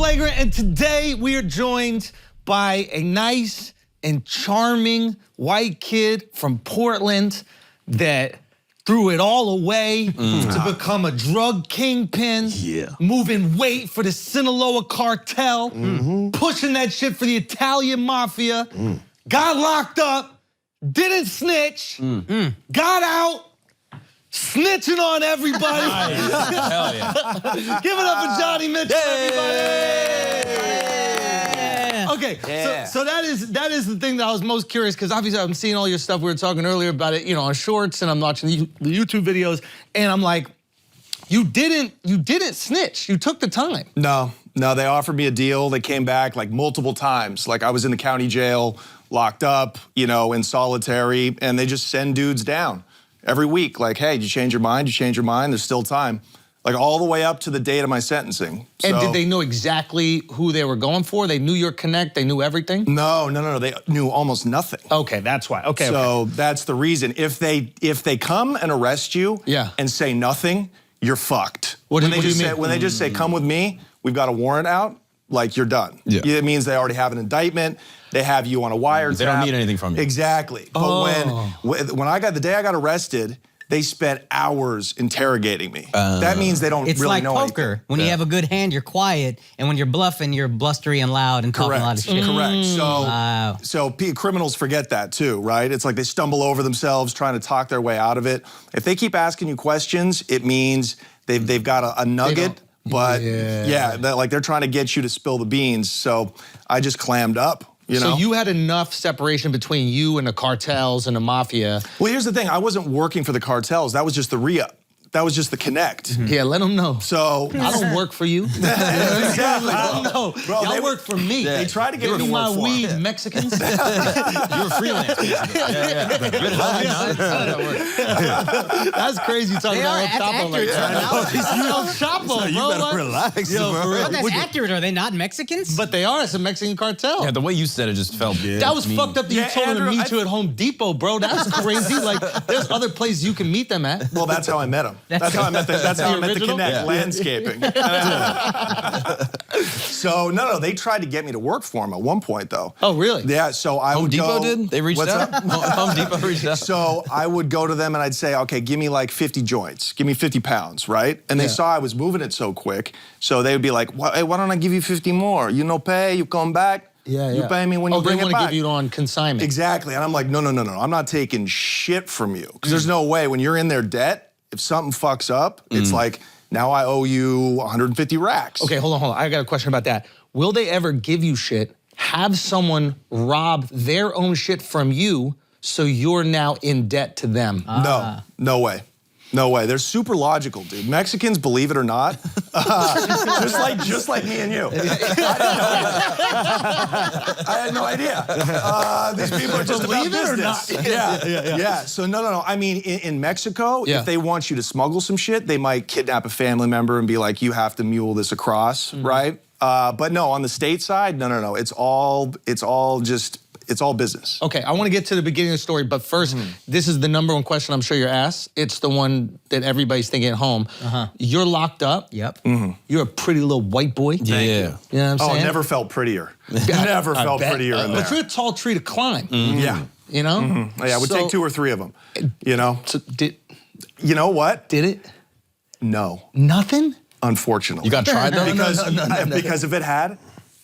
Flagrant, and today we are joined by a nice and charming white kid from Portland that threw it all away to become a drug kingpin, moving weight for the Sinaloa cartel, pushing that shit for the Italian mafia, got locked up, didn't snitch, got out, snitching on everybody. Hell yeah. Give it up for Johnny Mitchell, everybody. Okay, so that is the thing that I was most curious, because obviously I'm seeing all your stuff. We were talking earlier about it, on shorts, and I'm watching the YouTube videos, and I'm like, you didn't snitch. You took the time. No, they offered me a deal. They came back like multiple times. Like I was in the county jail, locked up, in solitary, and they just send dudes down every week. Like, hey, did you change your mind? Did you change your mind? There's still time. Like all the way up to the date of my sentencing. And did they know exactly who they were going for? They knew your connect, they knew everything? No, they knew almost nothing. Okay, that's why, okay. So that's the reason. If they come and arrest you and say nothing, you're fucked. What do you mean? When they just say, come with me, we've got a warrant out, like you're done. Yeah. It means they already have an indictment, they have you on a wiretap. They don't need anything from you. Exactly. But when the day I got arrested, they spent hours interrogating me. That means they don't really know anything. It's like poker. When you have a good hand, you're quiet, and when you're bluffing, you're blustery and loud and talking a lot of shit. Correct. So criminals forget that too, right? It's like they stumble over themselves trying to talk their way out of it. If they keep asking you questions, it means they've got a nugget, but they're trying to get you to spill the beans. So I just clammed up. So you had enough separation between you and the cartels and the mafia. Well, here's the thing. I wasn't working for the cartels. That was just the re-up. That was just the connect. Yeah, let them know. So I don't work for you. Exactly. No, y'all work for me. They try to get me to work for my weed, Mexicans. You were freelance, basically. That's crazy talking about El Chapo like that. He's El Chapo, bro. You better relax, bro. But that's accurate. Are they not Mexicans? But they are. It's a Mexican cartel. Yeah, the way you said it just felt That was mean. fucked up that you told them to meet you at Home Depot, bro. That's crazy. Like, there's other places you can meet them at. Well, that's how I met them. That's how I met the Connect landscaping. So no, they tried to get me to work for them at one point though. Oh, really? Yeah. So I would Depot go. Did they reached out? Home Depot reached out. So I would go to them and I'd say, okay, give me like 50 joints, give me 50 pounds, right? And they saw I was moving it so quick, so they would be like, hey, why don't I give you 50 more? You no pay, you come back. You pay me when you bring it back. They want to give you on consignment. Exactly. And I'm like, no. I'm not taking shit from you, because there's no way when you're in their debt. If something fucks up, it's like, now I owe you 150 racks. Okay, hold on. I got a question about that. Will they ever give you shit, have someone rob their own shit from you, so you're now in debt to them? No way. No way. They're super logical, dude. Mexicans, believe it or not, just like me and you. I had no idea. These people are just about business. Yeah. So no. I mean, in Mexico, if they want you to smuggle some shit, they might kidnap a family member and be like, you have to mule this across, right? But no, on the state side, no. It's all business. Okay, I want to get to the beginning of the story, but first, this is the #1 question I'm sure you're asked. It's the one that everybody's thinking at home. You're locked up. Yep. You're a pretty little white boy. Yeah. You know what I'm saying? Never felt prettier. Never felt prettier in there. But you're a tall tree to climb. Yeah. You know? Yeah, it would take 2 or 3 of them, So You know what? Did it? No. Nothing? Unfortunately. You got tried though? Because if it had,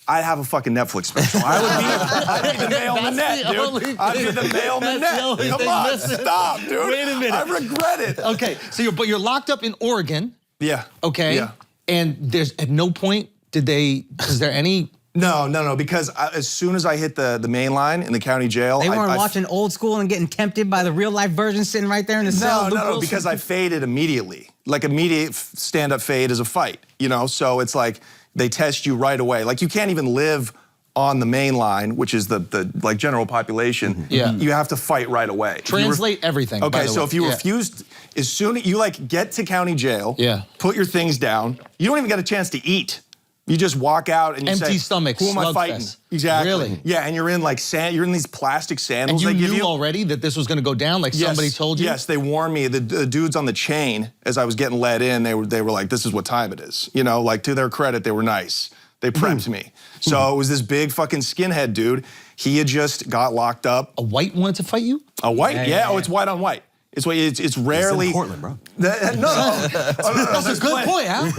I'd have a fucking Netflix special. I'd be the mailman net, dude. I'd be the mailman net. Come on, stop, dude. Wait a minute. I regret it. Okay, so you're locked up in Oregon. Yeah. Okay. Yeah. And there's at no point is there any? No, because as soon as I hit the main line in the county jail, They weren't watching old school and getting tempted by the real life version sitting right there in the cell. No, because I faded immediately. Like immediate stand-up fade is a fight, So it's like they test you right away. Like you can't even live on the main line, which is the like general population. You have to fight right away. Translate everything. Okay, so if you refused, as soon as you get to county jail, put your things down, you don't even get a chance to eat. You just walk out and you empty say, stomach, who am I fighting? Fest. Exactly. Really? Yeah, and you're in like you're in these plastic sandals and they give you. You knew already that this was going to go down? Like somebody told you? Yes, they warned me. The dudes on the chain, as I was getting let in, they were like, this is what time it is. Like to their credit, they were nice. They prepped me. So it was this big fucking skinhead dude. He had just got locked up. A white wanted to fight you? A white? Yeah. Oh, it's white on white. It's rarely. It's in Portland, bro. No. That's a good point, Al.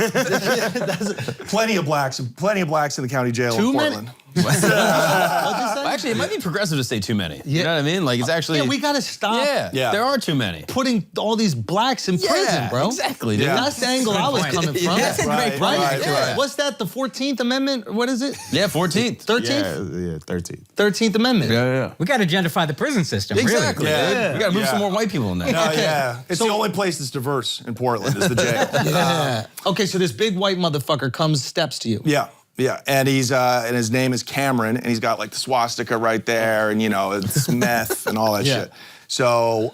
Plenty of blacks in the county jail Too in many? Portland. Actually, it might be progressive to say too many. You know what I mean? Like, it's actually. Yeah, we gotta stop Yeah. There are too many. putting all these blacks in prison, bro. Exactly, dude. Yeah. That's the angle I was coming from. That's a great point. Right. What's that, the 14th Amendment? What is it? Yeah, 14th. 13th? Yeah, 13. 13th Amendment. Yeah. We got to gentrify the prison system. Exactly. Really. Yeah. We gotta move Yeah. some more white people in there. Oh, yeah. It's the only place that's diverse in Portland is the jail. Yeah. Okay, so this big white motherfucker comes, steps to you. Yeah. Yeah, and he's and his name is Cameron, and he's got like the swastika right there, and you know it's meth and all that Yeah. shit. So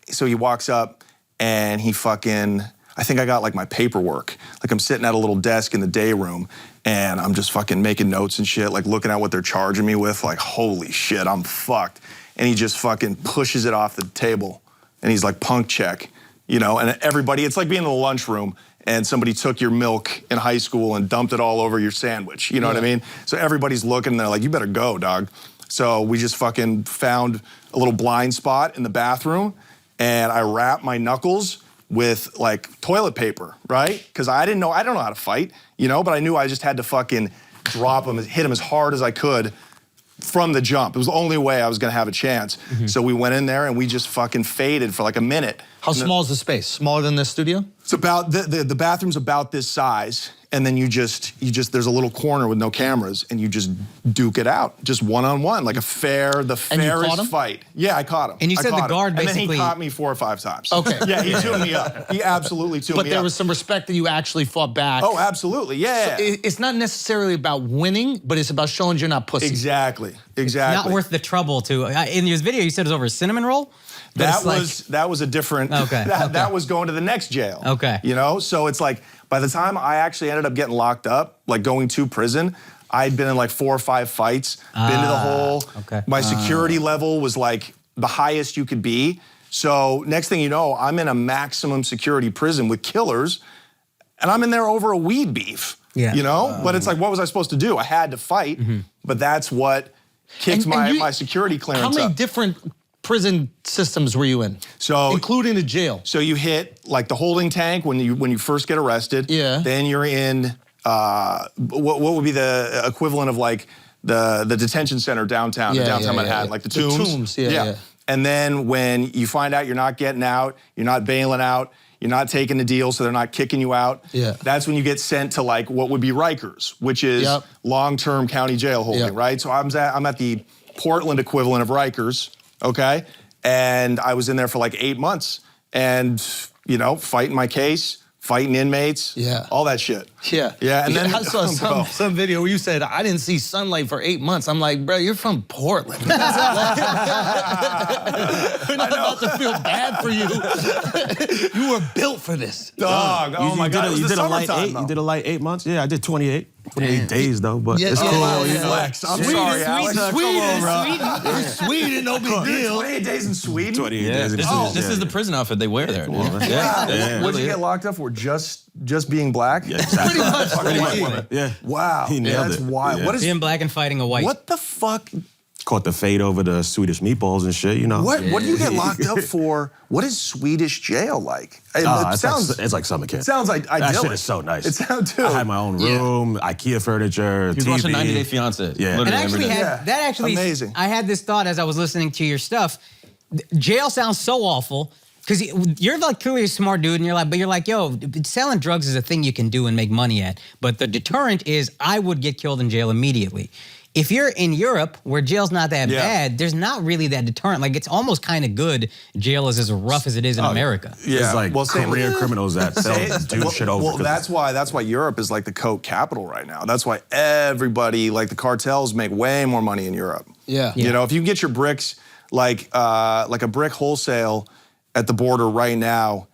so he walks up, and he fucking. I think I got like my paperwork. Like I'm sitting at a little desk in the day room, and I'm just fucking making notes and shit, like looking at what they're charging me with. Like holy shit, I'm fucked. And he just fucking pushes it off the table, and he's like punk check, you know. And everybody, it's like being in the lunchroom. And somebody took your milk in high school and dumped it all over your sandwich. You know what I mean? So everybody's looking and they're like, you better go, dog. So we just fucking found a little blind spot in the bathroom and I wrapped my knuckles with like toilet paper, right? Because I don't know how to fight, you know, but I knew I just had to fucking drop him, hit him as hard as I could from the jump. It was the only way I was gonna have a chance. So we went in there and we just fucking faded for like a minute. How small is the space? Smaller than this studio? It's about, the bathroom's about this size, and then you just, there's a little corner with no cameras, and you just duke it out, just one-on-one, like the And you caught fairest him? fight. Yeah, I caught him. And you I said the caught him. guard And then basically- he caught me 4 or 5 times. Okay. Yeah, he tuned me up. He absolutely tuned But me there up. was some respect that you actually fought back. Oh, absolutely, yeah. It's not necessarily about winning, but it's about showing you're not pussy. Exactly. Not worth the trouble to. In his video, you said it was over a cinnamon roll. But That it's like- was a different. Okay, That was going to the next jail. Okay. You know, so it's like by the time I actually ended up getting locked up, like going to prison, I'd been in like 4 or 5 fights, been to the hole. Okay. My security level was like the highest you could be. So next thing you know, I'm in a maximum security prison with killers, and I'm in there over a weed beef. Yeah. You know, but it's like, what was I supposed to do? I had to fight, but that's what kicked my security clearance How many up. different prison systems were you in? So- including the jail. So you hit like the holding tank when you first get arrested. Yeah. Then you're in what would be the equivalent of like the detention center downtown, downtown Manhattan, like the The Tombs. Tombs, yeah. And then when you find out you're not getting out, you're not bailing out, you're not taking the deal, so they're not kicking you out. Yeah. That's when you get sent to like what would be Rikers, which is Yep. long-term county jail holding, Yep. right? So I'm at the Portland equivalent of Rikers, okay? And I was in there for like 8 months and, you know, fighting my case, fighting inmates, all that shit. Yeah. Yeah, and then I saw Bro. some video where you said, I didn't see sunlight for 8 months. I'm like, bro, you're from Portland. We're not about to feel bad for you. You were built for this. Dog, oh my God, it was You the did a light summertime, 8. though. You did a light 8 months. Yeah, I did 28. 28 days though, but Yeah, it's yeah, cool. yeah, you yeah. know. Flex. I'm Sweden, sorry, Alex. Sweden, Sweden, no big deal. 28 days in Sweden? 28 Yeah, days. this is the prison outfit they wear there. Dude. Wow. Yeah. What did you get locked up for? Just being black? Yeah, exactly. Pretty much. Yeah. Wow. He nailed That's it. wild. Yeah. What is Being black and fighting a white. what the fuck? Caught the fade over the Swedish meatballs and shit, you know. What do you get locked up for? What is Swedish jail like? It It's like summer camp. sounds like idyllic. That shit is so nice. It sounds too. I had my own room, IKEA furniture, He was TV. watching 90 Day Fiance. Yeah. And Literally actually every day. Yeah. that actually Amazing. I had this thought as I was listening to your stuff. Jail sounds so awful because you're like clearly a smart dude, and you're like, yo, selling drugs is a thing you can do and make money at. But the deterrent is I would get killed in jail immediately. If you're in Europe where jail's not that bad, there's not really that deterrent. Like it's almost kind of good. Jail is as rough as it is in America. Yeah. It's like same career with- criminals that do shit over. Well, that's why Europe is like the coke capital right now. That's why everybody, like the cartels, make way more money in Europe. Yeah. You know, if you can get your bricks like a brick wholesale at the border right now,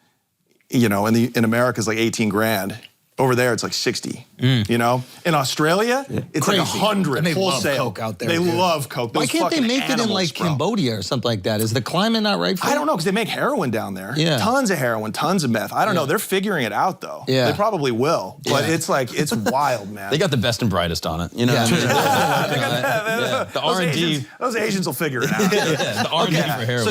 you know, in America is like 18 grand. Over there, it's like 60. You know, in Australia, it's Crazy. like 100 And they love wholesale. coke out there, They dude. love coke. Why Those can't they fucking make it in animals, like bro. Cambodia or something like that? Is the climate not right for I don't know, because they make heroin down there. Yeah. Tons of heroin, tons of meth. I don't know. They're figuring it out, though. Yeah. They probably will. But Yeah. it's like, it's wild, man. They got the best and brightest on it. You know, Yeah. the Those R&D. Asians- Those Asians will figure it out. The R&D for heroin.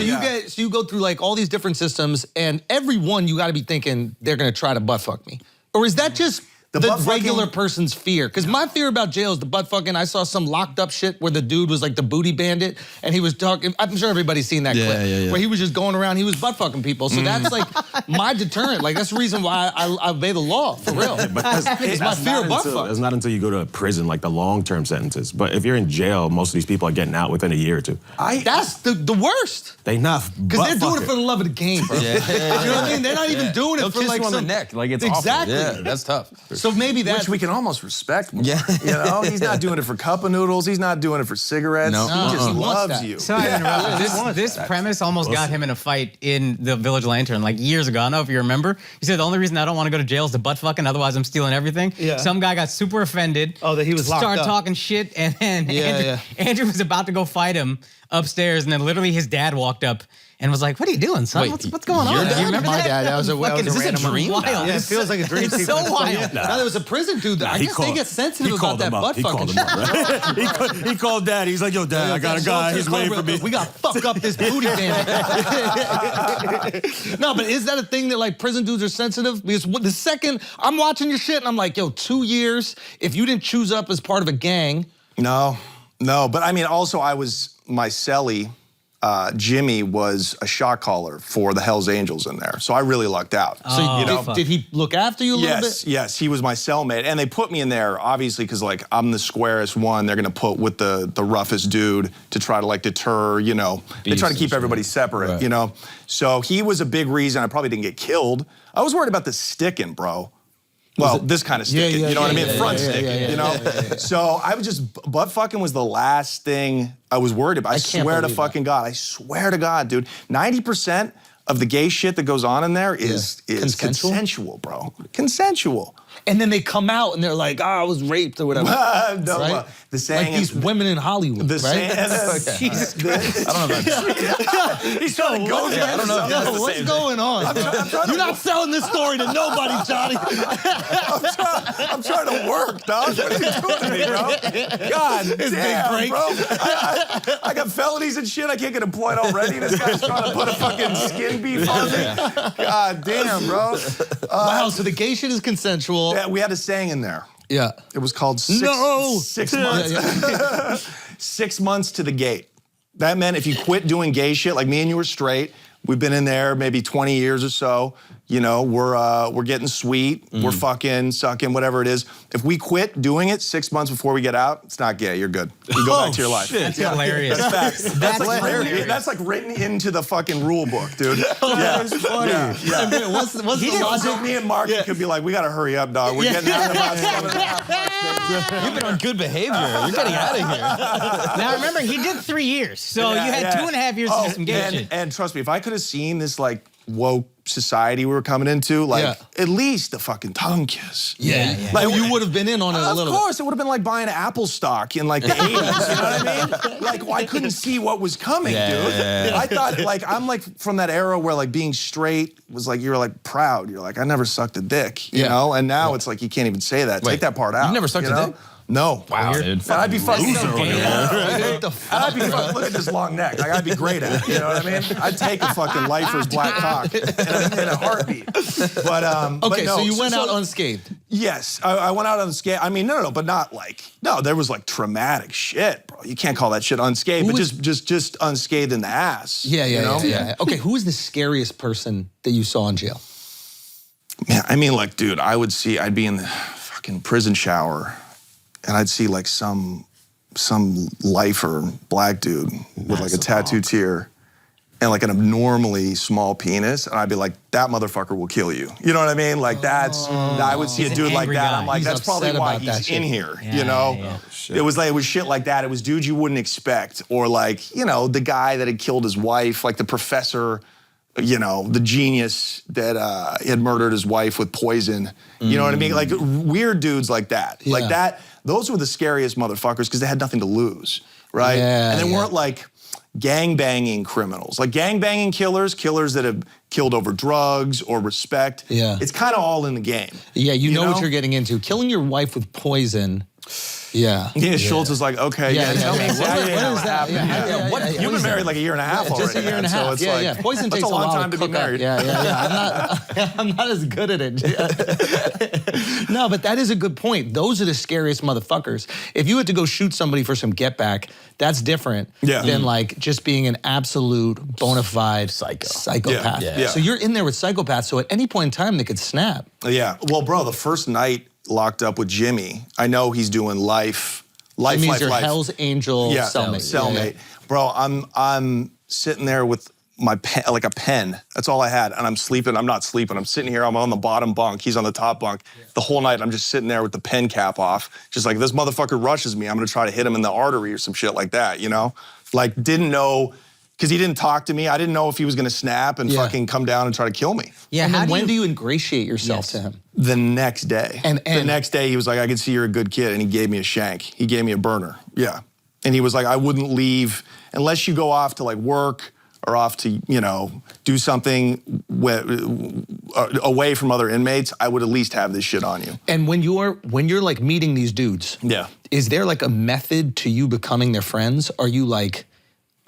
So you go through like all these different systems, and every one you got to be thinking they're gonna try to butt fuck me, or is that just the butt fucking- regular person's fear? Because my fear about jail is the butt fucking. I saw some locked up shit where the dude was like the booty bandit, and he was talking. I'm sure everybody's seen that clip where he was just going around. He was butt fucking people. So that's like my deterrent. Like that's the reason why I obey the law for real. It's my fear of butt fuck. It's not until you go to prison, like the long-term sentences. But if you're in jail, most of these people are getting out within a year or two. That's the worst. They not Because they're doing it for the love of the game, bro. You know what I mean? They're not even doing it They'll for kiss like you on some the neck. Like it's exactly. awful. Yeah, that's tough. So maybe that's Which we can almost respect more. Yeah. You know, he's not doing it for cup of noodles. He's not doing it for cigarettes. No. He just He wants loves that. you. Sorry to interrupt. This premise almost got him in a fight in the Village Lantern like years ago. I don't know if you remember. He said the only reason I don't want to go to jail is the butt fucking, otherwise I'm stealing everything. Yeah. Some guy got super offended. Oh, that he was locked Started up. talking shit, and then Yeah, Andrew was about to go fight him upstairs, and then literally his dad walked up and was like, "What are you doing, son? Wait, What's going on?" your Do dad? you remember My that? dad, that was a Fucking- Is this a random dream? Wild. Yeah, it feels like a dream It's sequence. so wild. Now there was a prison dude. I guess they get sensitive about that butt He fucking called him up, right? he called dad. He's like, yo, dad, I got a guy. He's waiting for me. We got to fuck up this booty bandit. No, but is that a thing that like prison dudes are sensitive? Because the second I'm watching your shit and I'm like, yo, 2 years, if you didn't choose up as part of a gang. No. But I mean, also my cellie, Jimmy was a shot caller for the Hells Angels in there. So I really lucked out. So did he look after you a little bit? Yes, he was my cellmate. And they put me in there, obviously, because like I'm the squarest one. They're gonna put with the roughest dude to try to like deter, you know. They try to keep everybody separate, you know. So he was a big reason I probably didn't get killed. I was worried about the sticking, bro. Well, this kind of sticking, you know what I mean? Front sticking, you know? So I was just, butt fucking was the last thing I was worried about. I swear to fucking God. I swear to God, dude. 90% of the gay shit that goes on in there is consensual, bro. Consensual. And then they come out and they're like, I was raped or whatever. No, right? the saying like these women in Hollywood, the right? Jesus Christ. I don't know about He's trying to go there. I don't know if that's the What's same going on? You're not selling this story to nobody, Johnny. I'm trying to work, dog. What are you doing to me, bro? God damn, big break. bro. I got felonies and shit. I can't get employed already. This guy's trying to put a fucking skin beef on me. God damn, bro. Wow, so the gay shit is consensual. Yeah, we had a saying in there. Yeah. It was called 6 months. 6 months to the gate. That meant if you quit doing gay shit, like me and you were straight, we've been in there maybe 20 years or so. You know, we're getting sweet, we're fucking, sucking, whatever it is. If we quit doing it 6 months before we get out, it's not gay. You're good. You go back to your life. That's hilarious. That's facts. That's like hilarious. That's like written into the fucking rule book, dude. That's funny. Yeah. What's the logic? Me and Mark could be like, we gotta hurry up, dog. We're getting out of about 7.5 months, baby. You've been on good behavior. You're getting out of here. Now remember, he did 3 years, so you had 2.5 years to do some gay shit. And trust me, if I could have seen this like woke society we were coming into, like at least the fucking tongue kiss. Like you would have been in on it a little bit. Of course, it would have been like buying Apple stock in like the 80s, you know what I mean? Like, well, I couldn't see what was coming, dude. I thought, like, I'm like from that era where like being straight was like, you were like proud. You're like, I never sucked a dick, you know? And now it's like, you can't even say that. Take that part out. You've never sucked a dick? No. Wow, dude. And I'd be fucking Loser over there. And I'd be fucking, look at this long neck. Like, I'd be great at it, you know what I mean? I'd take a fucking lifer's black cock in a heartbeat. But, Okay, no, so you went out unscathed. Yes, I went out unscathed. I mean, no, but not like, no, there was like traumatic shit, bro. You can't call that shit unscathed, but just unscathed in the ass. Yeah. Okay, who is the scariest person that you saw in jail? Man, I mean, like, dude, I'd be in the fucking prison shower, and I'd see like some lifer, black dude with like a tattooed tear and like an abnormally small penis, and I'd be like, that motherfucker will kill you. You know what I mean? Like I would see a dude like that. guy. I'm like, He's that's probably upset why about that he's shit. in here. Yeah, you know? yeah. It was shit like that. It was dudes you wouldn't expect, or like, you know, the guy that had killed his wife, like the professor you know, the genius that had murdered his wife with poison. You know what I mean? Like weird dudes like that. Like that, those were the scariest motherfuckers because they had nothing to lose, right? And they weren't like gang-banging criminals. Like gang-banging killers that have killed over drugs or respect. It's kind of all in the game. You know what you're getting into. Killing your wife with poison. Schulz is like, okay, tell me exactly what is that? You've been married like a year and a half already. Just a year and a half. So it's like, Poison that's takes a long while time to be married. I'm not as good at it. No, but that is a good point. Those are the scariest motherfuckers. If you had to go shoot somebody for some get back, that's different than like just being an absolute bona fide psychopath. So you're in there with psychopaths. So at any point in time, they could snap. Well, bro, the first night locked up with Jimmy, I know he's doing life. Jimmy's your Hell's Angel cellmate. Bro, I'm sitting there with my pen, like a pen. That's all I had, and I'm sleeping. I'm not sleeping. I'm sitting here. I'm on the bottom bunk. He's on the top bunk. The whole night, I'm just sitting there with the pen cap off, just like, this motherfucker rushes me, I'm gonna try to hit him in the artery or some shit like that. You know, like didn't know. Because he didn't talk to me. I didn't know if he was gonna snap and fucking come down and try to kill me. And then when do you ingratiate yourself to him? The next day. And the next day he was like, I can see you're a good kid, and he gave me a shank. He gave me a burner, And he was like, I wouldn't leave unless you go off to like work or off to, you know, do something away from other inmates, I would at least have this shit on you. And when you're like meeting these dudes, is there like a method to you becoming their friends? Are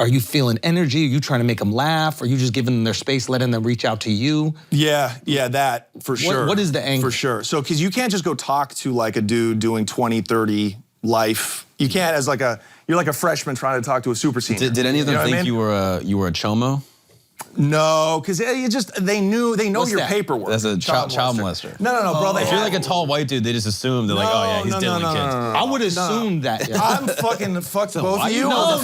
you feeling energy? Are you trying to make them laugh? Are you just giving them their space, letting them reach out to you? Yeah, that for sure. What is the angle? For sure. So, because you can't just go talk to like a dude doing 20, 30 life. You can't you're like a freshman trying to talk to a super senior. Did any of them think you were a chomo? No, because they know your paperwork. That's a child molester. No, bro. If you're like a tall white dude, they just assume they're like, oh yeah, he's diddling kids. I would assume that. I'm fucking fucked both of you. No,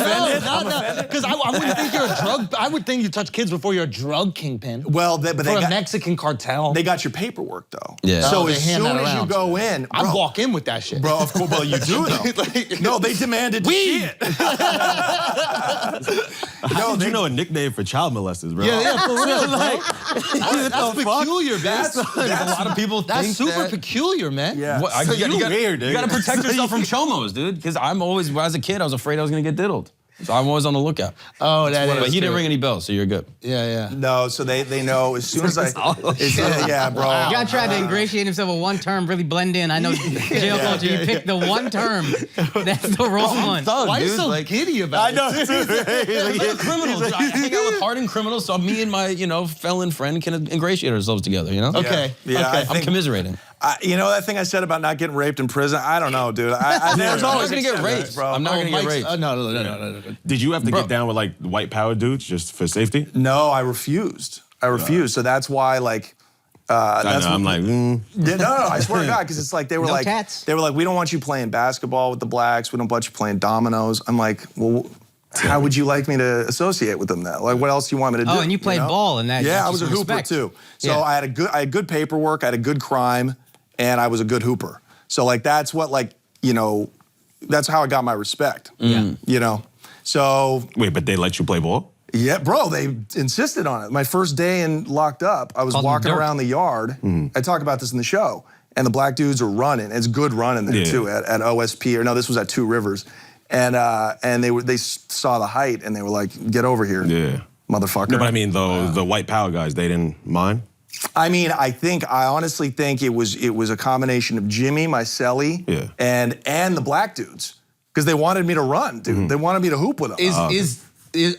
because I wouldn't think you're a drug. I would think you touch kids before you're a drug kingpin. Well, but for a Mexican cartel, they got your paperwork though. So as soon as you go in, I walk in with that shit, bro. Of course, well you do though. No, they demanded shit. How did you know a nickname for child molesters, bro? Yeah, for real, like, that's peculiar, man. That's a lot of people that's think super peculiar, man. Yeah. What, So you gotta protect yourself from chomos, dude. Because I'm always, when I was a kid, I was afraid I was gonna get diddled. So I'm always on the lookout. Oh, that is. But he didn't ring any bells, so you're good. No, so they know as soon as I. Bro. John tried to ingratiate himself with one term, really blend in. I know jail culture, you picked the one term. That's the wrong one. Why are you so giddy about it? I know. Criminals. I hang out with hardened criminals, so me and my felon friend can ingratiate ourselves together, you know? Okay. I'm commiserating. You know that thing I said about not getting raped in prison? I don't know, dude. I was always gonna get raped, bro. I'm not gonna get raped. No. Did you have to get down with like white power dudes just for safety? No, I refused. So that's why, like, I'm like, no, I swear to God, because it's like they were No like, tats. they were like, we don't want you playing basketball with the blacks. We don't want you playing dominoes. I'm like, well, how would you like me to associate with them now? Like, what else do you want me to do? Oh, and you played ball in that. Yeah, I was a hooper too. So I had good paperwork. I had a good crime, and I was a good hooper. So like that's what that's how I got my respect. You know. So wait, but they let you play ball? Yeah, bro, they insisted on it. My first day in locked up, I was walking around the yard. I talk about this in the show, and the black dudes are running. It's good running there too at OSP. Or no, this was at Two Rivers, and they saw the height and they were like, "Get over here, motherfucker." No, but I mean the white power guys, they didn't mind. I mean, I honestly think it was a combination of Jimmy, my cellie, and the black dudes, because they wanted me to run, dude. They wanted me to hoop with them.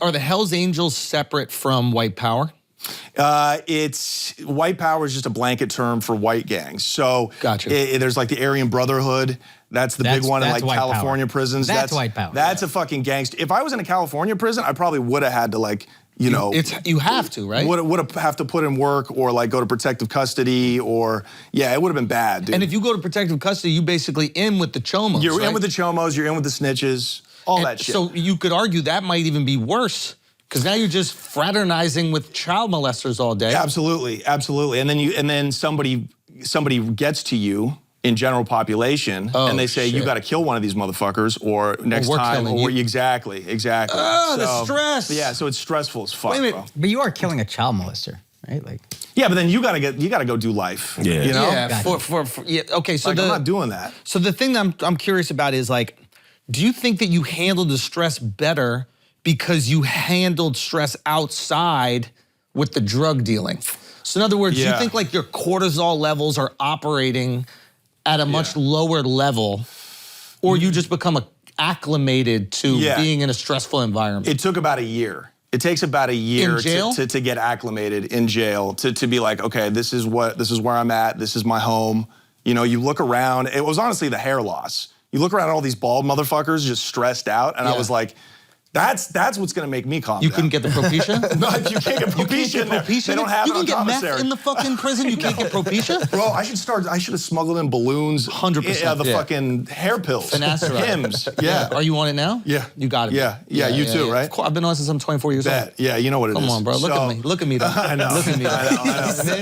Are the Hell's Angels separate from white power? It's white power is just a blanket term for white gangs. So there's like the Aryan Brotherhood. That's the big one in like California prisons. That's white power. That's a fucking gangster. If I was in a California prison, I probably would have had to like, you have to, right? Would have to put in work or like go to protective custody or it would have been bad, dude. And if you go to protective custody, you basically in with the chomos. You're in with the chomos. You're in with the snitches. All that shit. So you could argue that might even be worse. Because now you're just fraternizing with child molesters all day. Absolutely. And then somebody gets to you in general population, and they say you shit. got to kill one of these motherfuckers, or next we're time, killing or you. exactly. Oh, the stress. Yeah, so it's stressful as fuck, Wait a minute. bro. But you are killing a child molester, right? Like, Yeah, but then you gotta go do life. Yeah. you know. Yeah, Gotcha. yeah. Okay, so Like, I'm not doing that. So the thing that I'm curious about is like, do you think that you handled the stress better because you handled stress outside with the drug dealing? So in other words, do you Yeah. think like your cortisol levels are operating at a much lower level, or you just become acclimated to being in a stressful environment? It took about a year. It takes about a year In jail? to get acclimated in jail, to be like, okay, this is where I'm at, this is my home. You know, you look around, it was honestly the hair loss. You look around at all these bald motherfuckers just stressed out, and I was like, that's what's gonna make me calm You down. couldn't get the Propecia? No, you can't get Propecia in there. They don't have You it on can get meth commissary. in the fucking prison. You can't get Propecia. Bro, I should have smuggled in balloons. 100%, The yeah. fucking hair pills. Finasteride. Hims. Yeah. Are you on it now? Yeah. You got it. Yeah. Yeah, you too, right? Of course, I've been on it since I'm 24 years old. Bet. Yeah, you know what it is. Come on, bro. Look So- at me. Look at me, though. I know. Look at me, though. I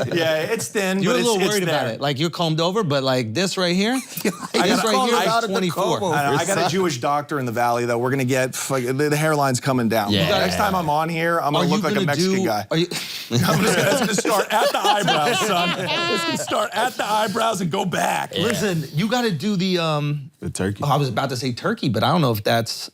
know. Yeah, it's thin, You're but a little it's worried about there. it. Like you're combed over, but like this right here, this gotta right call here it out is at the 24. I got a Jewish doctor in the valley that we're gonna get. The hairline's coming down. Yeah. Next time I'm on here, I'm Are gonna you look like a gonna Mexican guy. Are you? It's gonna start at the eyebrows, son. It's gonna start at the eyebrows and go back. Listen, you got to do the. The turkey. Oh, I was about to say Turkey, but I don't know if that's.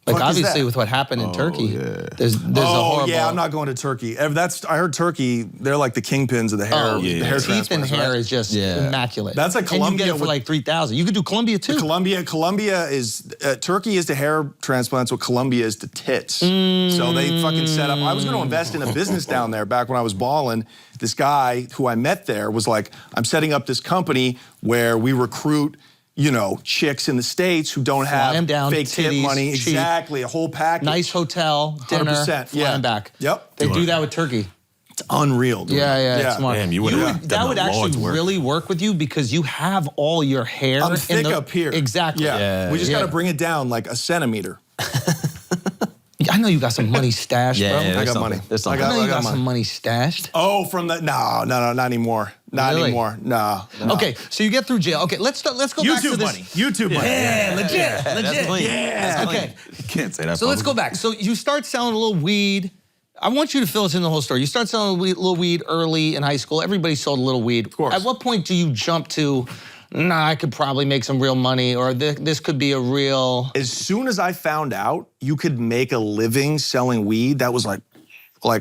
Like Fuck is obviously that? with what happened in Turkey, yeah. there's a horrible. yeah, I'm not going to Turkey. I heard Turkey. They're like the kingpins of the hair. Oh, the hair teeth and transplants, hair right? is just immaculate. That's like And you Colombia get it for with- like 3,000. You could do Colombia too. Colombia is Turkey is to hair transplants what Colombia is to tits. So they fucking set up. I was going to invest in a business down there back when I was balling. This guy who I met there was like, I'm setting up this company where we recruit, you know, chicks in the States who don't Fly 'em have down, fake tip titties, money. cheap. Exactly, a whole package. Nice hotel, dinner, 100%, flying yeah. back. Yep. They do that with Turkey. It's unreal, dude. Yeah, it's smart. Damn, you would've done that would the actually Lord's work. really work with you because you have all your hair. I'm in thick the, up here. Exactly. Yeah. We just Yeah. got to bring it down like a centimeter. I know you got some money stashed, bro. I got money. I know you got some money stashed. Oh, from the no, not anymore. Not Really? anymore. No. Okay, so you get through jail. Okay, let's go back to YouTube this. money. YouTube money. Yeah, legit. That's clean. Yeah. Okay. You can't say that. So let's go back. So you start selling a little weed. I want you to fill us in the whole story. You start selling a little weed early in high school. Everybody sold a little weed. Of course. At what point do you jump to, I could probably make some real money, or this could be a real... As soon as I found out you could make a living selling weed, that was like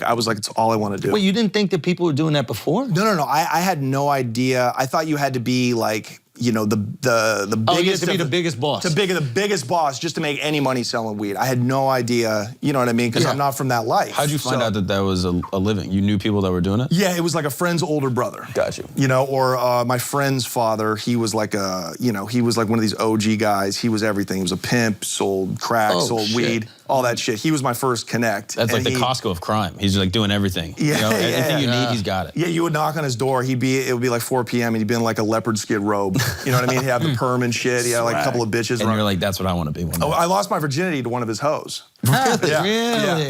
I was like, it's all I want to do. Wait, you didn't think that people were doing that before? No. I had no idea. I thought you had to be like, you know, the biggest. Oh, you have to be of the biggest boss. the biggest boss just to make any money selling weed. I had no idea, you know what I mean? Because I'm not from that life. How'd you find So- out that that was a living? You knew people that were doing it? Yeah, it was like a friend's older brother. Got you. You know, or my friend's father, he was like he was like one of these OG guys. He was everything. He was a pimp, sold crack, Oh, sold shit. weed, all that shit. He was my first connect. That's like And the Costco of crime. He's like doing everything. Yeah, You know, anything you yeah. need, he's got it. Yeah, you would knock on his door. It would be like 4 p.m. and he'd be in like a leopard skid robe. You know what I mean? He'd have the perm and shit. He had like a couple of bitches. And run- you're like, that's what I want to be one day. Oh, I lost my virginity to one of his hoes. Really?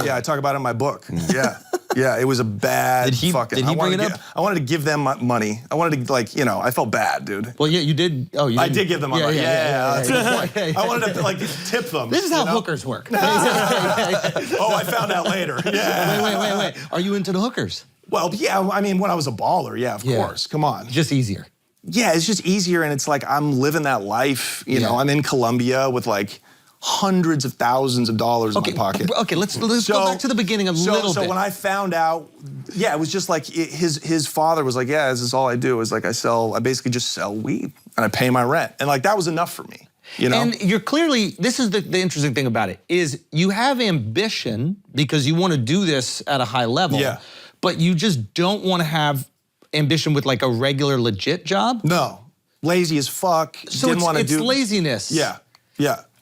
Yeah, I talk about it in my book. Yeah, it was a bad Did he fucking. bring I wanted it to up? I wanted to give them my money. I wanted to like, you know, I felt bad, dude. Well, yeah, you did. Oh, you I did give them my money. Yeah. yeah. I wanted to like tip them. This is how you know? hookers work. Oh, I found out later. Yeah. Wait. Are you into the hookers? Well, yeah. I mean, when I was a baller, yeah, of Yeah. course. Come on. Just easier. Yeah, it's just easier, and it's like I'm living that life. You know, I'm in Colombia with like hundreds of thousands of dollars in my pocket. Okay, let's go back to the beginning a little bit. So when I found out, yeah, it was just like his father was like, yeah, this is all I do. Is like I basically just sell weed and I pay my rent, and like that was enough for me. You know? And you're clearly, this is the interesting thing about it, is you have ambition because you want to do this at a high level. Yeah. But you just don't want to have ambition with like a regular legit job. No, lazy as fuck. So didn't want to it's do. laziness. Yeah.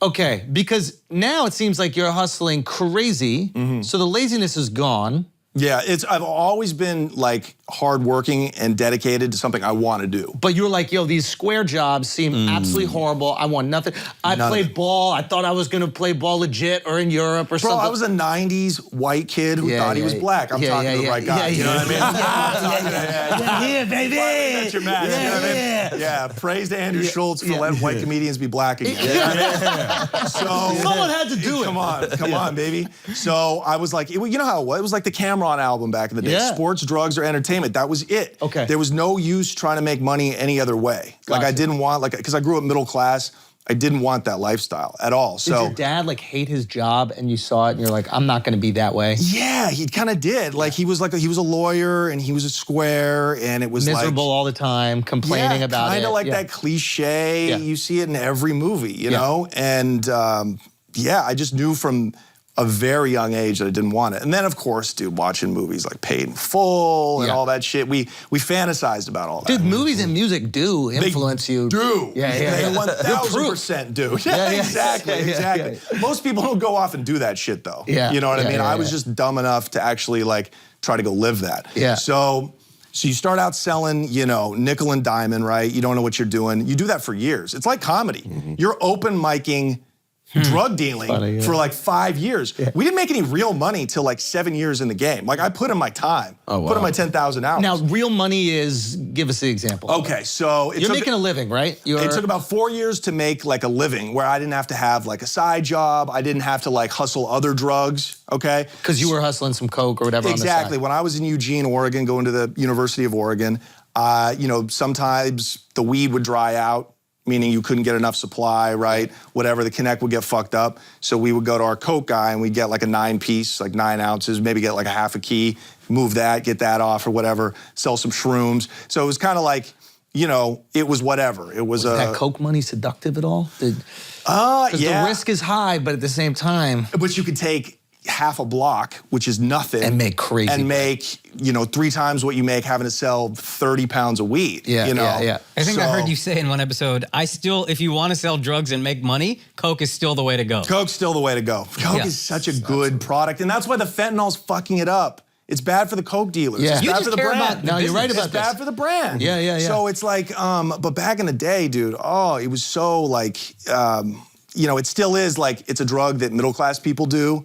Okay, because now it seems like you're hustling crazy, so the laziness is gone. Yeah, I've always been like hardworking and dedicated to something I want to do. But you were like, yo, these square jobs seem absolutely horrible. I want nothing. I played ball. I thought I was gonna play ball legit or in Europe or something. Bro, I was a 90s white kid who thought he was black. I'm talking to the right guy. You know what I mean? Yeah, baby. That's your match. You know what I mean? Yeah, praise to Andrew Schulz for letting white comedians be black again. So someone had to do it. Come on, baby. So I was like, you know how it was? It was like the Cameron album back in the day. Yeah. Sports, drugs, or entertainment. That was it. Okay. There was no use trying to make money any other way. Like I didn't want, because I grew up middle class, I didn't want that lifestyle at all. Did your dad like hate his job and you saw it and you're like, I'm not gonna be that way? Yeah, he kind of did. Like he was a lawyer and he was a square and it was miserable all the time, complaining about it. Kind of like that cliche. You see it in every movie, you know? And I just knew from a very young age that I didn't want it. And then, of course, dude, watching movies like Paid in Full and all that shit, we fantasized about all that. Dude, movies and music do influence you. Do. Yeah. They 1,000% do. Yeah, exactly. Most people don't go off and do that shit, though. Yeah. You know what I mean? I was just dumb enough to actually, like, try to go live that. Yeah. So you start out selling, you know, nickel and diamond, right? You don't know what you're doing. You do that for years. It's like comedy. You're open micing drug dealing for like 5 years. We didn't make any real money till like 7 years in the game. Like I put in my time, put in my 10,000 hours. Now, real money is, give us the example. Okay, so you're making a living, right? It took about 4 years to make like a living where I didn't have to have like a side job. I didn't have to like hustle other drugs, okay? Because you were hustling some coke or whatever Exactly. on the side. When I was in Eugene, Oregon, going to the University of Oregon, you know, sometimes the weed would dry out, meaning you couldn't get enough supply, right? Whatever, the connect would get fucked up. So we would go to our coke guy and we'd get like a 9-piece, like 9 ounces, maybe get like a half a key, move that, get that off or whatever, sell some shrooms. So it was kind of like, you know, it was whatever. It was that coke money seductive at all? Because the risk is high, but at the same time. But you could take half a block, which is nothing. And make crazy. And make, you know, 3 times what you make having to sell 30 pounds of weed. Yeah, you know? I think I heard you say in one episode, if you want to sell drugs and make money, coke is still the way to go. Coke's still the way to go. Coke is such a good product. And that's why the fentanyl's fucking it up. It's bad for the coke dealers. Yeah. It's You bad just for the care brand. about the you're right about It's bad for the brand. Yeah. So it's like, but back in the day, dude, it was so like, you know, it still is like, it's a drug that middle class people do.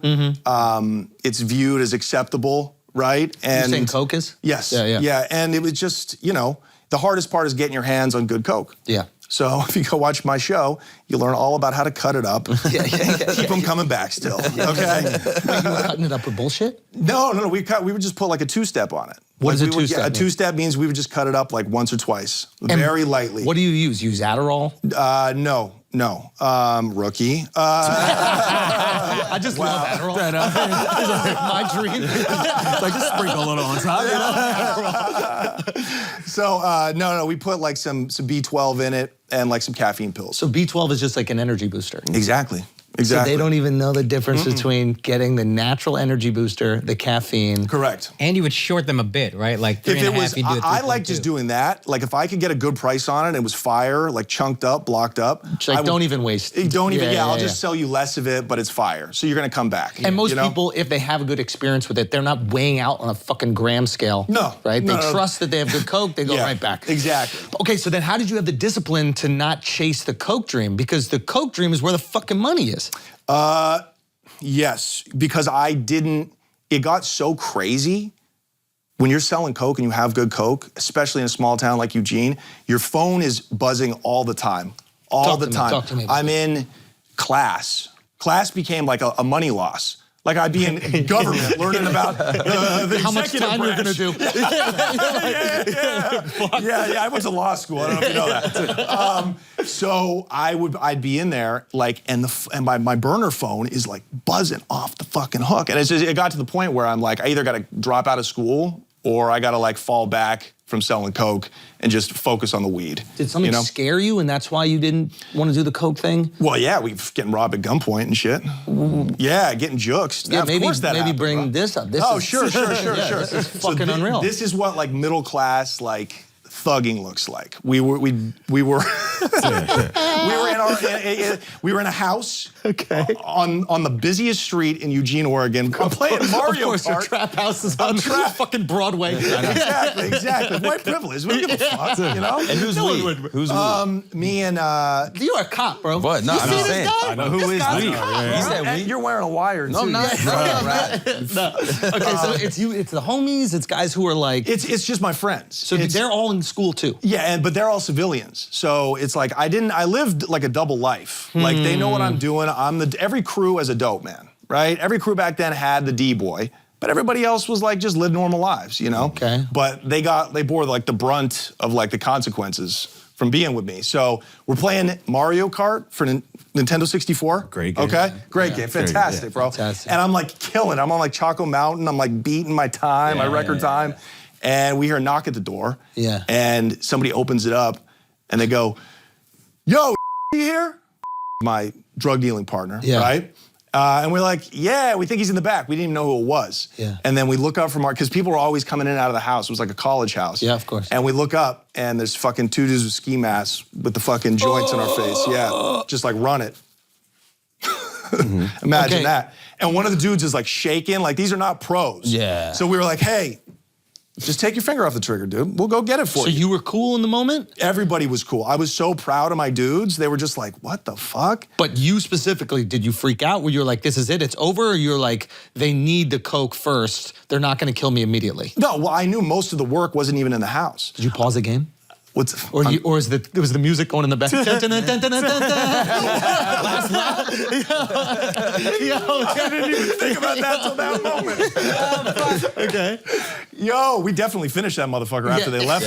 It's viewed as acceptable, right? And you're saying coke is? Yes. Yeah. And it was just, you know, the hardest part is getting your hands on good coke. Yeah. So if you go watch my show, you learn all about how to cut it up. Keep them coming back still, okay? Wait, you were cutting it up with bullshit? No, we would just put like a 2-step on it. What like does a 2-step A 2-step means we would just cut it up like once or twice, very lightly. What do you use? Use Adderall? No, rookie. I just love Adderall. My dream. Like just sprinkle a little on top. So no, we put like some B12 in it and like some caffeine pills. So B12 is just like an energy booster. Exactly. So they don't even know the difference between getting the natural energy booster, the caffeine. Correct. And you would short them a bit, right? Like 3.5, you do it 3.2. I like just doing that. Like if I could get a good price on it and it was fire, like chunked up, blocked up. Like don't even waste. I'll just sell you less of it, but it's fire. So you're gonna come back. And most people, if they have a good experience with it, they're not weighing out on a fucking gram scale. No. Right? They trust that they have good coke, they go right back. Exactly. Okay, so then how did you have the discipline to not chase the coke dream? Because the coke dream is where the fucking money is. Yes, because it got so crazy. When you're selling coke and you have good coke, especially in a small town like Eugene, your phone is buzzing all the time. All the time. Talk to me. I'm in class. Class became like a money loss. Like I'd be in government learning about the how much time you're gonna do. I went to law school. I don't know if you know that. So I'd be in there like, and my burner phone is like buzzing off the fucking hook, and it got to the point where I'm like, I either got to drop out of school or I got to like fall back from selling coke and just focus on the weed. Did something scare you and that's why you didn't want to do the coke thing? Well, yeah, we getting robbed at gunpoint and shit. Yeah, getting juked. Yeah, of course that happened, bring bro. this up. Sure. This is fucking unreal. This is what like middle class, like thugging looks like. We were we were in a house on the busiest street in Eugene, Oregon. I'm playing Mario Kart. Your trap house is on fucking Broadway. Exactly. White privilege. We don't give a fuck, you know? And who's we? Who's we? Me and You're a cop, bro. What? No, you I'm see just this saying. guy? I know who is we. He said and we. you're wearing a wire too. No, I'm not. No. Okay, so it's you. It's the homies. It's guys who are like. It's just my friends. So they're all in school too. Yeah, but they're all civilians. So it's like I lived like a double life. Like they know what I'm doing. Every crew has a dope man, right? Every crew back then had the D-boy, but everybody else was like just lived normal lives, you know? Okay. But they bore like the brunt of like the consequences from being with me. So we're playing Mario Kart for Nintendo 64. Great game. Okay? Great game. Fantastic, bro. Fantastic. And I'm like killing it. I'm on like Choco Mountain. I'm like beating my time, my record time. And we hear a knock at the door. Yeah. And somebody opens it up and they go, yo, you here? My drug dealing partner, right? And we're like, yeah, we think he's in the back. We didn't even know who it was. Yeah. And then we look up from because people were always coming in and out of the house. It was like a college house. Yeah, of course. And we look up and there's fucking 2 dudes with ski masks with the fucking joints in our face. Yeah, just like run it. Imagine that. And one of the dudes is like shaking, like these are not pros. Yeah. So we were like, hey, just take your finger off the trigger, dude. We'll go get it for you. So you were cool in the moment? Everybody was cool. I was so proud of my dudes. They were just like, what the fuck? But you specifically, did you freak out where you're like, this is it, it's over? Or you're like, they need the coke first. They're not gonna kill me immediately. No, well, I knew most of the work wasn't even in the house. Did you pause the game? What's Or was the music going in the back? Last lap. I didn't even think about that till that moment. Okay. Yo, we definitely finished that motherfucker after they left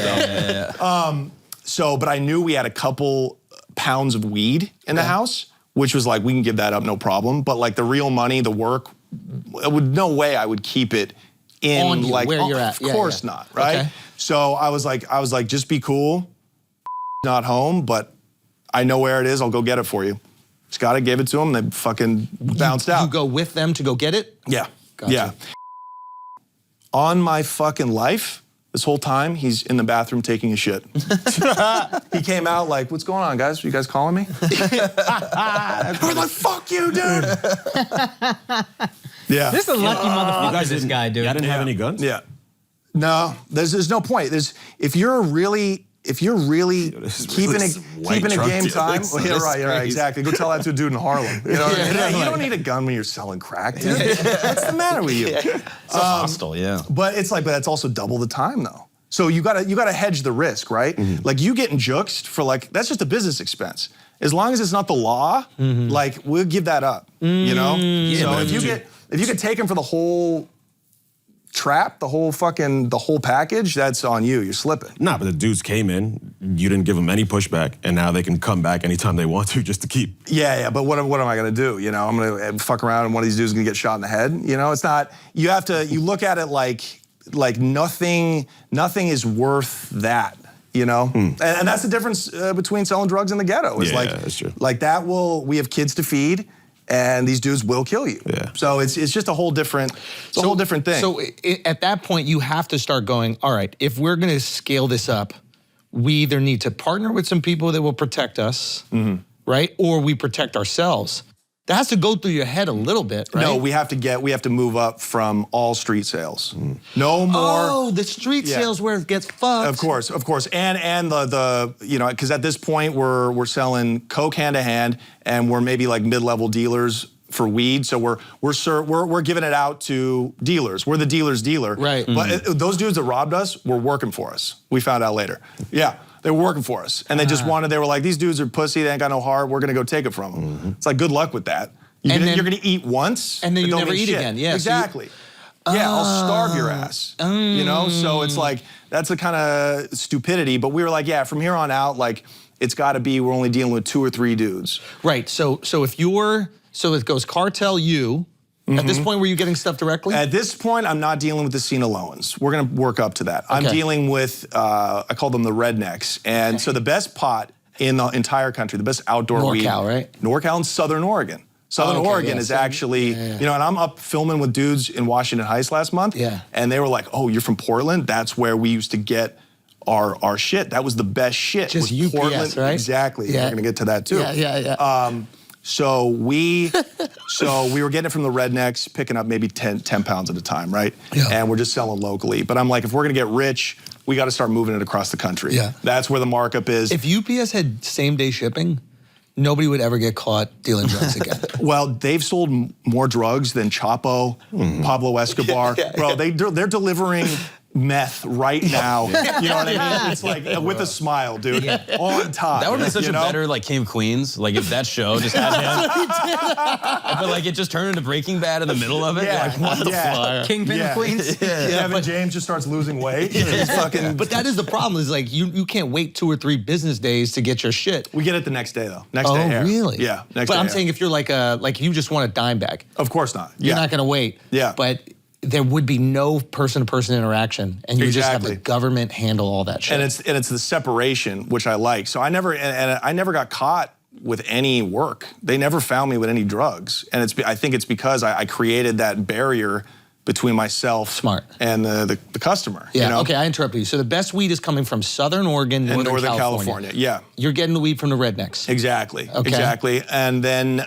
though. But I knew we had a couple pounds of weed in the house, which was like, we can give that up, no problem. But like the real money, the work, no way I would keep it in on you, like where you're at. Of course not, right? Okay. So I was like, just be cool. Not home, but I know where it is. I'll go get it for you. Scotty gave it to him. They fucking bounced out. You go with them to go get it? Yeah. Gotcha. Yeah. On my fucking life, this whole time, he's in the bathroom taking a shit. He came out like, what's going on, guys? You guys calling me? I was like, fuck you, dude. Yeah. This is a lucky motherfucker, this guy, dude. I didn't have any guns? Yeah. No, there's no point. If you're really keeping a game time. Well, yeah, right, exactly. Go tell that to a dude in Harlem. You know what I mean? Yeah, you don't need a gun when you're selling crack, dude. What's the matter with you? It's hostile, yeah. But it's like, but that's also double the time though. So you gotta hedge the risk, right? Like you getting juxed for like, that's just a business expense. As long as it's not the law, like we'll give that up, you know? So if you get taken for the whole trap, the whole package, that's on you. You're slipping. Nah, but the dudes came in, you didn't give them any pushback, and now they can come back anytime they want to just to keep. Yeah, but what am I gonna do? You know, I'm gonna fuck around and one of these dudes is gonna get shot in the head. You know, it's not, you look at it like nothing is worth that. You know, and that's the difference between selling drugs in the ghetto. Is that's true. Like that we have kids to feed, and these dudes will kill you. Yeah. So it's just a whole different, whole different thing. So at that point, you have to start going, all right, if we're gonna scale this up, we either need to partner with some people that will protect us, right? Or we protect ourselves. That has to go through your head a little bit, right? No, we have to move up from all street sales. No more. Oh, the street sales where it gets fucked. Of course, and the you know, because at this point we're selling coke hand to hand, and we're maybe like mid-level dealers for weed. So we're giving it out to dealers. We're the dealer's dealer. Right. But those dudes that robbed us were working for us. We found out later. Yeah. They were working for us, and they just they were like, these dudes are pussy, they ain't got no heart, we're gonna go take it from them. It's like, good luck with that. You're gonna eat once, and then but you don't never eat eat shit. again. Yeah, exactly. I'll starve your ass. You know, so it's like, that's the kind of stupidity, but we were like, yeah, from here on out, like, it's gotta be, we're only dealing with 2 or 3 dudes. Right, so it goes Cartel, you. At this point, were you getting stuff directly? At this point, I'm not dealing with the Sinaloans. We're gonna work up to that. I'm dealing with, I call them the rednecks. And so the best pot in the entire country, the best outdoor weed. NorCal, right? NorCal and Southern Oregon. Southern Oregon is actually, you know, and I'm up filming with dudes in Washington Heights last month. Yeah. And they were like, oh, you're from Portland? That's where we used to get our shit. That was the best shit. Just was UPS, Portland. right? Exactly. Yeah. We're gonna get to that too. Yeah. So we were getting it from the rednecks, picking up maybe 10 pounds at a time, right? Yeah. And we're just selling locally. But I'm like, if we're gonna get rich, we got to start moving it across the country. Yeah. That's where the markup is. If UPS had same-day shipping, nobody would ever get caught dealing drugs again. Well, they've sold more drugs than Chapo, Pablo Escobar. Bro, they're delivering meth right now. You know what I mean? It's like with a smile, dude. On time. That would have been such you a know? better like King of Queens. Like if that show just had him. But like it just turned into Breaking Bad in the middle of it. Yeah. Like what the fuck? Kingpin of Queens. Kevin James just starts losing weight. He's fucking. But that is the problem, is like you can't wait 2 or 3 business days to get your shit. We get it the next day though. Next day air. Really? Yeah. Next but day I'm air. saying if you're like you just want a dime bag, Of course not. you're not gonna wait. Yeah. But there would be no person-to-person interaction, and you would just have the Exactly. government handle all that shit. And it's the separation which I like. So I never got caught with any work. They never found me with any drugs. And I think it's because I created that barrier between myself Smart. and the customer. Yeah, you know? okay, I interrupted you. So the best weed is coming from Southern Oregon, And Northern California. Yeah. You're getting the weed from the rednecks. Exactly. Okay. Exactly. And then,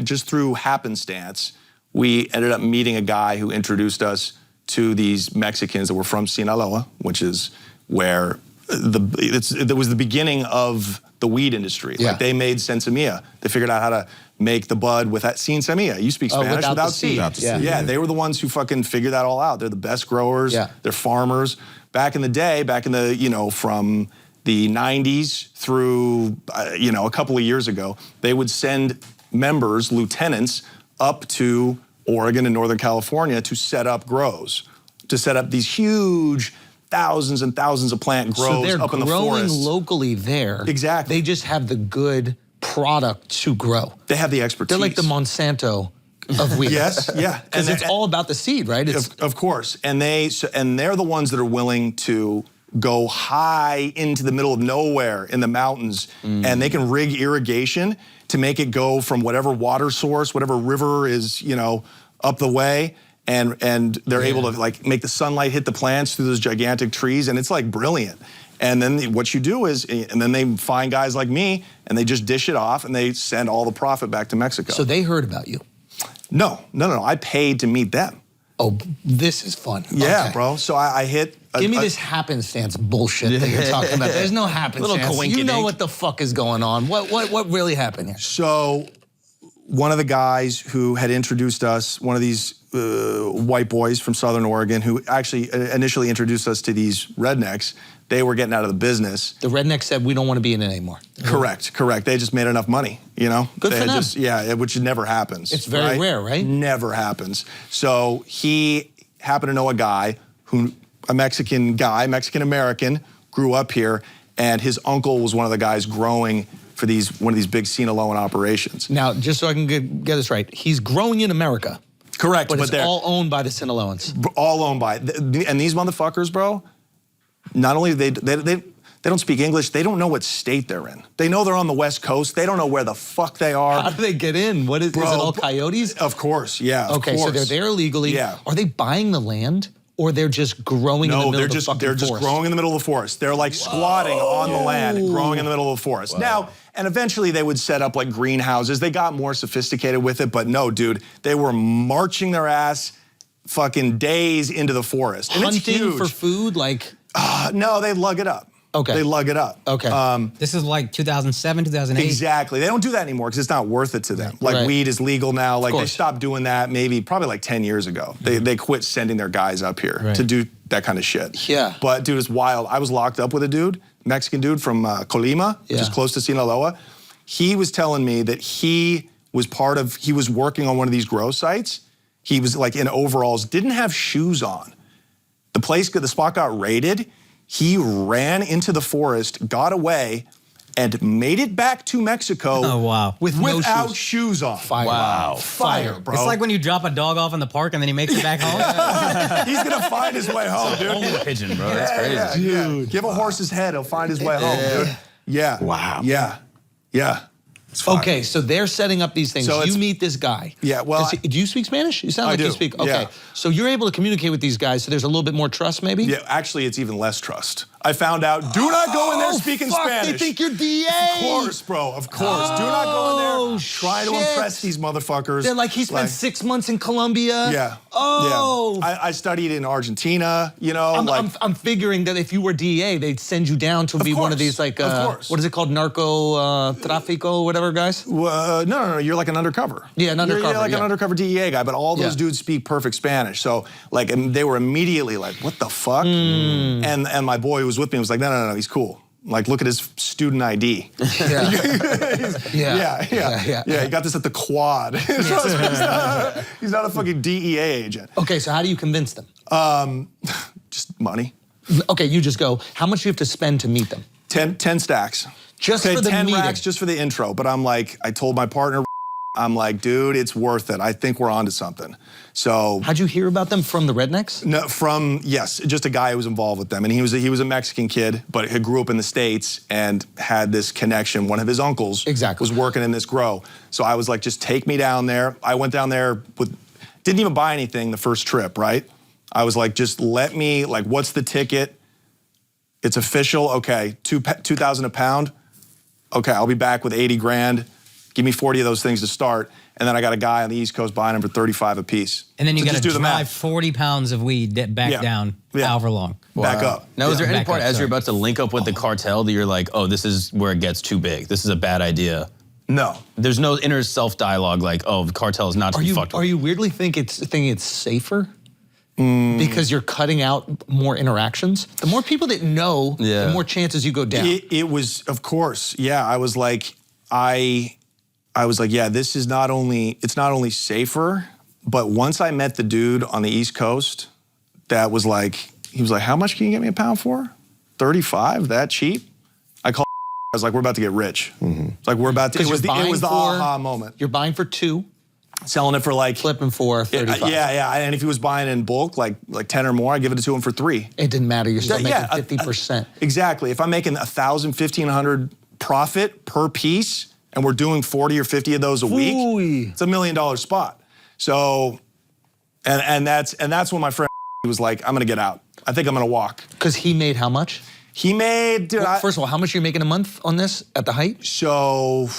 just through happenstance, we ended up meeting a guy who introduced us to these Mexicans that were from Sinaloa, which is where it was the beginning of the weed industry. Yeah. Like they made sensimilla. They figured out how to make the bud with that sin semilla. You speak Spanish without the seed. Without the Yeah. seed. Yeah, they were the ones who fucking figured that all out. They're the best growers. Yeah. They're farmers. Back in the day, from the 90s through, a couple of years ago, they would send members, lieutenants, up to Oregon and Northern California to set up grows, to set up these huge thousands and thousands of plant grows So they're up in the growing forest. locally there. Exactly. They just have the good product to grow. They have the expertise. They're like the Monsanto of weed. Yes, yeah. Because it's all about the seed, right? It's, Of course, and they're the ones that are willing to go high into the middle of nowhere in the mountains, and they can rig irrigation to make it go from whatever water source, whatever river is, up the way, and they're able to like make the sunlight hit the plants through those gigantic trees, and it's like brilliant. And then what you do is, and then they find guys like me, and they just dish it off, and they send all the profit back to Mexico. so they heard about you. No. I paid to meet them. Oh, this is fun. Yeah, Okay. bro. So I hit. Give me this happenstance bullshit that you're talking about. There's no happenstance. Little You know coinkydink. what the fuck is going on. What really happened here? So one of the guys who had introduced us, one of these white boys from Southern Oregon, who actually initially introduced us to these rednecks, they were getting out of the business. The redneck said, we don't want to be in it anymore. Correct. They just made enough money, Good They for had them. which never happens. It's very rare, right? Never happens. So he happened to know a guy a Mexican guy, Mexican-American, grew up here, and his uncle was one of the guys growing for one of these big Sinaloan operations. Now, just so I can get this right, he's growing in America. Correct, But it's they're all owned by the Sinaloans. all owned by, and these motherfuckers, bro, not only they don't speak English, they don't know what state they're in. They know they're on the West Coast. They don't know where the fuck they are. How do they get in? Is it all coyotes? Of course, yeah. Okay, so they're there illegally. Yeah. Are they buying the land, or they're just growing in the middle of the fucking they're just forest? growing in the middle of the forest. They're like squatting on the land, growing in the middle of the forest. Now, and eventually they would set up like greenhouses. They got more sophisticated with it, but no, dude, they were marching their ass fucking days into the forest. And it's Hunting huge. for food, like. No, they lug it up. Okay. They lug it up. Okay. This is like 2007, 2008. Exactly. They don't do that anymore because it's not worth it to them. Like Right. weed is legal now. Like they course. stopped doing that probably like 10 years ago. They quit sending their guys up here to do that kind of shit. Yeah. But dude, it's wild. I was locked up with a dude, Mexican dude from Colima, which is Yeah. close to Sinaloa. He was telling me that he was working on one of these grow sites. He was like in overalls, didn't have shoes on. The spot got raided. He ran into the forest, got away, and made it back to Mexico. Oh, wow. Without shoes on. Fire. Wow. Fire, bro. It's like when you drop a dog off in the park and then he makes it back home. He's gonna find his way home, dude. Holy pigeon, bro. That's crazy. Yeah. Give a horse his head, he'll find his way home, dude. Yeah. Wow. Yeah. Yeah. It's fire. Okay, so they're setting up these things. So you it's- meet this guy. Yeah, well, do you speak Spanish? You sound I like you do, speak. Okay, yeah. so you're able to communicate with these guys, so there's a little bit more trust maybe? Yeah, actually, it's even less trust. I found out, do not go in there speaking Spanish. They think you're DA. Of course, bro, of course. Do not go in there try to impress these motherfuckers. They're like, he spent 6 months in Colombia. Yeah. Oh. Yeah. I studied in Argentina, you know. I'm figuring that if you were DA, they'd send you down to be one of these, like, what is it called? Narco-traffico, whatever, guys? No, you're like an undercover. Yeah, an undercover, You're like an undercover DEA guy, but all those dudes speak perfect Spanish. So, like, they were immediately like, what the fuck? And my boy who was with me was like, no, he's cool. Like, look at his student ID. Yeah, he got this at the quad. He's not a fucking DEA agent. Okay, so how do you convince them? Just money. Okay, you just go, how much do you have to spend to meet them? 10 stacks. Just for the 10 meeting? racks just for the intro. But I'm like, I told my partner, I'm like, dude, it's worth it. I think we're onto something. So how'd you hear about them? From the rednecks? No, yes, just a guy who was involved with them, and he was a Mexican kid, but he grew up in the States and had this connection. One of his uncles was working in this grow, so I was like, just take me down there. I went down there didn't even buy anything the first trip, right? I was like, just let me, like, what's the ticket? It's official, okay, 2,000 a pound. Okay, I'll be back with 80 grand. Give me 40 of those things to start. And then I got a guy on the East Coast buying them for 35 a piece. And then you So got to just do the drive math. 40 pounds of weed back down, however long. Back up. Now, is there any Back part up, as sorry. you're about to link up with the cartel that you're like, oh, this is where it gets too big. This is a bad idea. No. There's no inner self-dialogue like, oh, the cartel is not to be fucked with. Are you weirdly thinking it's safer? Because you're cutting out more interactions? The more people that know, the more chances you go down. It was, of course, yeah. I was like, yeah, this is it's not only safer, but once I met the dude on the East Coast, that was like, he was like, how much can you get me a pound for? 35, that cheap? I called, I was like, we're about to get rich. It's like, we're about to, it was the aha moment. You're buying for 2. Selling it for like, flipping for 35. Yeah, and if he was buying in bulk, like 10 or more, I'd give it to him for 3. It didn't matter, you're still making 50%. Exactly, if I'm making 1,000, 1,500 profit per piece, and we're doing 40 or 50 of those a week, it's $1 million spot. So, and that's when my friend was like, I'm gonna get out. I think I'm gonna walk. Because he made how much? He made, dude, first of all, how much are you making a month on this at the height? So,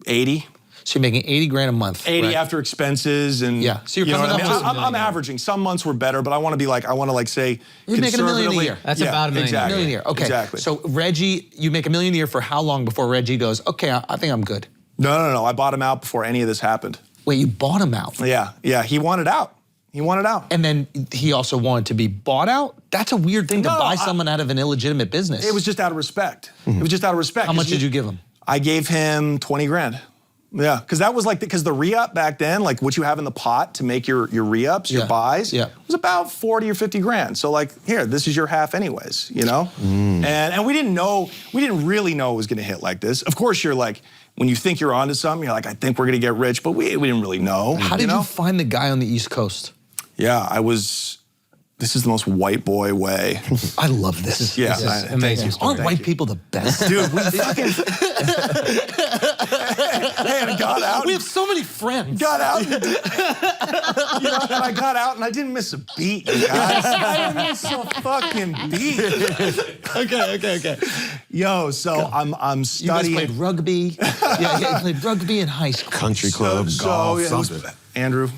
80. So you're making 80 grand a month. 80 after expenses and so you're coming up to I'm averaging. Some months were better, but I want to be like, say, you're making $1 million a year. That's about $1 million. Exactly. $1 million a year. Okay. Exactly. So Reggie, you make $1 million a year for how long before Reggie goes, okay, I think I'm good? No. I bought him out before any of this happened. Wait, you bought him out? Yeah. He wanted out. And then he also wanted to be bought out? That's a weird thing to buy someone out of an illegitimate business. It was just out of respect. It was just out of respect. How much did you give him? I gave him 20 grand. Yeah, because that was like, because the re-up back then, like what you have in the pot to make your re-ups, your buys, was about 40 or 50 grand. So like, here, this is your half anyways, you know? And we didn't really know it was gonna hit like this. Of course, you're like, when you think you're onto something, you're like, I think we're gonna get rich, but we didn't really know. How did you find the guy on the East Coast? Yeah, this is the most white boy way. I love this. Yeah, amazing. Aren't white people the best? Dude, we fucking... I got out. We have so many friends. Got out. And I got out and I didn't miss a beat, you guys. I didn't miss a fucking beat. Okay. Yo, so I'm studying. You guys played rugby. You played rugby in high school. Country club, golf, something. Andrew,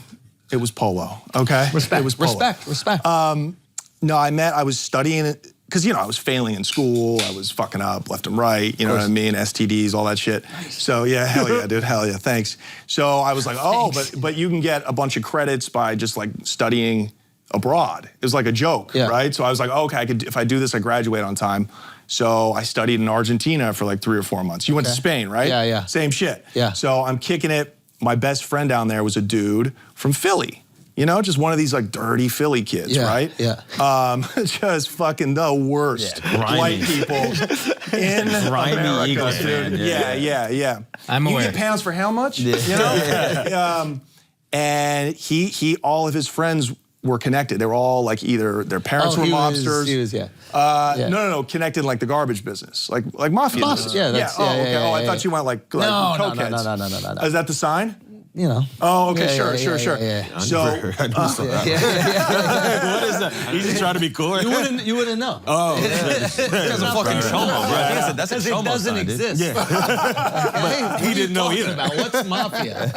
it was polo, okay? Respect, it was polo. respect. No, I was studying it, because, I was failing in school, I was fucking up left and right, you know what I mean, STDs, all that shit. Nice. So yeah, hell yeah, dude, hell yeah, thanks. So I was like, but you can get a bunch of credits by just like studying abroad. It was like a joke, right? So I was like, okay, if I do this, I graduate on time. So I studied in Argentina for like 3 or 4 months. You went to Spain, right? Yeah. Same shit. Yeah. So I'm kicking it. My best friend down there was a dude from Philly. Just one of these like dirty Philly kids, right? Yeah. Just fucking the worst white people in America, dude. Yeah. I'm aware. You get pounds for how much? And he, all of his friends were connected. They were all like either their parents were mobsters. No, connected in like the garbage business, like mafia. Yeah, that's, I thought you went like cokeheads. No. Is that the sign? you know. Oh, okay, Yeah, sure. So, What is that? He's just trying to be cool. You wouldn't know. Oh, That's a fucking chomo, bro. That's a Because it chomo doesn't sign, dude. exist. but he didn't know either. About what's mafia?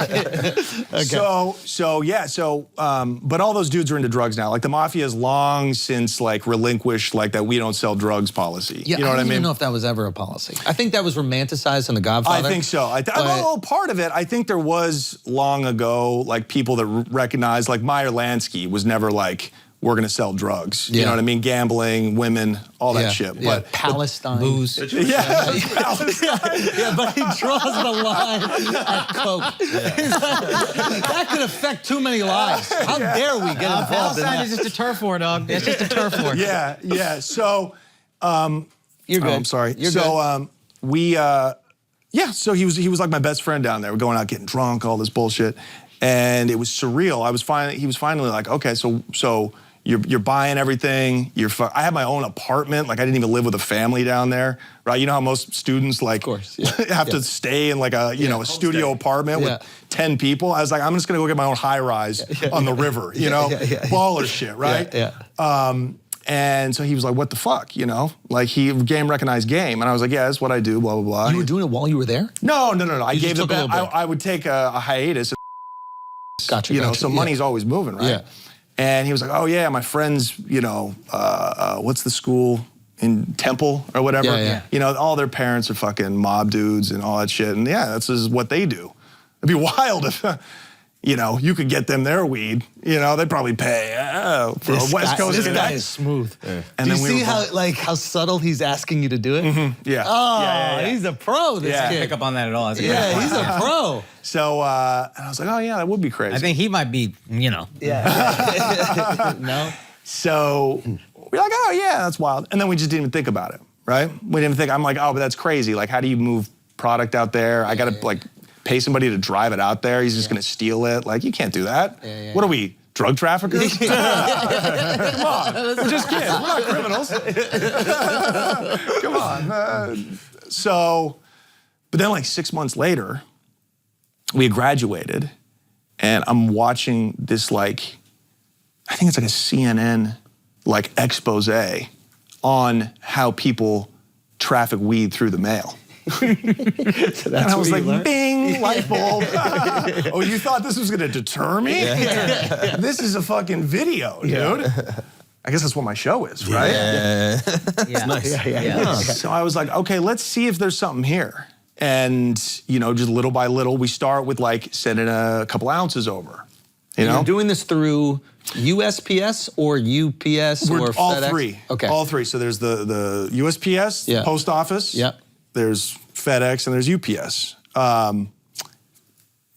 But all those dudes are into drugs now. Like the mafia has long since like relinquished like that we don't sell drugs policy. Yeah, you know what I don't mean? even know if that was ever a policy. I think that was romanticized in The Godfather. I think so. Well, part of it, I think there was long ago, like people that recognized, like Meyer Lansky was never like, we're gonna sell drugs. You know what I mean? Gambling, women, all that shit. Yeah. But Palestine. Booze. yeah, But he draws the line at coke. That could affect too many lives. How dare we get involved in Palestine that? is just a turf war, dog. That's just a turf war. yeah. So, You're good. I'm sorry. You're so, so he was like my best friend down there. We're going out getting drunk, all this bullshit, and it was surreal. He was finally like, okay, so you're buying everything. I had my own apartment. Like I didn't even live with a family down there, right? You know how most students like have to stay in like a a studio apartment with 10 people. I was like, I'm just gonna go get my own high rise on the river, baller shit, right? And so he was like, what the fuck, Like game recognized game. And I was like, yeah, that's what I do, blah, blah, blah. You were doing it while you were there? No. I You gave just the took a little break. I would take a hiatus. Gotcha. So money's always moving, right? Yeah. And he was like, oh yeah, my friends, what's the school in Temple or whatever? Yeah. All their parents are fucking mob dudes and all that shit. And yeah, that's just what they do. It'd be wild if, you could get them their weed. They'd probably pay for a West Coast. This guy is smooth. And Do you then we see were how subtle he's asking you to do it? Yeah. Oh, yeah. he's a pro, this Yeah. kid. Pick up on that at all. Yeah, he's a pro. So, and I was like, oh yeah, that would be crazy. I think he might be, Yeah. No? So we're like, oh yeah, that's wild. And then we just didn't even think about it, right? We didn't think, I'm like, oh, but that's crazy. Like, how do you move product out there? I gotta like pay somebody to drive it out there. He's just gonna steal it. Like, you can't do that. What are we, drug traffickers? Come on, we're just kids. We're not criminals. Come on. But then like 6 months later, we had graduated, and I'm watching this like, I think it's like a CNN like expose on how people traffic weed through the mail. So And I was like, bing, light bulb. Oh, you thought this was gonna deter me? This is a fucking video, dude. I guess that's what my show is, right? Yeah. Nice. So I was like, okay, let's see if there's something here. And, just little by little, we start with like sending a couple ounces over. You're doing this through USPS or UPS or all FedEx? three. Okay. All three. So there's the USPS, the post office. Yep. There's FedEx and there's UPS.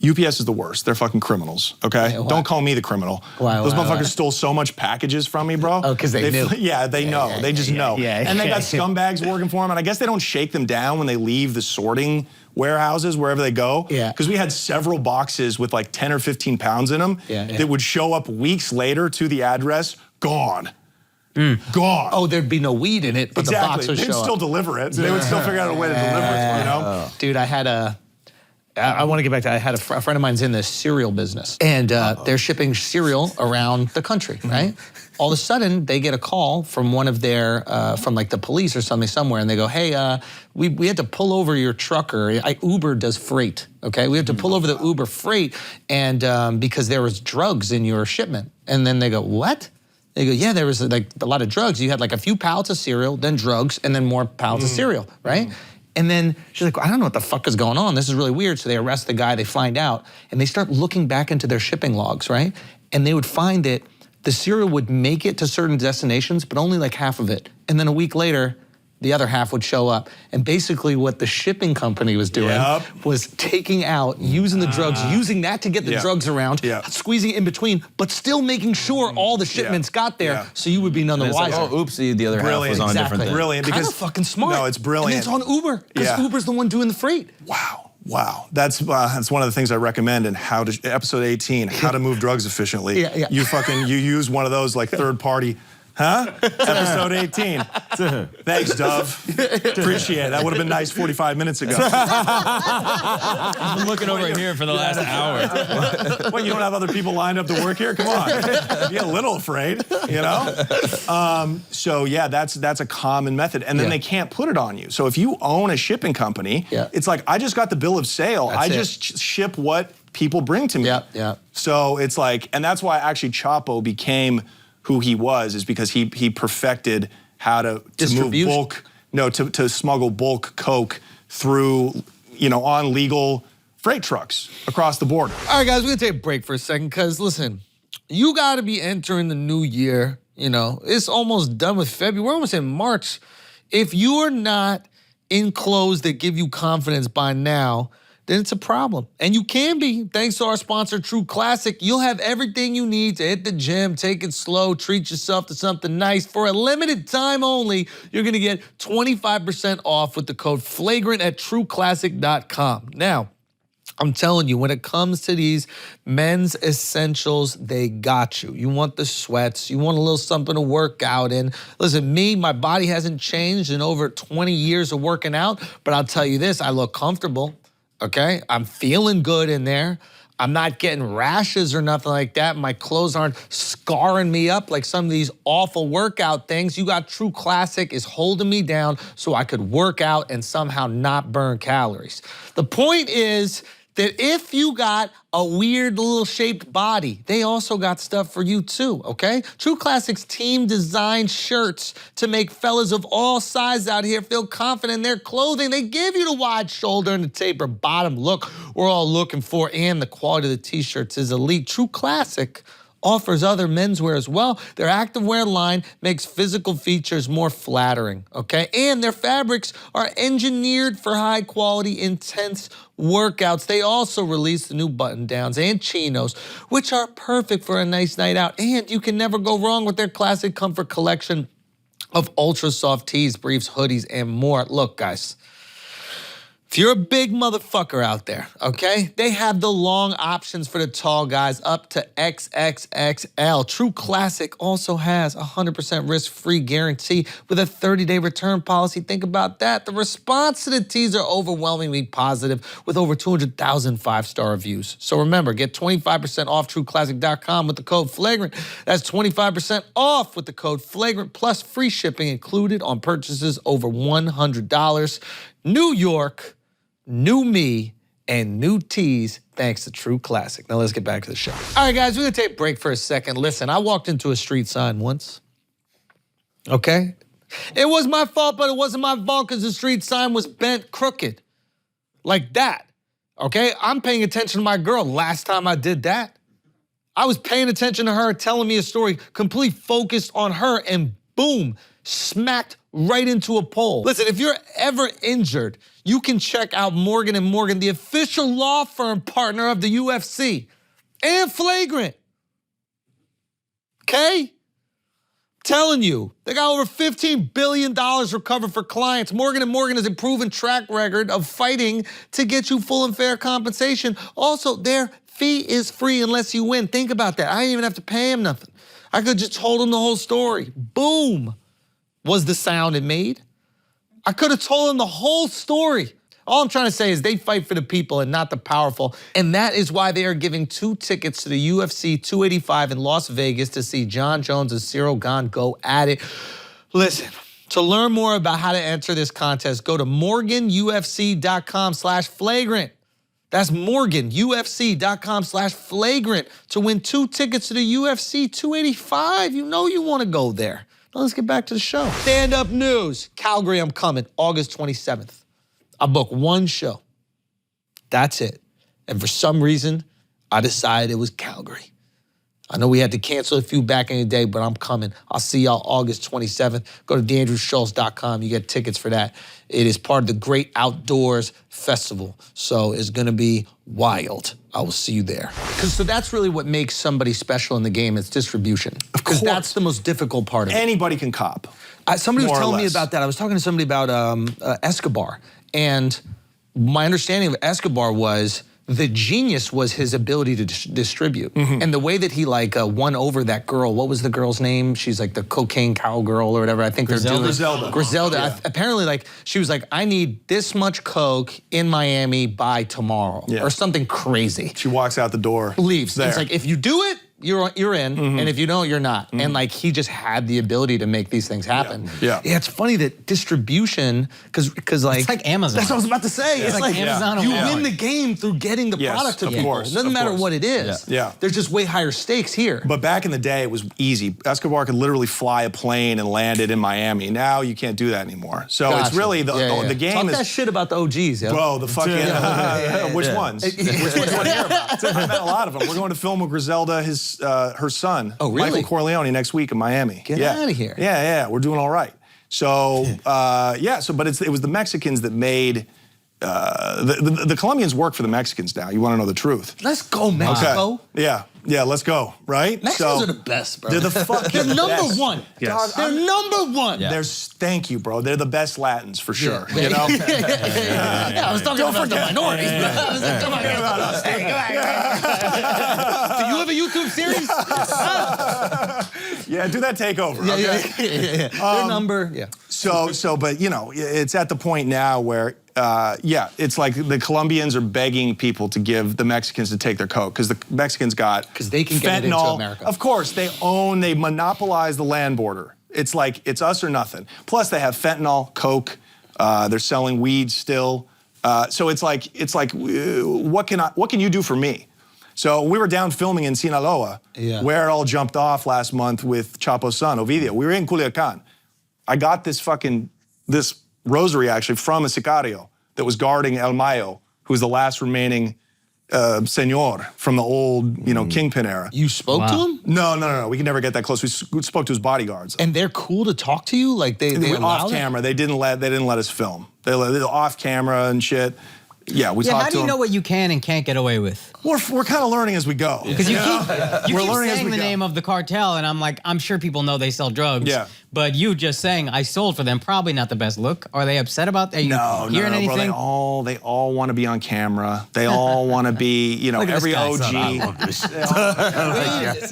UPS is the worst. They're fucking criminals, okay? Why? Don't call me the criminal. Those motherfuckers stole so much packages from me, bro. Oh, because they knew. Yeah, they know. They just know. And they got scumbags working for them, and I guess they don't shake them down when they leave the sorting warehouses, wherever they go. Yeah. Because we had several boxes with like 10 or 15 pounds in them that would show up weeks later to the address, gone. Gone. Oh, there'd be no weed in it, but the box would They'd show still up. deliver it. They would still figure out a way to deliver it, Dude, I want to get back to, I had a friend of mine's in the cereal business, and they're shipping cereal around the country, right? All of a sudden, they get a call from one of their, from like the police or something somewhere, and they go, hey, we had to pull over your trucker. Uber does freight, okay? We had to pull over the Uber freight and because there was drugs in your shipment. And then they go, what? They go, yeah, there was like a lot of drugs. You had like a few pallets of cereal, then drugs, and then more pallets of cereal, right? And then she's like, I don't know what the fuck is going on. This is really weird. So they arrest the guy, they find out, and they start looking back into their shipping logs, right? And they would find that the cereal would make it to certain destinations, but only like half of it. And then a week later, the other half would show up. And basically what the shipping company was doing was taking out, using the drugs, using that to get the drugs around, squeezing it in between, but still making sure all the shipments got there, so you would be none the It's wiser. like, oh, oopsie, the other half was on a different thing. Brilliant. Kind Because of fucking smart. No, it's brilliant. And it's on Uber, because Uber's the one doing the freight. Wow. That's one of the things I recommend in episode 18, how to move drugs efficiently. You use one of those like third party. Huh? It's episode 18. Thanks, Dove. Appreciate it. That would have been nice 45 minutes ago. I've been looking over here for the last hour. What, you don't have other people lined up to work here? Come on. Be a little afraid, you know? So yeah, that's a common method. And then they can't put it on you. So if you own a shipping company, it's like, I just got the bill of sale. I just ship what people bring to me. So it's like, and that's why actually Chapo became who he was, is because he perfected how to move bulk, to smuggle bulk coke through, you know, on legal freight trucks across the border. All right, guys, we're gonna take a break for a second, because listen, you gotta be entering the new year, you know, it's almost done with February, we're almost in March. If you're not in clothes that give you confidence by now, then it's a problem. And you can be, thanks to our sponsor, True Classic. You'll have everything you need to hit the gym, take it slow, treat yourself to something nice. For a limited time only, you're gonna get 25% off with the code FLAGRANT at trueclassic.com. Now, I'm telling you, when it comes to these men's essentials, they got you. You want the sweats, you want a little something to work out in. Listen, my body hasn't changed in over 20 years of working out, but I'll tell you this, I look comfortable. Okay, I'm feeling good in there. I'm not getting rashes or nothing like that. My clothes aren't scarring me up like some of these awful workout things. You got True Classic is holding me down so I could work out and somehow not burn calories. The point is that if you got a weird little shaped body, they also got stuff for you too, okay? True Classic's team designed shirts to make fellas of all sizes out here feel confident in their clothing. They give you the wide shoulder and the taper bottom look we're all looking for, and the quality of the t-shirts is elite. True Classic offers other menswear as well. Their activewear line makes physical features more flattering, okay? And their fabrics are engineered for high quality, intense workouts. They also release the new button downs and chinos, which are perfect for a nice night out. And you can never go wrong with their classic comfort collection of ultra soft tees, briefs, hoodies, and more. Look, guys, if you're a big motherfucker out there, okay, they have the long options for the tall guys up to XXXL. True Classic also has a 100% risk-free guarantee with a 30-day return policy. Think about that. The response to the tees are overwhelmingly positive with over 200,000 five-star reviews. So remember, get 25% off trueclassic.com with the code FLAGRANT. That's 25% off with the code FLAGRANT plus free shipping included on purchases over $100. New York, new me, and new tees thanks to True Classic. Now let's get back to the show. All right, guys, we're gonna take a break for a second. Listen, I walked into a street sign once, okay? It was my fault, but it wasn't my fault because the street sign was bent crooked, like that, okay? I'm paying attention to my girl. Last time I did that, I was paying attention to her, telling me a story, completely focused on her, and boom, smacked right into a pole. Listen, if you're ever injured, you can check out Morgan & Morgan, the official law firm partner of the UFC and Flagrant. Okay? Telling you, they got over $15 billion recovered for clients. Morgan & Morgan has a proven track record of fighting to get you full and fair compensation. Also, their fee is free unless you win. Think about that. I didn't even have to pay him nothing. I could just told him the whole story. Boom. Was the sound it made. I could have told him the whole story. All I'm trying to say is they fight for the people and not the powerful, and that is why they are giving 2 tickets to the UFC 285 in Las Vegas to see John Jones and Cyril Gane go at it. Listen, to learn more about how to enter this contest, go to morganufc.com/flagrant. That's morganufc.com/flagrant to win 2 tickets to the UFC 285. You know you want to go there. Now let's get back to the show. Stand-up news. Calgary, I'm coming, August 27th. I booked 1 show. That's it. And for some reason, I decided it was Calgary. I know we had to cancel a few back in the day, but I'm coming. I'll see y'all August 27th. Go to DandrewSchulz.com. You get tickets for that. It is part of the Great Outdoors Festival, so it's gonna be wild. I will see you there. So that's really what makes somebody special in the game, is distribution. Of course. Because that's the most difficult part of it. Anybody can cop. Somebody was more or telling me less. about that. I was talking to somebody about Escobar, and my understanding of Escobar was the genius was his ability to distribute. And the way that he like won over that girl, what was the girl's name? She's like the cocaine cowgirl or whatever. I think Griselda. Apparently like, she was like, I need this much coke in Miami by tomorrow or something crazy. She walks out the door. Leaves. It's like, if you do it, you're in, and if you don't, you're not. And like, he just had the ability to make these things happen. Yeah. It's funny that distribution, because like. It's like Amazon. That's what I was about to say. It's like Amazon. You win the game through getting the product to people. Course, It doesn't matter what it is. There's just way higher stakes here. But back in the day, it was easy. Escobar could literally fly a plane and land it in Miami. Now you can't do that anymore. So it's really, the game Talk is. that shit about the OGs, yo. Bro, the fucking, which ones? Which ones do I hear about? I met a lot of them. We're going to film with Griselda, her son. Oh, really? Michael Corleone next week in Miami. Get out of here. Yeah, we're doing all right. So, but it was the Mexicans that made, the Colombians work for the Mexicans now. You want to know the truth. Let's go, Mexico. Okay. Yeah, let's go, right? Mexicans are the best, bro. They're the fucking They're number best. one. Yes. They're number one. Thank you, bro. They're the best Latins for sure. You know? Yeah, I was talking about the minorities. I was like, come on, about us. Hey, come on. Do you have a YouTube series? Yeah, do that takeover. Okay? Their number, So, but you know, it's at the point now where, it's like the Colombians are begging people to give the Mexicans to take their coke because the Mexicans got because they can get fentanyl. it into America. Of course, they monopolize the land border. It's like it's us or nothing. Plus, they have fentanyl, coke. They're selling weed still. So it's like what can you do for me? So we were down filming in Sinaloa, where it all jumped off last month with Chapo's son, Ovidio. We were in Culiacan. I got this rosary actually from a sicario that was guarding El Mayo, who was the last remaining senor from the old, kingpin era. You spoke to him? No. We could never get that close. We spoke to his bodyguards. And they're cool to talk to you? Like they off camera. They didn't let us film. They off camera and shit. Yeah, we talked to them. How do you know what you can and can't get away with? We're kind of learning as we go. Because you keep saying the name of the cartel, and I'm sure people know they sell drugs. Yeah. But you just saying I sold for them, probably not the best look. Are they upset about that? Are you hearing anything? Bro, they all want to be on camera. They all want to be, every OG.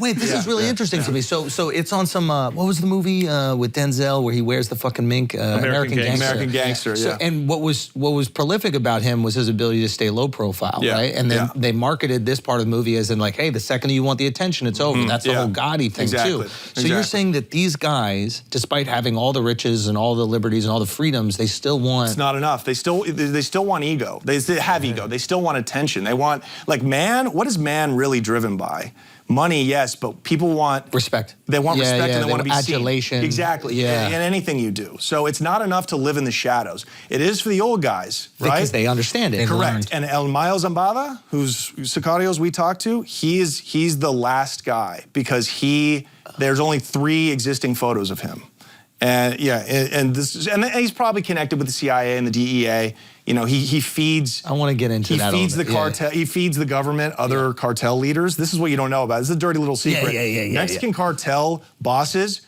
Wait, this is really interesting to me. So it's on some, what was the movie with Denzel where he wears the fucking mink? American Gangster. American Gangster, yeah. And what was prolific about him was his ability to stay low profile, right? And then they marketed this part of the movie as in like, hey, the second you want the attention, it's over. That's the whole Gotti thing too. So you're saying that these guys, despite having all the riches and all the liberties and all the freedoms, they still want... It's not enough. They still want ego. They have ego. They still want attention. They want, like, what is man really driven by? Money, yes, but people want... Respect. They want respect and they want to be adulation. Seen. Exactly. In anything you do. So it's not enough to live in the shadows. It is for the old guys, right? Because they understand it. Correct. And El Mayo Zambada, whose sicarios we talked to, he's the last guy because there's only 3 existing photos of him. And and he's probably connected with the CIA and the DEA. He feeds. I want to get into that. He feeds the cartel. He feeds the government, other cartel leaders. This is what you don't know about. This is a dirty little secret. Mexican cartel bosses,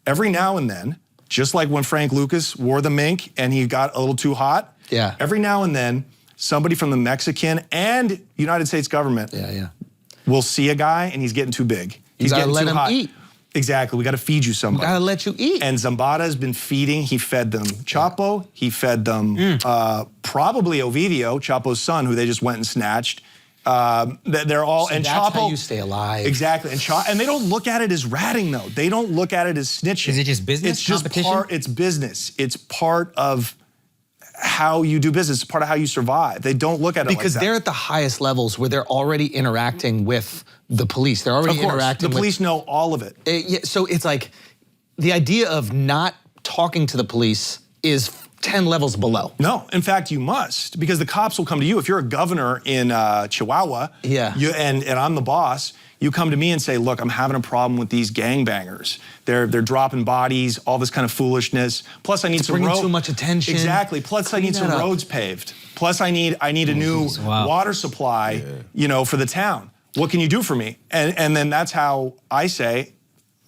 every now and then, just like when Frank Lucas wore the mink and he got a little too hot. Yeah. Every now and then, somebody from the Mexican and United States government will see a guy and he's getting too big. He's getting too hot. Eat. Exactly. We got to feed you somebody. We got to let you eat. And Zambada has been feeding. He fed them Chapo. He fed them probably Ovidio, Chapo's son, who they just went and snatched. They're all so and that's Chapo. How you stay alive. Exactly. And they don't look at it as ratting though. They don't look at it as snitching. Is it just business? It's just it's business. It's part of how you do business. It's part of how you survive. They don't look at it because like that. they're at the highest levels where they're already interacting with the police. They're already interacting. The police know all of it. So it's like the idea of not talking to the police is 10 levels below. No, in fact, you must, because the cops will come to you. If you're a governor in Chihuahua, and I'm the boss, you come to me and say, look, I'm having a problem with these gangbangers. They're dropping bodies, all this kind of foolishness. Plus, I need some bringing too much attention. Exactly. Plus, I need some roads paved. Plus, I need a new water supply, for the town. What can you do for me? And then that's how I say,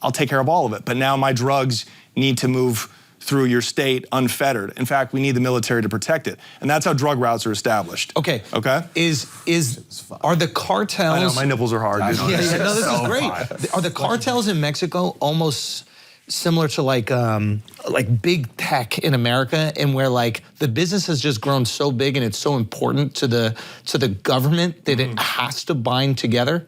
I'll take care of all of it. But now my drugs need to move through your state unfettered. In fact, we need the military to protect it. And that's how drug routes are established. Okay. Okay? Are the cartels... I know, my nipples are hard. Dude. Yeah, no, this is great. Are the cartels in Mexico almost similar to like big tech in America, and where like the business has just grown so big and it's so important to the government that it has to bind together?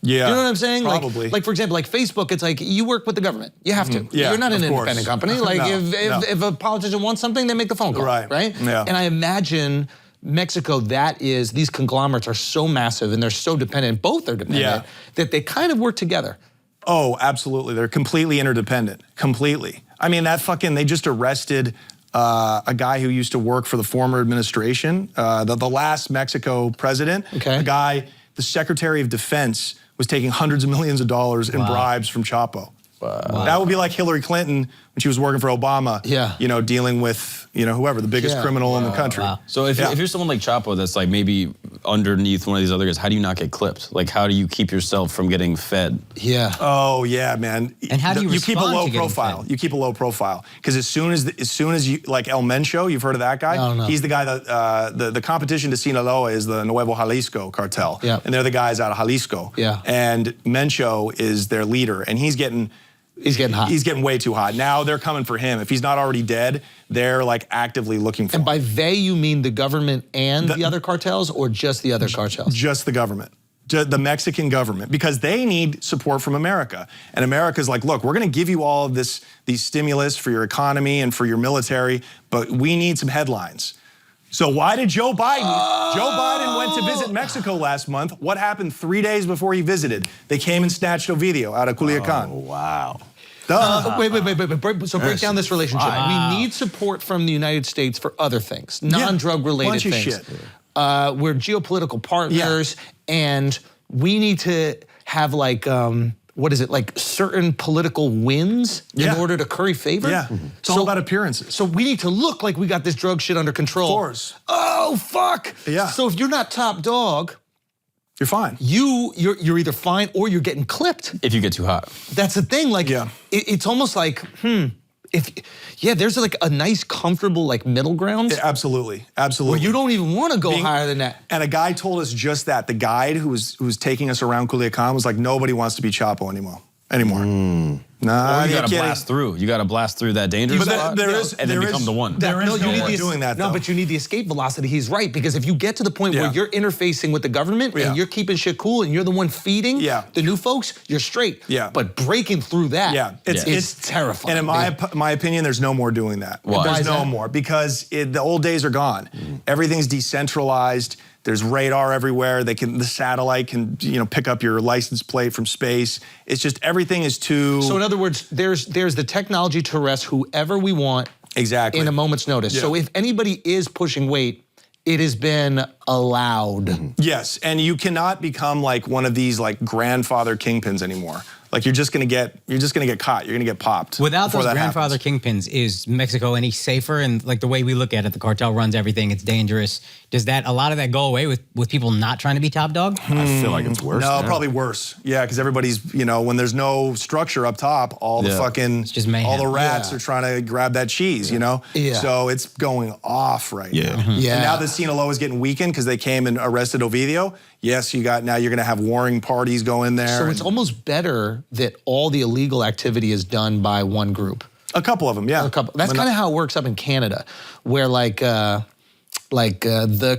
Yeah. You know what I'm saying? Probably. Like for example, like Facebook, it's like you work with the government. You have to. Yeah, You're not an of course. independent company. Like if a politician wants something, they make the phone call. Right. Yeah. And I imagine Mexico, these conglomerates are so massive and they're so dependent, both are dependent, that they kind of work together. Oh, absolutely. They're completely interdependent. Completely. I mean, they just arrested a guy who used to work for the former administration, the last Mexico president. Okay. The Secretary of Defense was taking hundreds of millions of dollars in bribes from Chapo. Wow. That would be like Hillary Clinton when she was working for Obama, you know, dealing with, you know, whoever, the biggest criminal in the country. Wow. So if you're someone like Chapo that's like maybe underneath one of these other guys, how do you not get clipped? Like how do you keep yourself from getting fed? Yeah. Oh yeah, man. And how do you keep a respond low to getting profile? fed? You keep a low profile because as soon as you like El Mencho, you've heard of that guy? No. He's the guy that the competition to Sinaloa is the Nuevo Jalisco cartel. Yeah. And they're the guys out of Jalisco. Yeah. And Mencho is their leader, and he's getting hot. He's getting way too hot. Now they're coming for him. If he's not already dead, they're like actively looking for him. And by they, you mean the government and the other cartels, or just the other cartels? Just the government. The Mexican government, because they need support from America. And America's like, look, we're gonna give you all of these stimulus for your economy and for your military, but we need some headlines. So why did Joe Biden? Joe Biden went to visit Mexico last month. What happened 3 days before he visited? They came and snatched Ovidio out of Culiacan. Oh, wow. Wait. So break down this relationship. We need support from the United States for other things, non-drug related bunch of things. shit. We're geopolitical partners, and we need to have like, like certain political wins in order to curry favor? Yeah, it's all about appearances. So we need to look like we got this drug shit under control. Of course. Oh, fuck. Yeah. So if you're not top dog, you're fine. You're either fine or you're getting clipped. If you get too hot. That's the thing. Like, it's almost like, there's like a nice, comfortable like middle ground. Yeah, absolutely. Where you don't even want to go higher than that. And a guy told us just that. The guide who was taking us around Culiacan was like, nobody wants to be Chapo anymore. Nah, you gotta blast through. You gotta blast through that danger spot and then become the one. There is no one doing that, though. No, but you need the escape velocity. He's right, because if you get to the point where you're interfacing with the government and you're keeping shit cool and you're the one feeding the new folks, you're straight. Yeah. But breaking through that, it's terrifying. And in my opinion, there's no more doing that. Why? There's no more, because the old days are gone. Everything's decentralized. There's radar everywhere. The satellite can, pick up your license plate from space. It's just everything is too. So in other words, there's the technology to arrest whoever we want in a moment's notice. Yeah. So if anybody is pushing weight, it has been allowed. Yes, and you cannot become like one of these like grandfather kingpins anymore. Like you're just gonna get caught. You're gonna get popped. Without those grandfather kingpins, is Mexico any safer? And like the way we look at it, the cartel runs everything. It's dangerous. Does a lot of that go away with people not trying to be top dog? I feel like it's worse. No, now. probably worse. Yeah, because everybody's, when there's no structure up top, all the fucking, it's just mayhem. all the rats are trying to grab that cheese, Yeah. So it's going off right now. Yeah. And now that Sinaloa is getting weakened because they came and arrested Ovidio, yes, now you're going to have warring parties go in there. So it's almost better that all the illegal activity is done by one group. A couple of them, yeah. A couple. That's kind of how it works up in Canada, where the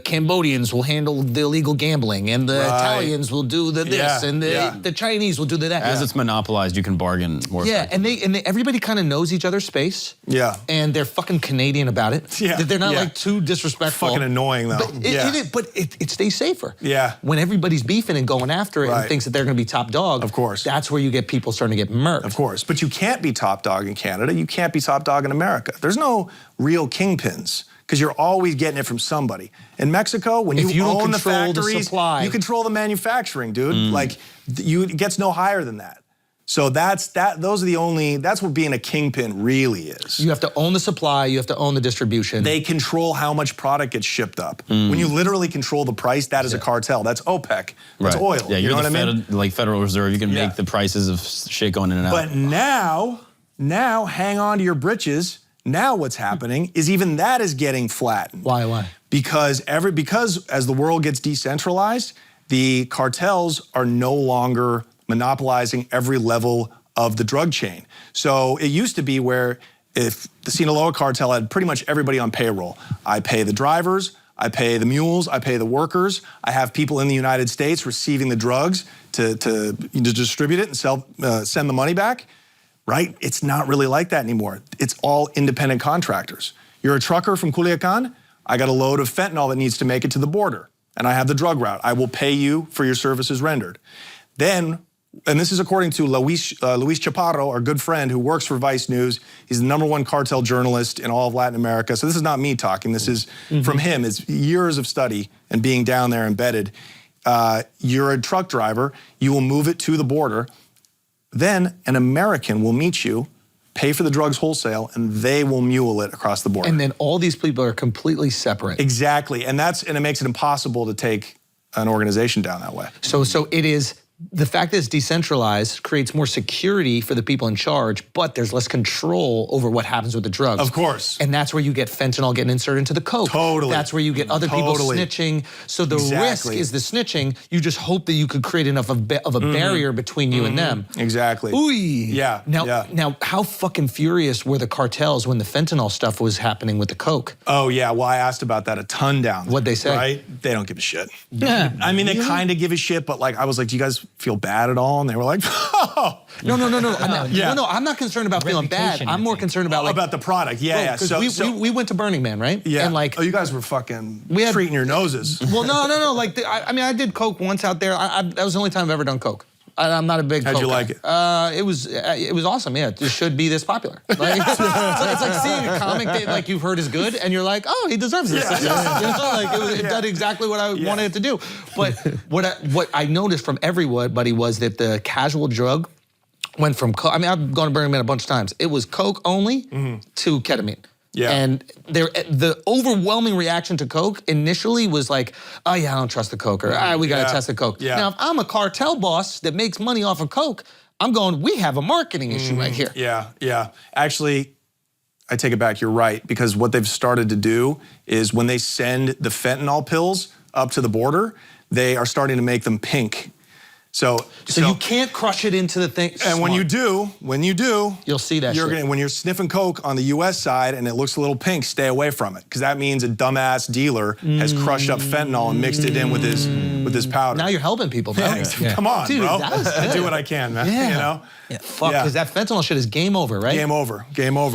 Cambodians will handle the illegal gambling, and the Italians will do this, and the Chinese will do that. As it's monopolized, you can bargain more. Yeah, and everybody kind of knows each other's space. Yeah. And they're fucking Canadian about it. Yeah. They're not like too disrespectful. Fucking annoying though. But it stays safer. Yeah. When everybody's beefing and going after it and thinks that they're going to be top dog. Of course. That's where you get people starting to get murked. Of course. But you can't be top dog in Canada. You can't be top dog in America. There's no real kingpins, because you're always getting it from somebody. In Mexico, when you own the factories, you control the manufacturing, dude. Like, it gets no higher than that. So that's what being a kingpin really is. You have to own the supply, you have to own the distribution. They control how much product gets shipped up. When you literally control the price, that is a cartel. That's OPEC. That's oil. Yeah, you know what I mean? Like Federal Reserve, you can make the prices of shit going in and out. But now hang on to your britches. Now what's happening is even that is getting flattened. Why? Because as the world gets decentralized, the cartels are no longer monopolizing every level of the drug chain. So it used to be where if the Sinaloa cartel had pretty much everybody on payroll. I pay the drivers, I pay the mules, I pay the workers. I have people in the United States receiving the drugs to distribute it and send the money back, right? It's not really like that anymore. It's all independent contractors. You're a trucker from Culiacan, I got a load of fentanyl that needs to make it to the border, and I have the drug route. I will pay you for your services rendered. Then, and this is according to Luis Chaparro, our good friend who works for Vice News. He's the #1 cartel journalist in all of Latin America. So this is not me talking. This is from him. It's years of study and being down there embedded. You're a truck driver. You will move it to the border. Then an American will meet you, pay for the drugs wholesale, and they will mule it across the border. And then all these people are completely separate. Exactly. And it makes it impossible to take an organization down that way. So it is, the fact that it's decentralized creates more security for the people in charge, but there's less control over what happens with the drugs. Of course. And that's where you get fentanyl getting inserted into the coke. Totally. That's where you get other people snitching. So the risk is the snitching. You just hope that you could create enough of a barrier between you and them. Exactly. Ooh. Yeah. Now, how fucking furious were the cartels when the fentanyl stuff was happening with the coke? Oh yeah, well I asked about that a ton down there. What'd they say? Right? They don't give a shit. Yeah. I mean, they kind of give a shit, but like I was like, do you guys feel bad at all? And they were like, oh. No. I'm not concerned about feeling bad. Reputation, I'm more concerned about about the product. Yeah. Because we went to Burning Man, right? Yeah. And like, oh, you guys were fucking had- treating your noses. well, no. Like, I mean, I did coke once out there. That was the only time I've ever done coke. I'm not a big How'd coke you guy. like it? It was awesome. Yeah, it just should be this popular. Like, it's like seeing a comic that like you've heard is good, and you're like, oh, he deserves this. You know, like it did exactly what I wanted it to do. But what I noticed from everybody was that the casual drug went from coke. I mean, I've gone to Burning Man a bunch of times. It was coke only to ketamine. Yeah. And the overwhelming reaction to coke initially was like, oh yeah, I don't trust the coke, or we gotta test the coke. Yeah. Now, if I'm a cartel boss that makes money off of coke, I'm going, we have a marketing issue right here. Yeah. Actually, I take it back, you're right, because what they've started to do is when they send the fentanyl pills up to the border, they are starting to make them pink. So you can't crush it into the thing. And when you do, you'll see that shit. When you're sniffing coke on the US side and it looks a little pink, stay away from it. Because that means a dumbass dealer has crushed up fentanyl and mixed it in with his powder. Now you're helping people, bro. Come on, dude, bro. that was I good. do what I can, man. Yeah. You know? Yeah. Fuck, because that fentanyl shit is game over, right? Game over.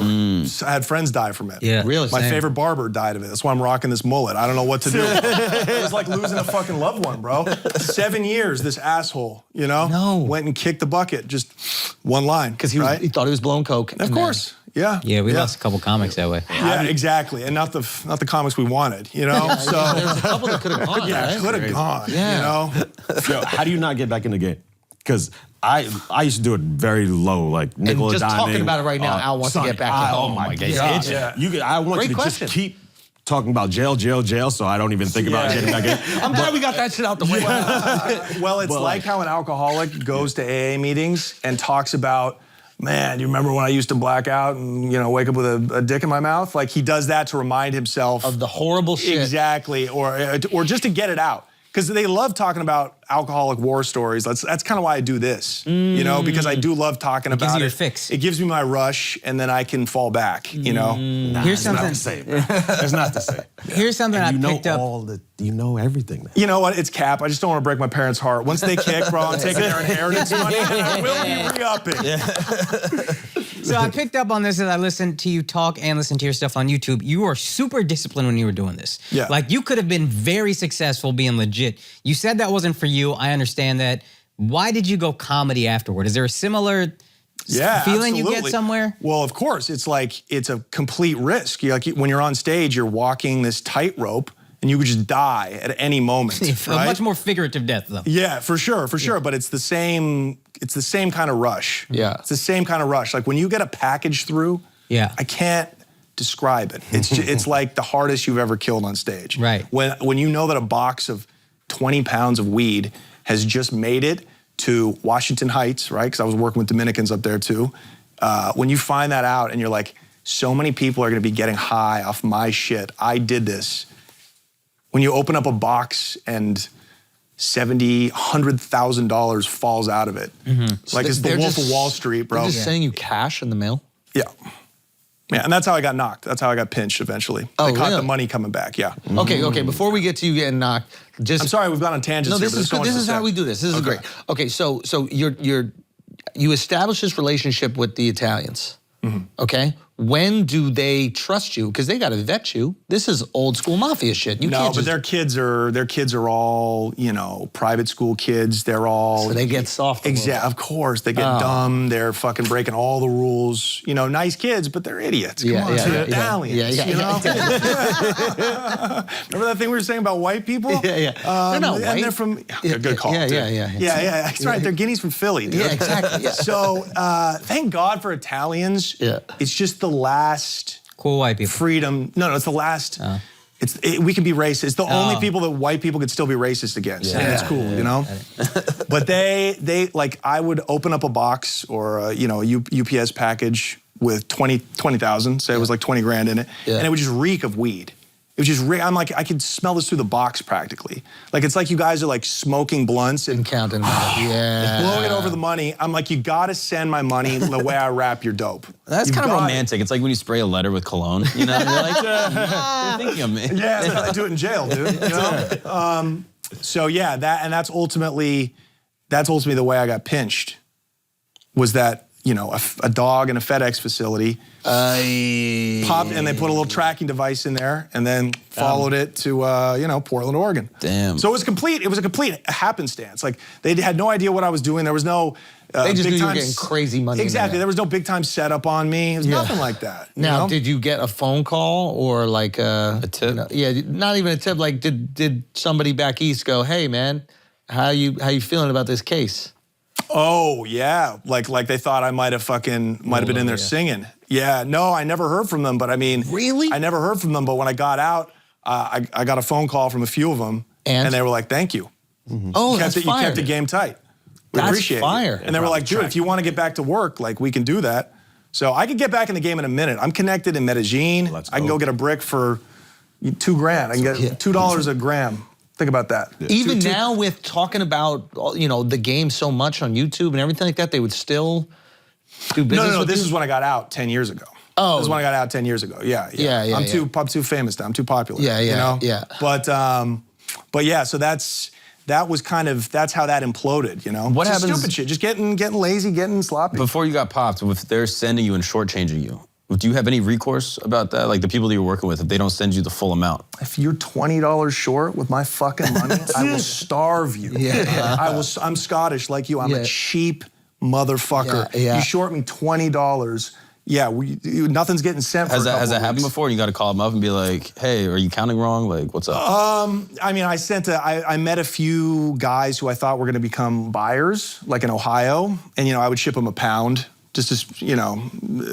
I had friends die from it. Yeah. Really? My Same. favorite barber died of it. That's why I'm rocking this mullet. I don't know what to do. It was like losing a fucking loved one, bro. 7 years, this asshole, you know? No. Went and kicked the bucket, just one line. Because he thought he was blowing coke. Of course. Yeah. Yeah, we lost a couple comics that way. Yeah, exactly. And not the comics we wanted, you know? So There's a couple that could have gone, yeah, right? could have gone, Yeah. you know? Yo, how do you not get back in the game? Because I used to do it very low, like nickel And just and diming. talking about it right now, Al wants to get back in. Oh my God. Yeah. I want Great you to question. just keep talking about jail, so I don't even think about getting back in. I'm glad we got that shit out the way. Well, it's like how an alcoholic goes to AA meetings and talks about, man, you remember when I used to black out and, wake up with a dick in my mouth? Like, he does that to remind himself Of the horrible shit. Exactly, or just to get it out. Because they love talking about alcoholic war stories. That's kind of why I do this, because I do love talking about it. Gives you your fix. It gives me my rush, and then I can fall back, Here's something. It's not the same. Here's something I You picked up. you know everything. You know what? It's cap. I just don't want to break my parents' heart. Once they kick, bro, I'm taking their inheritance money. I will be re-upping. So I picked up on this as I listened to you talk and listen to your stuff on YouTube. You were super disciplined when you were doing this. Yeah. Like, you could have been very successful being legit. You said that wasn't for you. I understand that. Why did you go comedy afterward? Is there a similar feeling you get absolutely. somewhere? Well, of course. It's like, it's a complete risk. When you're on stage, you're walking this tightrope, and you could just die at any moment. A right? much more figurative death, though. Yeah, for sure. But it's the same kind of rush. Yeah. It's the same kind of rush. Like when you get a package through, Yeah. I can't describe it. It's like the hardest you've ever killed on stage. Right. When you know that a box of 20 pounds of weed has just made it to Washington Heights, right? Because I was working with Dominicans up there too. When you find that out and you're like, so many people are gonna be getting high off my shit. I did this. When you open up a box and $70,000, $100,000 falls out of it. Like it's the Wolf of Wall Street, bro. They're just sending you cash in the mail? Yeah. Yeah, and that's how I got knocked. That's how I got pinched eventually. They caught the money coming back, yeah. Okay, before we get to you getting knocked, just... I'm sorry, we've gone on tangents No, here, this but is good. This is how we do this. This is great. Okay, so you establish this relationship with the Italians, okay? When do they trust you? Because they got to vet you. This is old school mafia shit. You No, can't but just... their kids are all, you know, private school kids. They're all... So they get soft. Exactly, of course. They get dumb. They're fucking breaking all the rules. You know, nice kids, but they're idiots. Come on, they're Italians, you know? Remember that thing we were saying about white people? They're not white. And they're from... good call, Yeah, too. yeah. That's right. They're guineas from Philly, dude. Yeah, exactly. Yeah. So, thank God for Italians. Yeah. It's just the last... Cool white people. Freedom. No, it's the last. We can be racist. It's the only people that white people could still be racist against. Yeah, it's cool, you know? But they like, I would open up a box or, you know, a UPS package with 20,000, say it was like 20 grand in it, and it would just reek of weed. It was just, I'm like, I could smell this through the box practically. Like, it's like you guys are like smoking blunts and counting money. blowing it over the money. I'm like, you gotta send my monny the way I wrap your dope. That's kind of romantic. It's like when you spray a letter with cologne, you know? You're like, you're thinking of me. Yeah, that's how they do it in jail, dude. You know? So yeah, that's ultimately the way I got pinched. Was that, you know, a dog in a FedEx facility popped, and they put a little tracking device in there, and then followed it to you know, Portland, Oregon. Damn. So it was a complete happenstance. Like they had no idea what I was doing. There was no they just big knew you were time getting crazy money. Exactly. There was no big time setup on me. It was nothing like that. Now, you know? did you get a phone call or like a tip? You know, yeah, not even a tip. Like, did somebody back east go, "Hey, man, how you feeling about this case?" Oh yeah, like they thought I might have been in there singing. Yeah, no, I never heard from them. But I mean, really, I never heard from them. But when I got out, I got a phone call from a few of them, and they were like, "Thank you. Oh, you kept the game tight. We appreciate fire. it." And they were like, "Dude, if you want to get back to work, like we can do that." So I could get back in the game in a minute. I'm connected in Medellin. I can go get a brick for $2 grand. I can get $2 a gram. Think about that. Even now with talking about, you know, the game so much on YouTube and everything like that, they would still do business with this you? is when I got out 10 years ago. Oh. This is when I got out 10 years ago. Yeah. I'm too famous now. I'm too popular. Yeah, you know? yeah. But yeah, so that's how that imploded, you know? What Just happens- stupid shit. Just getting lazy, getting sloppy. Before you got popped, if they're sending you and shortchanging you, do you have any recourse about that? Like the people that you're working with, if they don't send you the full amount? If you're $20 short with my fucking money, I will starve you. I'm Scottish like you. I'm a cheap motherfucker. You short me $20. Yeah, nothing's getting sent for a couple Has that happened weeks. before? You got to call them up and be like, "Hey, are you counting wrong? Like, what's up?" I mean, I met a few guys who I thought were going to become buyers, like in Ohio, and you know, I would ship them a pound. Just to, you know,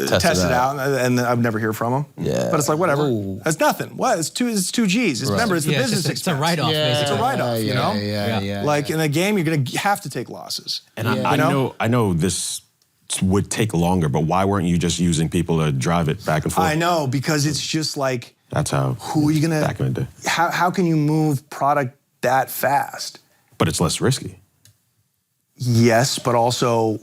test it out, and I'd never hear from them. Yeah. But it's like, whatever. Ooh. That's nothing. What? It's two G's. Remember, it's the business expense. It's a write-off, basically. It's a write-off, you know? Yeah. Like in a game, you're going to have to take losses. And I know this would take longer, but why weren't you just using people to drive it back and forth? I know, because it's just like, That's how. who are you going to... Back in the day. How can you move product that fast? But it's less risky. Yes, but also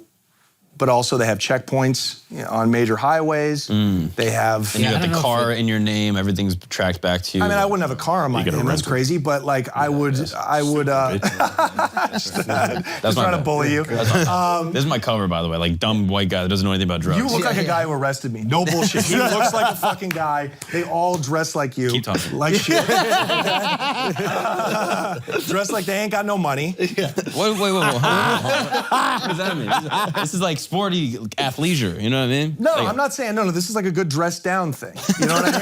they have checkpoints, you know, on major highways. They have... And you I got don't the know car in your name, everything's tracked back to you. I mean, I wouldn't have a car on my You gotta name. That's rent it. crazy, but like I would. Just trying to bully you. This is my cover, by the way. Like dumb white guy that doesn't know anything about drugs. You look like a guy who arrested me. No bullshit. He looks like a fucking guy. They all dress like you. Keep talking. Like shit. Dress like they ain't got no money. Wait. Hold on. What does that mean? This is like sporty athleisure. You know what I mean? No, Like, I'm not saying no. This is like a good dress down thing. You know what I mean?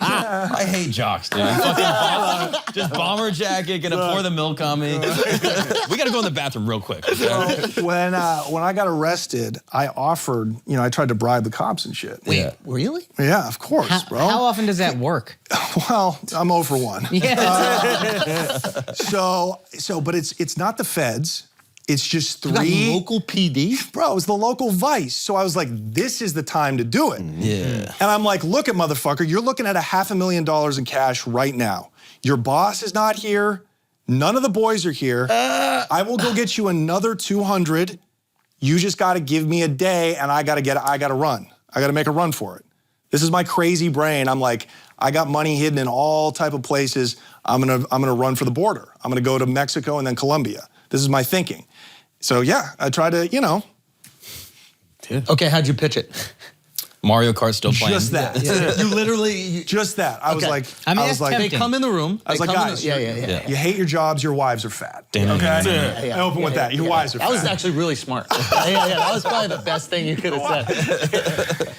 I hate jocks, dude. Fucking just bomber jacket, gonna pour the milk on me. We gotta go in the bathroom real quick. Okay? So when I got arrested, I offered. You know, I tried to bribe the cops and shit. Wait, really? Yeah, of course, bro. How often does that work? Well, I'm 0 for 1. Yeah. But it's not the feds. It's just You got three. local PD? Bro, it was the local vice. So I was like, this is the time to do it. Yeah. And I'm like, look at motherfucker, you're looking at $500,000 in cash right now. Your boss is not here. None of the boys are here. I will go get you another 200. You just got to give me a day, and I got to run. I got to make a run for it. This is my crazy brain. I'm like, I got money hidden in all type of places. I'm gonna run for the border. I'm gonna go to Mexico and then Colombia. This is my thinking. So yeah, I try to, you know. Okay, how'd you pitch it? Mario Kart still playing. Just that. You literally... Just that. I was like, I mean, I that's was like, tempting. They come in the room. I was they like, come in guys, the- yeah. you hate your jobs, your wives are fat. Damn. Okay? I open with that. Your wives are That fat. was actually really smart. yeah, that was probably the best thing you could have said.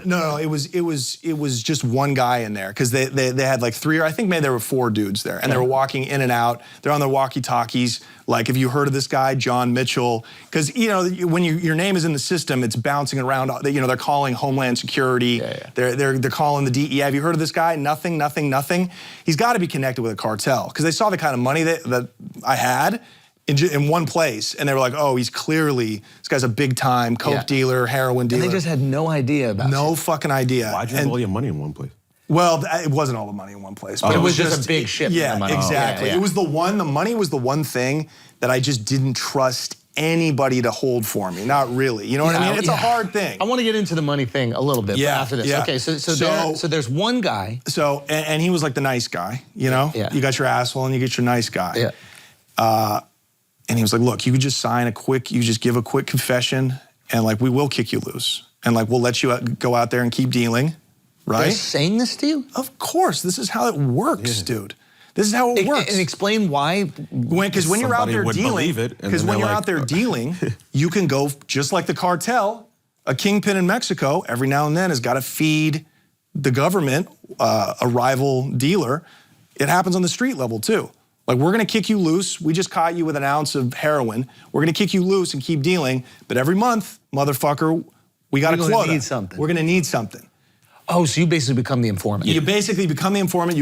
No, it was just one guy in there because they had like three, or I think maybe there were four dudes there, and they were walking in and out. They're on their walkie-talkies. Like, have you heard of this guy, John Mitchell? Because you know when your name is in the system, it's bouncing around. You know they're calling Homeland Security. They're calling the DEA. Have you heard of this guy? Nothing. He's got to be connected with a cartel because they saw the kind of money that I had in one place, and they were like, oh, this guy's a big time coke dealer, heroin dealer. And they just had no idea about no fucking idea. Why'd you have all your money in one place? Well, it wasn't all the money in one place. But it was just a big shipment Yeah, of money. exactly. Yeah. It was the money was the one thing that I just didn't trust anybody to hold for me. Not really. You know what I mean? It's a hard thing. I want to get into the money thing a little bit after this. Yeah. Okay, so there's one guy. So, and he was like the nice guy, you know? Yeah. You got your asshole and you get your nice guy. Yeah. And he was like, look, you could just give a quick confession and like, we will kick you loose. And like, we'll let you go out there and keep dealing, They're right? saying this to you? Of course, this is how it works, dude. This is how it works. And explain why. Because when you're out Somebody there would dealing, believe it, and because then when they're you're like, out there dealing, you can go just like the cartel. A kingpin in Mexico every now and then has got to feed the government a rival dealer. It happens on the street level too. Like, we're gonna kick you loose. We just caught you with an ounce of heroin. We're gonna kick you loose and keep dealing. But every month, motherfucker, we got a We're quota. gonna need something. We're gonna need something. Oh, so you basically become the informant. You basically become the informant,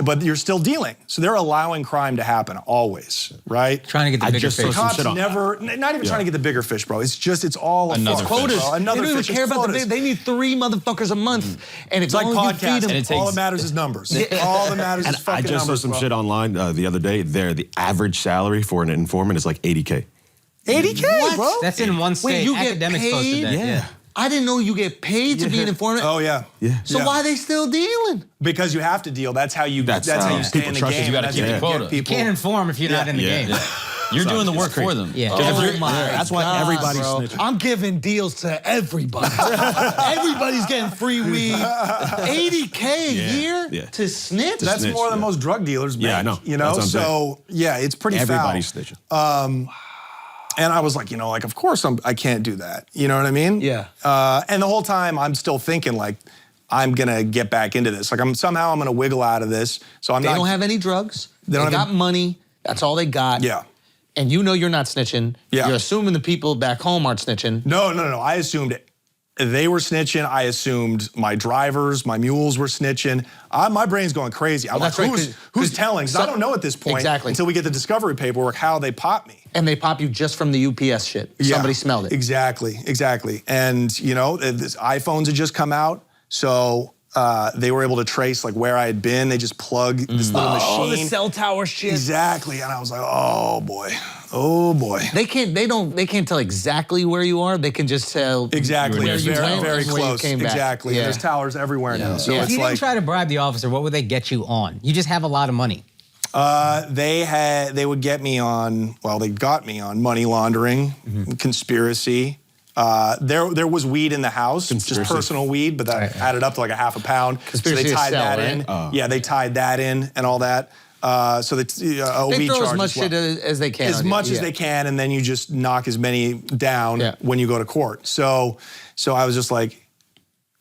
but you're still dealing. So they're allowing crime to happen always, right? Trying to get the bigger just saw fish. some Cops shit on- never, not even trying to get the bigger fish, bro. It's all Another a fish. quotas. They Another don't even fish. care It's about the quotas. big. They need 3 motherfuckers a month. And It's like podcasting. them. And it All takes- that matters is numbers. All that matters is I fucking just saw numbers, some bro. shit online the other day. The average salary for an informant is like 80K. 80K, What? bro. That's in one state. you get Academics posted paid? that. Yeah. I didn't know you get paid to be an informant. Oh yeah. So Yeah. why are they still dealing? Because you have to deal. That's how you. That's, That's how how you stay people in the trust you. game. You gotta That's keep how the get quota. You can't inform if you're not in the game. You're doing the work crazy. for them. Yeah. Oh my That's why God, everybody's bro. snitching. I'm giving deals to everybody. Everybody's getting free weed. 80K a year Yeah. to snitch? That's Snitch, more than yeah. most drug dealers make. Yeah, I know. You know, That's what I'm so yeah, it's pretty Everybody's foul. snitching. And I was like, of course I can't do that. You know what I mean? Yeah. And the whole time I'm still thinking like, I'm gonna get back into this. Like somehow I'm gonna wiggle out of this. So I'm They not. don't have any drugs. They don't have got money. That's all they got. Yeah. And you know you're not snitching. Yeah. You're assuming the people back home aren't snitching. No. I assumed they were snitching. I assumed my drivers, my mules were snitching. My brain's going crazy. I'm like, that's right, who's telling? 'Cause I don't know at this point until we get the discovery paperwork how they pop me. And they pop you just from the UPS shit. Yeah, Somebody smelled it. Exactly. And this iPhones had just come out, so they were able to trace like where I had been. They just plug this little machine. Oh, the cell tower shit. Exactly. And I was like, oh boy. They can't tell exactly where you are. They can just tell Exactly. where you Very, went very and where you close. came back. Exactly. Yeah. And there's towers everywhere now. So Yeah. If it's you didn't like try to bribe the officer, what would they get you on? You just have a lot of money. they would get me on. Well, they got me on money laundering, conspiracy. There was weed in the house, just personal weed, but that added up to like a half a pound. Conspiracy so they to tied sell, that right? in. Yeah, they tied that in and all that. So OB They throw as charge much shit as they can. as on you. much as Yeah. they can, and then you just knock as many down Yeah. when you go to court. So I was just like,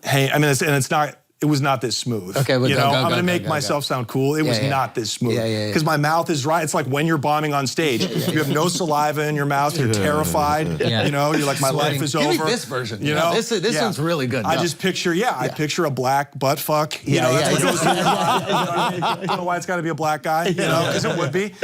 hey, I mean, it's not it was not this smooth. Okay, well, you go, know, go, I'm go, gonna go, make go, myself sound cool. It was yeah. not this smooth. Yeah. Because my mouth is dry. It's like when you're bombing on stage, you have no saliva in your mouth. You're terrified. Yeah. You know, you're like, my life is Give over. me this version. You No, know, this one's really good. I No. just picture, I picture a black butt fuck. You Yeah, know, yeah, that's what yeah. goes through your mind. You know what I mean? I don't know why it's got to be a black guy. You know, because it would be.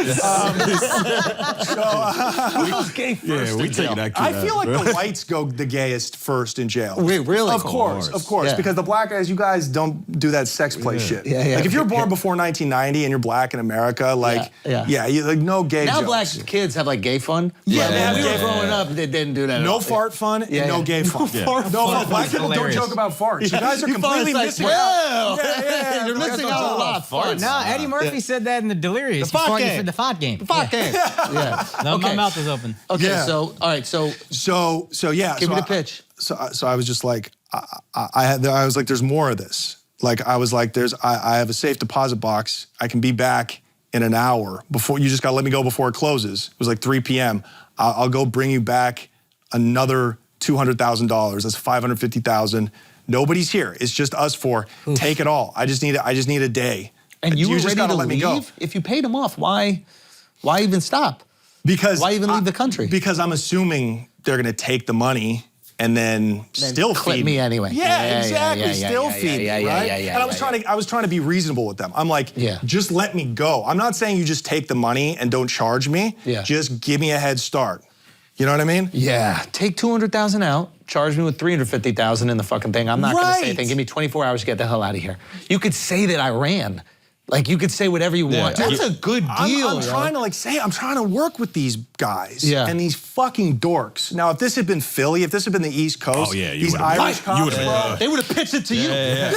Who goes gay first? we take that. I feel like the whites go the gayest first in jail. Wait, really? Of course. Yeah. Because the black guys, you guys don't do that sex play shit. Yeah. Like if you're born before 1990 and you're black in America, like, you like no gay Now jokes. black kids have like gay fun. Yeah, But they have when we were gay growing up, they didn't do that. at No all. fart fun and Yeah, no yeah. gay fun. fart No, fun. black people don't Hilarious. joke about farts. You guys are completely Farts, missing like, out. well, you're missing out on a lot of farts. No, Eddie Murphy said that in the Delirious. The He's fart farting game. for the fart game. Fuck it. Yeah. No, my Okay. mouth is open. Okay, Yeah. so all right, so So yeah. give so me the pitch. So I was just like, I was like, there's more of this. Like I was like, I have a safe deposit box. I can be back in an hour before, you just gotta let me go before it closes. It was like 3 p.m. I'll go bring you back another $200,000. That's $550,000. Nobody's here. It's just us four. Take it all. I just need a day. And you were just ready gotta to let leave? me go. If you paid them off, why even stop? Because Why even leave the country? Because I'm assuming they're gonna take the money and then still clip feed me anyway. Yeah, exactly. Still feed me, right? Yeah, and I was trying to be reasonable with them. I'm like, just let me go. I'm not saying you just take the money and don't charge me. Yeah. Just give me a head start. You know what I mean? Yeah. Take 200,000 out. Charge me with 350,000 in the fucking thing. I'm not gonna say Right. anything. Give me 24 hours to get the hell out of here. You could say that I ran. Like you could say whatever you want. That's a good deal. I'm trying to I'm trying to work with these guys Yeah. and these fucking dorks. Now, if this had been Philly, if this had been the East Coast, Oh, yeah, you these would've- Irish You cops, would've been- bro, They would have pitched it to you.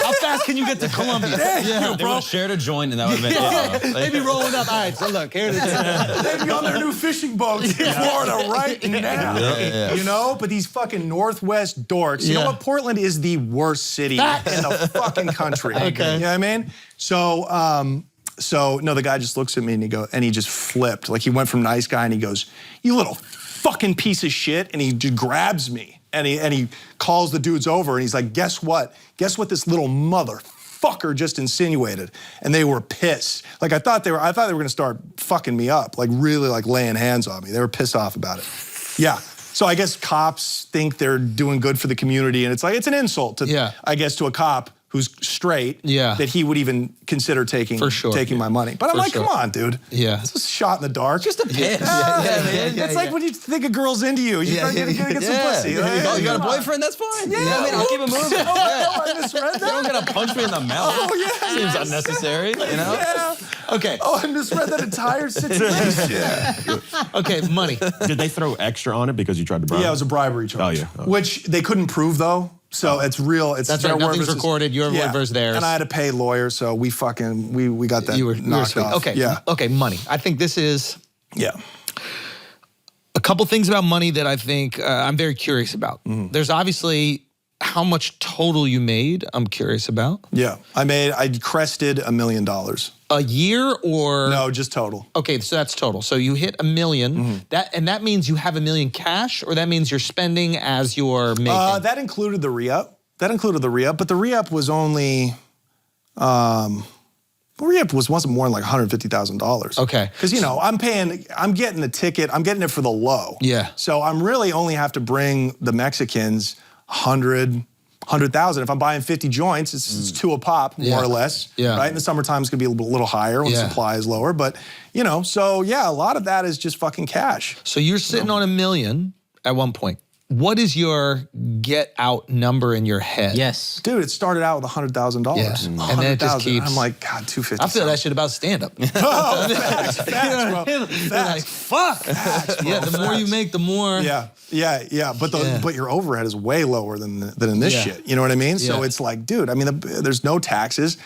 How fast can you get to Columbia? They would have shared a joint and that would have been They'd be rolling up. All right, so look, here it is. they'd be on their new fishing boats in Florida right now. You know? But these fucking Northwest dorks, you know what? Portland is the worst city in the fucking country. Okay. You know what I mean? So no, the guy just looks at me and he just flipped. Like he went from nice guy and he goes, "You little fucking piece of shit," and he just grabs me and he calls the dudes over and he's like, "Guess what? Guess what this little motherfucker just insinuated?" And they were pissed. Like I thought they were gonna start fucking me up, like really like laying hands on me. They were pissed off about it. Yeah. So I guess cops think they're doing good for the community, and it's like it's an insult to I guess to a cop who's straight, that he would even consider taking my money. But I'm like, come on, dude. Yeah. It's a shot in the dark. Just a piss. It's like when you think a girl's into you, you're gonna get some pussy. Oh, you got a boyfriend? That's fine. Yeah, I mean, I'll keep it moving. I misread You don't that. gotta punch me in the mouth. Oh, yeah. Seems unnecessary, you know? Yeah. Okay. Oh, I misread that entire situation. Okay, money. Did they throw extra on it because you tried to bribe? Yeah, it was a bribery charge. Oh, yeah. Which they couldn't prove, though. So it's real. It's That's their right, word nothing's versus- recorded, your word versus theirs. And I had to pay lawyers, so we got that You were knocked sweet. off. Okay. Yeah. Okay, money. I think this is Yeah. a couple things about money that I think I'm very curious about. There's obviously how much total you made. I'm curious about. Yeah. I crested $1 million. A year or No, just total. Okay, so that's total. So you hit $1 million. That means you have $1 million cash, or that means you're spending as you're making. That included the re-up. But the re-up was only wasn't more than like $150,000. Okay. Because I'm getting the ticket, I'm getting it for the low. Yeah. So I'm really only have to bring the Mexicans 100,000. If I'm buying 50 joints, it's 2 a pop, more or less. Yeah. Right? In the summertime, it's gonna be a little higher when the supply is lower. But so yeah, a lot of that is just fucking cash. So you're sitting on $1 million at one point. What is your get out number in your head? Yes. Dude, it started out with $100,000. Yeah. And then it just keeps. I'm like, God, 250. I feel that shit about stand up. Oh, facts, bro. Like, fuck. Yeah, the more you make, the more. Yeah. But your overhead is way lower than in this shit. You know what I mean? So it's like, dude, I mean, there's no taxes.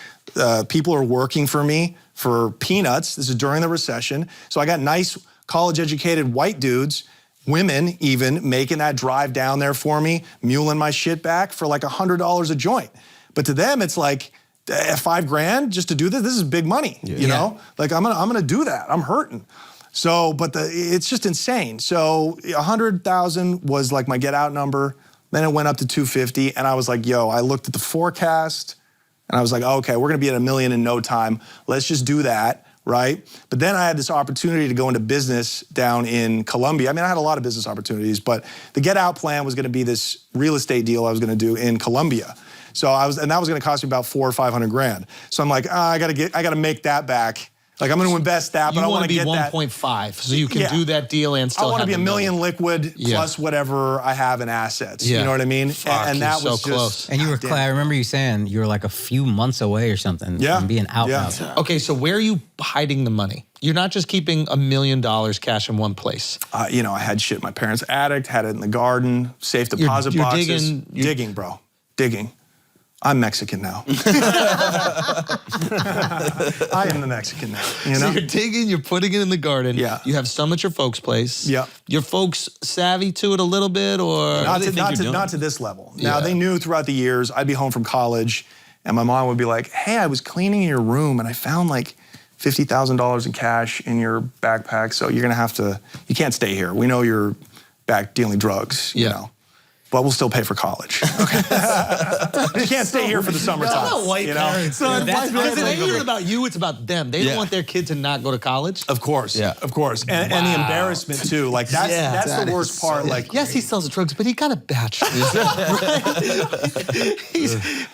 People are working for me for peanuts. This is during the recession. So I got nice college-educated white dudes, women even, making that drive down there for me, muling my shit back for like $100 a joint. But to them, it's like, $5,000 just to do this? This is big money, you know? Like, I'm gonna do that. I'm hurting. So, but it's just insane. So 100,000 was like my get out number. Then it went up to 250, and I was like, yo, I looked at the forecast, And I was like, okay, we're gonna be at $1 million in no time. Let's just do that, right? But then I had this opportunity to go into business down in Colombia. I mean, I had a lot of business opportunities, but the get out plan was gonna be this real estate deal I was gonna do in Colombia. So and that was gonna cost me about 400 or 500 grand. So I'm like, I gotta make that back. Like I'm gonna invest that, but I wanna get that. You want to be 1.5, so you can do that deal and still I want to have be $1 million liquid plus whatever I have in assets. You know what I mean? Fuck, and that you're was so just close. And you were, I remember you saying you were like a few months away or something from being out. Okay, so where are you hiding the money? You're not just keeping $1 million cash in one place. You know, I had shit in my parents' attic, had it in the garden, safe deposit you're boxes. digging, bro. Digging. I'm Mexican now. I am the Mexican now. You know? So you're digging, you're putting it in the garden. Yeah. You have some at your folks' place. Yeah. Your folks savvy to it a little bit, or Not to this level. Now, they knew throughout the years, I'd be home from college, and my mom would be like, hey, I was cleaning in your room, and I found like $50,000 in cash in your backpack, so you're gonna have to, you can't stay here. We know you're back dealing drugs, you know. But we'll still pay for college. Okay. You can't stay here for the summertime. No, white parents. So Because it ain't even about you, it's about them. They don't want their kid to not go to college. Of course, of course. And the embarrassment too. Like that's the worst part. Like yes, he sells drugs, but he got a bachelor's.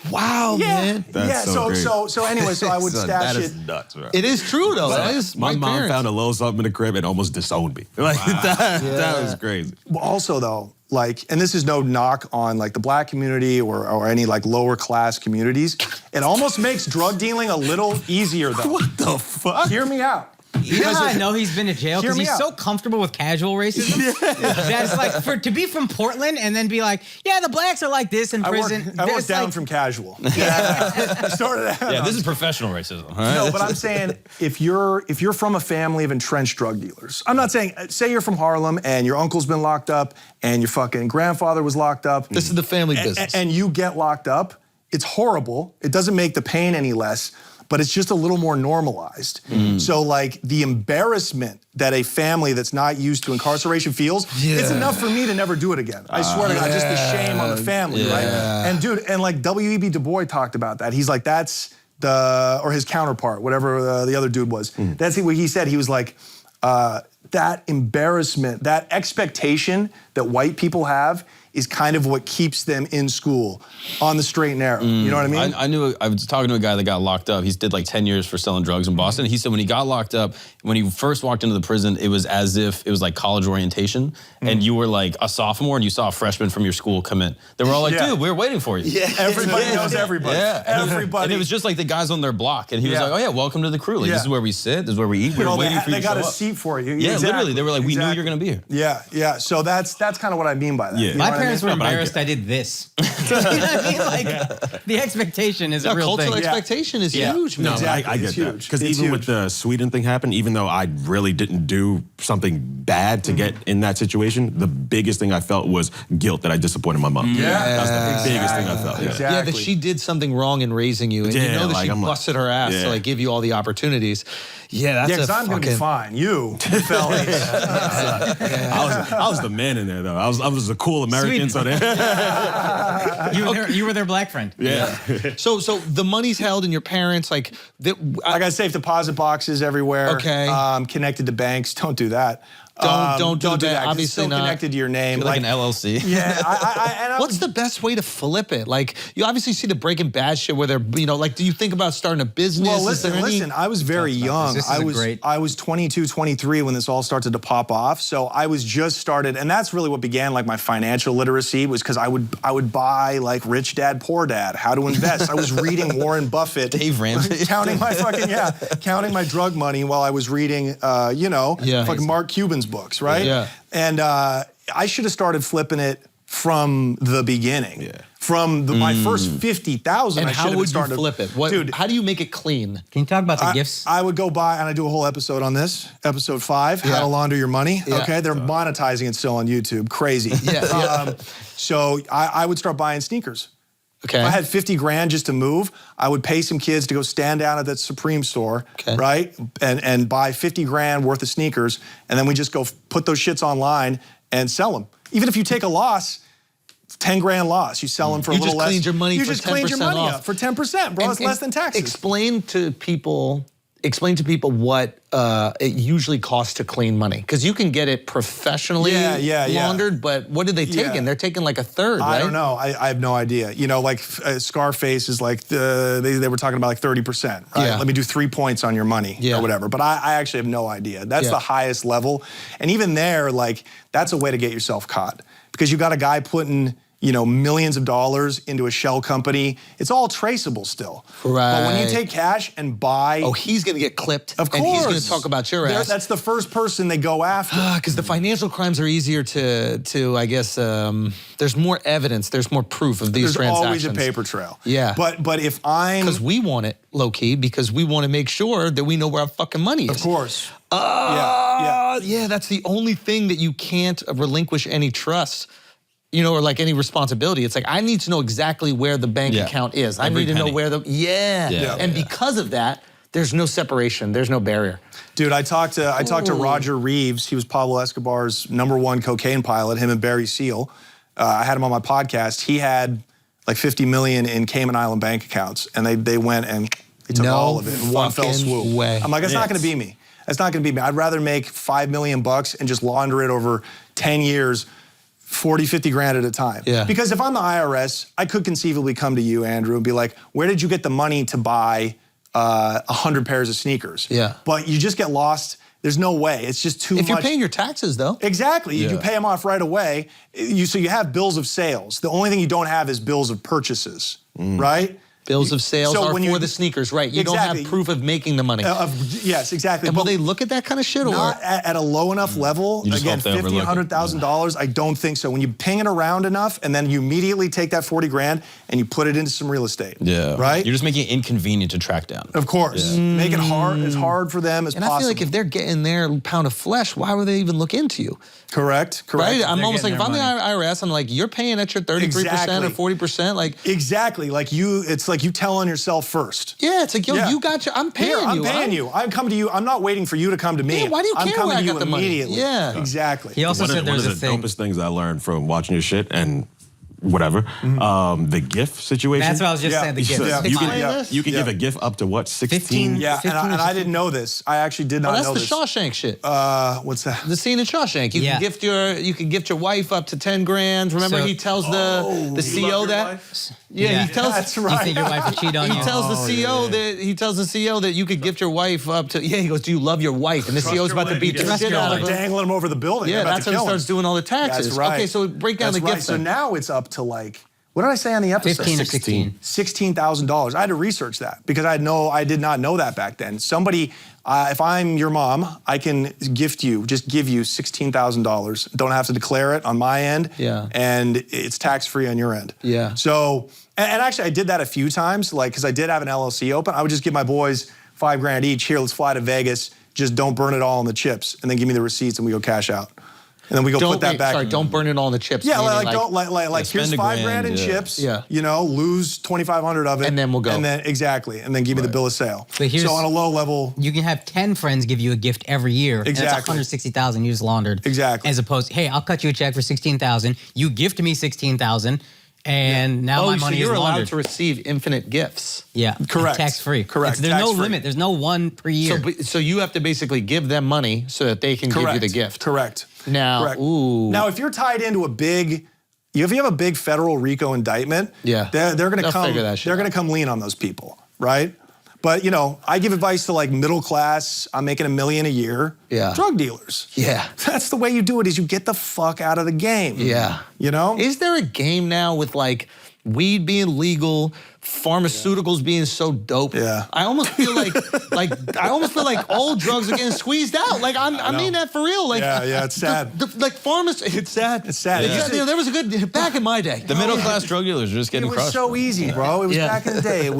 Wow, man. That's so great. So anyway, so I would stash that it. is nuts, bro. It is true though. That is My mom parents. found a little something in the crib and almost disowned me. Like that was crazy. Well, also though, like, and this is no knock on like the black community or any like lower class communities. It almost makes drug dealing a little easier though. What the fuck? Hear me out. You know how I know he's been to jail? Because he's so comfortable with casual racism. That's like, to be from Portland and then be like, yeah, the blacks are like this in prison. I worked down from casual. I started out. Yeah, this is professional racism. Right? No, but I'm saying if you're from a family of entrenched drug dealers, I'm not saying, say you're from Harlem and your uncle's been locked up and your fucking grandfather was locked up. This is the family business. And you get locked up, it's horrible. It doesn't make the pain any less, but it's just a little more normalized. So like the embarrassment that a family that's not used to incarceration feels, it's enough for me to never do it again. I swear to God, just the shame on the family, right? And dude, and like W.E.B. Du Bois talked about that. He's like, that's or his counterpart, whatever the other dude was. That's what he said. He was like, that embarrassment, that expectation that white people have is kind of what keeps them in school on the straight and narrow. You know what I mean? I was talking to a guy that got locked up. He did like 10 years for selling drugs in Boston. He said when he got locked up, when he first walked into the prison, it was as if it was like college orientation and you were like a sophomore and you saw a freshman from your school come in. They were all like, dude, we were waiting for you. Everybody knows everybody. Everybody. And it was just like the guys on their block. And he was like, oh yeah, welcome to the crew. Like this is where we sit, this is where we eat. We're waiting for you to show up. They got a seat for you. Yeah, literally. They were like, we knew you were gonna be here. Yeah. So that's kind of what I mean by that. Yeah. You know My what I mean? parents were embarrassed I did this. You know what I mean? Like, the expectation is a real cultural thing. expectation is huge, man. No, I get that. Because even with the Sweden thing happened, even though I really didn't do something bad to get in that situation, the biggest thing I felt was guilt that I disappointed my mom. That's the biggest thing I felt. Yeah, that she did something wrong in raising you, and you know that like, she I'm like, busted her ass to like give you all the opportunities. Yeah, that's because I'm gonna be fine. You fellas. I was the man in there though. I was a cool American. So You were their black friend. Yeah. So the money's held in your parents, like I got safe deposit boxes everywhere. Okay. Connected to banks. Don't do that. Don't do that. Obviously it's still not. connected to your name. Like an LLC. Yeah. What's the best way to flip it? Like, you obviously see the Breaking Bad shit where they're, like, do you think about starting a business? Well, listen, I was very young. I was 22, 23 when this all started to pop off. So I was just started, and that's really what began like my financial literacy was because I would buy like Rich Dad, Poor Dad, How to Invest. I was reading Warren Buffett. Dave Ramsey. counting my drug money while I was reading, fucking Mark Cuban's books, right? Yeah. And I should have started flipping it from the beginning. Yeah. From my first 50,000, and I should how have would started. you flip it? Dude, how do you make it clean? Can you talk about the gifts? I would go buy, and I do a whole episode on this, episode 5, how to launder your money. Yeah. Okay, they're monetizing it still on YouTube. Crazy. So I would start buying sneakers. Okay. If I had 50 grand just to move, I would pay some kids to go stand down at that Supreme store, right? And buy 50 grand worth of sneakers, and then we just go put those shits online and sell them. Even if you take a loss, 10 grand loss. You sell them for a little less. You just cleaned your money you for 10% just cleaned your money off. up for 10%, bro. It's less than taxes. Explain to people what it usually costs to clean money. Because you can get it professionally laundered, but what are they taking? They're taking like a third, right? I don't know. I have no idea. You know, like Scarface is like, they were talking about like 30%, right? Yeah. Let me do 3 points on your money or whatever. But I actually have no idea. That's the highest level. And even there, like, that's a way to get yourself caught. Because you got a guy putting, you know, millions of dollars into a shell company. It's all traceable still. Right. But when you take cash and buy... Oh, he's gonna get clipped. Of course. And he's gonna talk about your ass. That's the first person they go after. Because the financial crimes are easier to I guess, there's more evidence, there's more proof of these transactions. There's always a paper trail. Yeah. But if I'm... Because we want it, low-key, because we want to make sure that we know where our fucking money is. Of course. Yeah, that's the only thing that you can't relinquish any trust. You know, or like any responsibility. It's like, I need to know exactly where the bank account is. I need to know where the, and because of that, there's no separation, there's no barrier. Dude, I talked to Roger Reeves. He was Pablo Escobar's #1 cocaine pilot, him and Barry Seal. I had him on my podcast. He had like 50 million in Cayman Island bank accounts, and they went and they took all of it in one fell swoop. Way. I'm like, that's not gonna be me. That's not gonna be me. I'd rather make $5 million and just launder it over 10 years, 40, 50 grand at a time. Yeah. Because if I'm the IRS, I could conceivably come to you, Andrew, and be like, where did you get the money to buy 100 pairs of sneakers? Yeah. But you just get lost. There's no way. It's just too much. If you're paying your taxes, though. Exactly. You pay them off right away. So you have bills of sales. The only thing you don't have is bills of purchases, right? Bills of sales are for the sneakers, right? You don't have proof of making the money. Yes, exactly. And will they look at that kind of shit? Not or? at a low enough level. Again, $50,000, $100,000, I don't think so. When you ping it around enough and then you immediately take that 40 grand and you put it into some real estate. Yeah. Right? You're just making it inconvenient to track down. Of course. Make it hard, as hard for them as possible. And I feel like if they're getting their pound of flesh, why would they even look into you? Correct. Right? I'm almost like, if I'm the IRS, I'm like, you're paying at your 33% or 40%. Like, exactly. Like it's like you telling yourself first. Yeah, it's like, yo, you got your, I'm paying you. I'm paying you. I'm coming to you. I'm not waiting for you to come to me. Yeah, why do you care I'm coming where I to you got the money? immediately. Yeah. Exactly. He also said there's one a of the thing. dopest things I learned from watching your shit and whatever, the GIF situation. That's what I was just saying, the So GIF. you can give a GIF up to what, 16? 15? Yeah, and I didn't know this. I actually did not know this. That's the Shawshank shit. What's that? The scene in Shawshank. You can gift your wife up to 10 grand. Remember, he tells the CO that. Yeah, he tells. That's You right. think your wife would cheat on you? He tells the CO that you could gift your wife up to. Yeah, he goes, do you love your wife? And the CO's about to beat the shit out of him. Dangling him over the building. Yeah, that's when he starts doing all the taxes. That's right. Okay, so break down the gift. So now it's up to like, what did I say on the episode? 15 or 16. $16,000. I had to research that because I did not know that back then. Somebody, if I'm your mom, I can just give you $16,000. Don't have to declare it on my end. Yeah. And it's tax-free on your end. Yeah. So, and actually I did that a few times, like, because I did have an LLC open. I would just give my boys $5 grand each. Here, let's fly to Vegas. Just don't burn it all on the chips. And then give me the receipts and we go cash out. And then we go put that back. Sorry, don't burn it all in the chips. Yeah, meaning here's $5 grand in chips. Yeah. You know, lose 2,500 of it. And then we'll go. And then and then give me the bill of sale. But so on a low level. You can have 10 friends give you a gift every year. Exactly. And that's 160,000 you just laundered. Exactly. As opposed to, hey, I'll cut you a check for 16,000. You gift me 16,000. And now my money so you're is allowed laundered. to receive infinite gifts. Yeah. Correct. Tax-free. Correct. There's no Tax-free. limit. There's no one per year. So you have to basically give them money so that they can give you the gift. Correct. Now, Correct. ooh. Now, if you're tied into if you have a big federal RICO indictment, Yeah. they're going to come. figure that shit They're going to come lean on those people, right? But you know, I give advice to like middle class. I'm making $1 million a year. Yeah. Drug dealers. Yeah. That's the way you do it. Is you get the fuck out of the game. Yeah. You know. Is there a game now with like weed being legal, pharmaceuticals being so dope? Yeah. I almost feel like all drugs are getting squeezed out. Like I mean that for real. Like Yeah, it's sad. Like pharmacy, it's sad. It's sad. Yeah. There was a good back in my day. The middle class drug dealers are just getting It was crushed. so easy, bro. It was back in the day. It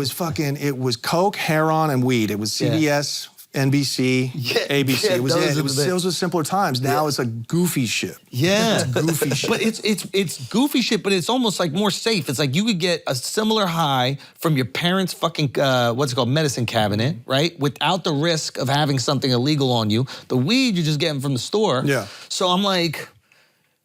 was coke, heroin, and weed. It was CBS, NBC, ABC. It was it. Those were simpler times. Now it's like goofy shit. Yeah, It's goofy shit. But it's goofy shit, but it's almost like more safe. It's like you could get a similar high from your parents' fucking what's it called, medicine cabinet, right? Without the risk of having something illegal on you. The weed you're just getting from the store. Yeah. So I'm like,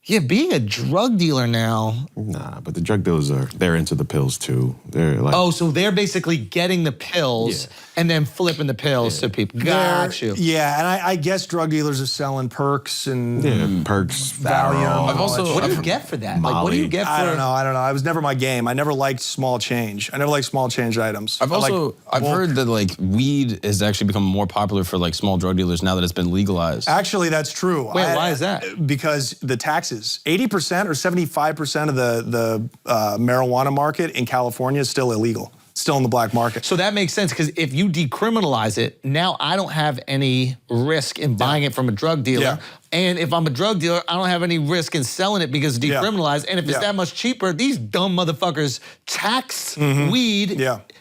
Yeah, being a drug dealer now. Nah, but the drug dealers they're into the pills too. They're like, Oh, so they're basically getting the pills and then flipping the pills to people. Got you. Yeah, and I guess drug dealers are selling perks and perks, Valium. I've also, What do you get for that? Like, what do you get for? I don't know. It was never my game. I never liked small change. I never liked small change items. I've heard that like weed has actually become more popular for like small drug dealers now that it's been legalized. Actually, that's true. Wait, why is that? Because the taxes. 80% or 75% of the marijuana market in California is still illegal. Still in the black market. So that makes sense, because if you decriminalize it, now I don't have any risk in buying it from a drug dealer. Yeah. And if I'm a drug dealer, I don't have any risk in selling it because it's decriminalized. And if it's that much cheaper, these dumb motherfuckers tax weed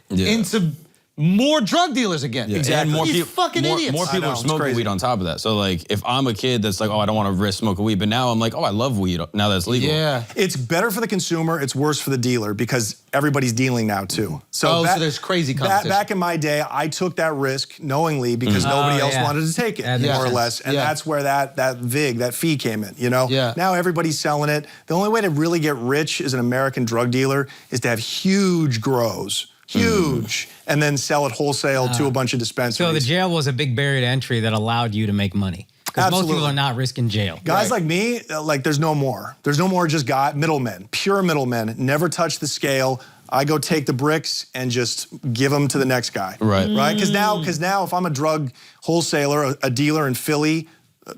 into more drug dealers again. Yeah. And more These fucking idiots. More people are smoking weed on top of that. So like, if I'm a kid that's like, oh, I don't want to risk smoking weed, but now I'm like, oh, I love weed now that it's legal. Yeah. It's better for the consumer, it's worse for the dealer because everybody's dealing now too. So, so there's crazy competition. Back in my day, I took that risk knowingly because nobody else wanted to take it, more or less. And that's where that fee came in, you know? Yeah. Now everybody's selling it. The only way to really get rich as an American drug dealer is to have huge grows. Huge, and then sell it wholesale to a bunch of dispensaries. So the jail was a big barrier to entry that allowed you to make money. Because most people are not risking jail. Guys like me, like there's no more. There's no more just middlemen, pure middlemen, never touch the scale. I go take the bricks and just give them to the next guy. Right. Right? Because now if I'm a drug wholesaler, a dealer in Philly,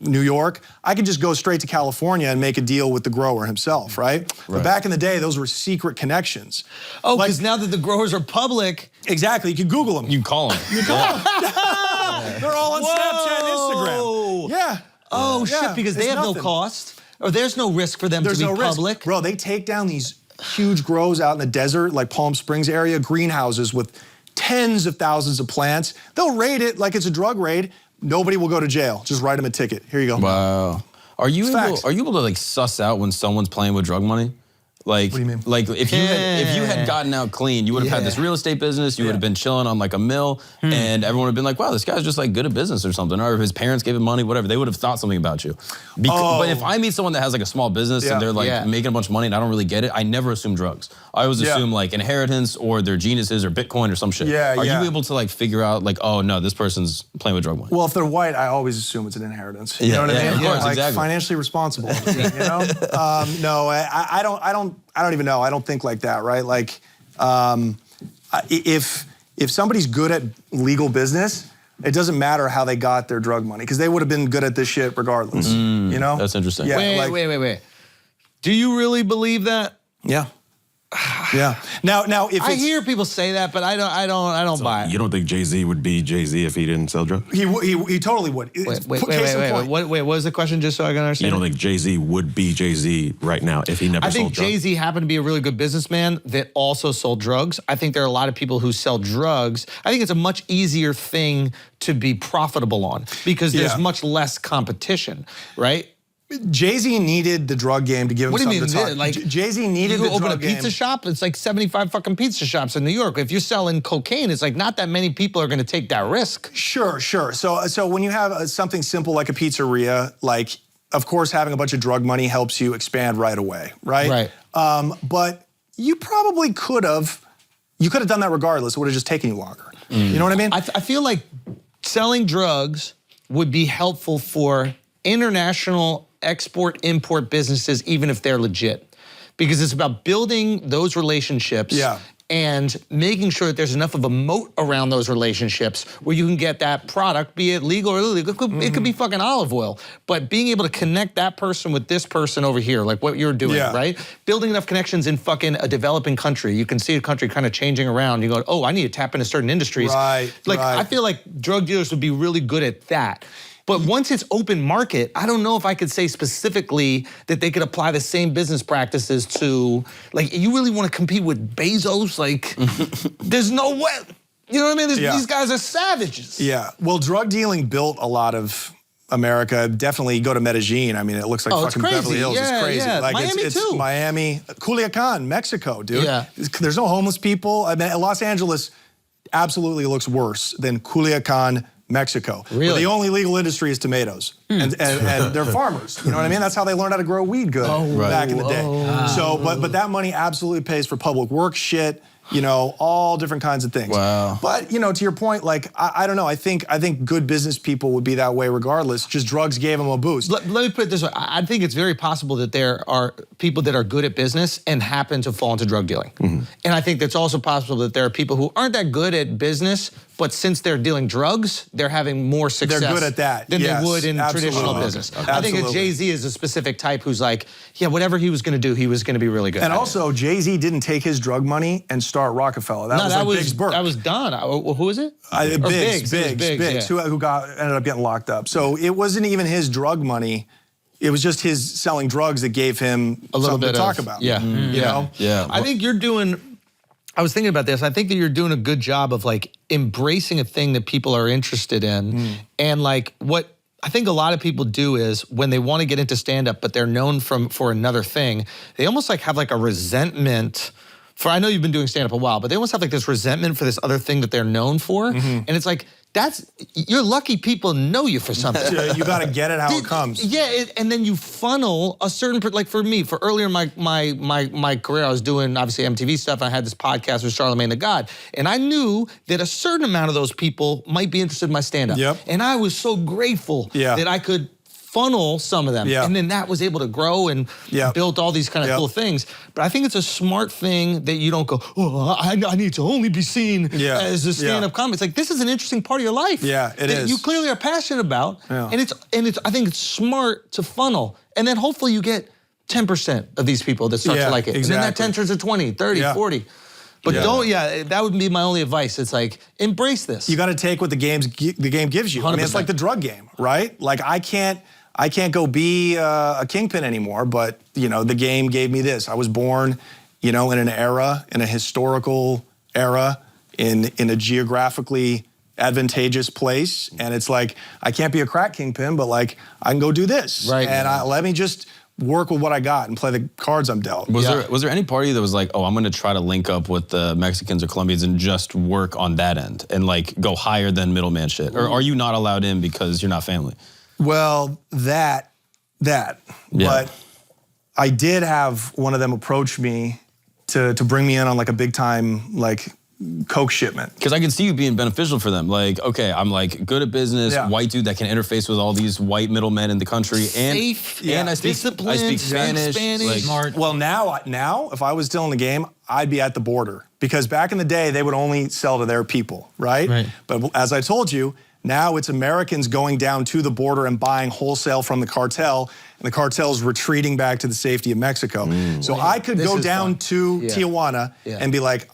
New York, I could just go straight to California and make a deal with the grower himself, right? But back in the day, those were secret connections. Oh, because now that the growers are public. Exactly, you can Google them. You can call them. You call them. They're all on Snapchat and Instagram. Yeah. Oh, shit, because they have no cost, or there's no risk for them to be public. Bro, they take down these huge grows out in the desert, like Palm Springs area, greenhouses with tens of thousands of plants. They'll raid it like it's a drug raid. Nobody will go to jail. Just write them a ticket. Here you go. Wow. Are you able to like suss out when someone's playing with drug money? Like, what do you mean? Like if you had gotten out clean, you would have had this real estate business. You would have been chilling on like a mill, and everyone would have been like, "Wow, this guy's just like good at business or something." Or if his parents gave him money, whatever, they would have thought something about you. But if I meet someone that has like a small business and they're like making a bunch of money and I don't really get it, I never assume drugs. I always assume like inheritance or their geniuses or Bitcoin or some shit. Are you able to like figure out like, oh no, this person's playing with drug money? Well, if they're white, I always assume it's an inheritance. You know what I mean? Of course, like exactly. Financially responsible. You know? No, I don't even know. I don't think like that, right? Like, if somebody's good at legal business, it doesn't matter how they got their drug money because they would have been good at this shit regardless. You know? That's interesting. Yeah, Wait. Do you really believe that? Yeah. Yeah. Now, if I hear people say that, but I don't buy it. You don't think Jay-Z would be Jay-Z if he didn't sell drugs? He totally would. Wait. What was the question? Just so I can understand. You don't think Jay-Z would be Jay-Z right now if he never sold drugs? I think Jay-Z happened to be a really good businessman that also sold drugs. I think there are a lot of people who sell drugs. I think it's a much easier thing to be profitable on because there's much less competition, right? Jay-Z needed the drug game to give him something to talk. Like Jay-Z needed the drug game. You open a pizza shop, it's like 75 fucking pizza shops in New York. If you're selling cocaine, it's like not that many people are gonna take that risk. Sure. So when you have something simple like a pizzeria, like, of course, having a bunch of drug money helps you expand right away, right? Right. But you probably could have done that regardless. It would have just taken you longer. You know what I mean? I feel like selling drugs would be helpful for international export-import businesses, even if they're legit. Because it's about building those relationships and making sure that there's enough of a moat around those relationships where you can get that product, be it legal or illegal. It could be fucking olive oil. But being able to connect that person with this person over here, like what you're doing, right? Building enough connections in fucking a developing country. You can see a country kind of changing around. You go, oh, I need to tap into certain industries. I feel like drug dealers would be really good at that. But once it's open market, I don't know if I could say specifically that they could apply the same business practices to, like, you really want to compete with Bezos? Like, there's no way. You know what I mean? These guys are savages. Yeah. Well, drug dealing built a lot of America. Definitely go to Medellin. I mean, it looks like fucking Beverly Hills. It's crazy. Yeah. Like, Miami too. Miami, Culiacan, Mexico, dude. Yeah. There's no homeless people. I mean, Los Angeles absolutely looks worse than Culiacan, Mexico. Really? Where the only legal industry is tomatoes. And they're farmers. You know what I mean? That's how they learned how to grow weed good back in the day. So, but that money absolutely pays for public works shit, you know, all different kinds of things. Wow. But, you know, to your point, like, I don't know, I think good business people would be that way regardless, just drugs gave them a boost. Let me put it this way. I think it's very possible that there are people that are good at business and happen to fall into drug dealing. And I think that's also possible that there are people who aren't that good at business, but since they're dealing drugs, they're having more success They're good at that, than yes, they would in traditional absolutely. business. Okay. I think that Absolutely. Jay-Z is a specific type who's like, yeah, whatever he was gonna do, he was gonna be really good And at also, Jay-Z didn't take his drug money and start Rockefeller. That it. was like Biggs Burke. That was Don. Who is it? Biggs, Or Biggs, it was Biggs, yeah. who ended up getting locked up. So it wasn't even his drug money. It was just his selling drugs that gave him A little something bit to talk of, about. Yeah, You know? Yeah. I think you're doing. I was thinking about this. I think that you're doing a good job of like embracing a thing that people are interested in, and like what I think a lot of people do is when they want to get into stand-up, but they're known for another thing, they almost like have like a resentment. For I know you've been doing stand-up a while, but they almost have like this resentment for this other thing that they're known for, and it's like. You're lucky people know you for something. You got to get it how it comes. Yeah, and then you funnel a certain, like for me, for earlier in my career, I was doing obviously MTV stuff. And I had this podcast with Charlemagne the God, and I knew that a certain amount of those people might be interested in my stand-up. Yep. And I was so grateful that I could funnel some of them. Yeah. And then that was able to grow and built all these kind of cool things. But I think it's a smart thing that you don't go, oh, I need to only be seen as a stand-up comic. It's like, this is an interesting part of your life. Yeah, it that is. You clearly are passionate about. Yeah. And it's I think it's smart to funnel. And then hopefully you get 10% of these people that start to like it. Exactly. And then that 10 turns to 20, 30, 40. But that would be my only advice. It's like, embrace this. You got to take what the game gives you. I mean, it's 100%. like the drug game, right? Like I can't go be a kingpin anymore, but you know, the game gave me this. I was born, you know, in an era, in a historical era, in a geographically advantageous place, and it's like I can't be a crack kingpin, but like I can go do this, right? And let me just work with what I got and play the cards I'm dealt. Was there any party that was like, oh, I'm going to try to link up with the Mexicans or Colombians and just work on that end and like go higher than middleman shit? Or are you not allowed in because you're not family? Well, that. But I did have one of them approach me to bring me in on like a big time like coke shipment. Because I can see you being beneficial for them. Like, okay, I'm like good at business, white dude that can interface with all these white middlemen in the country, Safe, and I speak Spanish. Like, Smart. Well, now, if I was still in the game, I'd be at the border because back in the day they would only sell to their people, right? But as I told you, now it's Americans going down to the border and buying wholesale from the cartel, and the cartel's retreating back to the safety of Mexico. So I could go down to Tijuana and be like,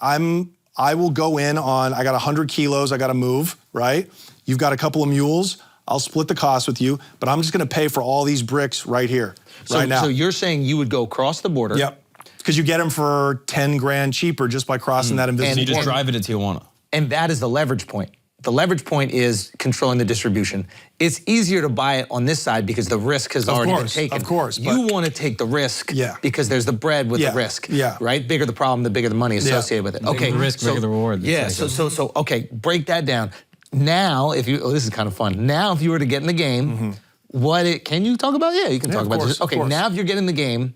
I will go in on, I got 100 kilos I got to move, right? You've got a couple of mules. I'll split the cost with you, but I'm just going to pay for all these bricks right here, right now. So you're saying you would go across the border? Yep. Because you get them for 10 grand cheaper just by crossing that invisible so you just border. drive it to Tijuana. And that is the leverage point. The leverage point is controlling the distribution. It's easier to buy it on this side because the risk has already been taken. Of course. You want to take the risk because there's the bread with the risk. Right? Bigger the problem, the bigger the money associated with it. Bigger Okay. the risk, bigger the reward. Yeah. So okay, break that down. Now, if you this is kind of fun. Now, if you were to get in the game, can you talk about? Yeah, you can talk about this. Okay, now if you're getting in the game,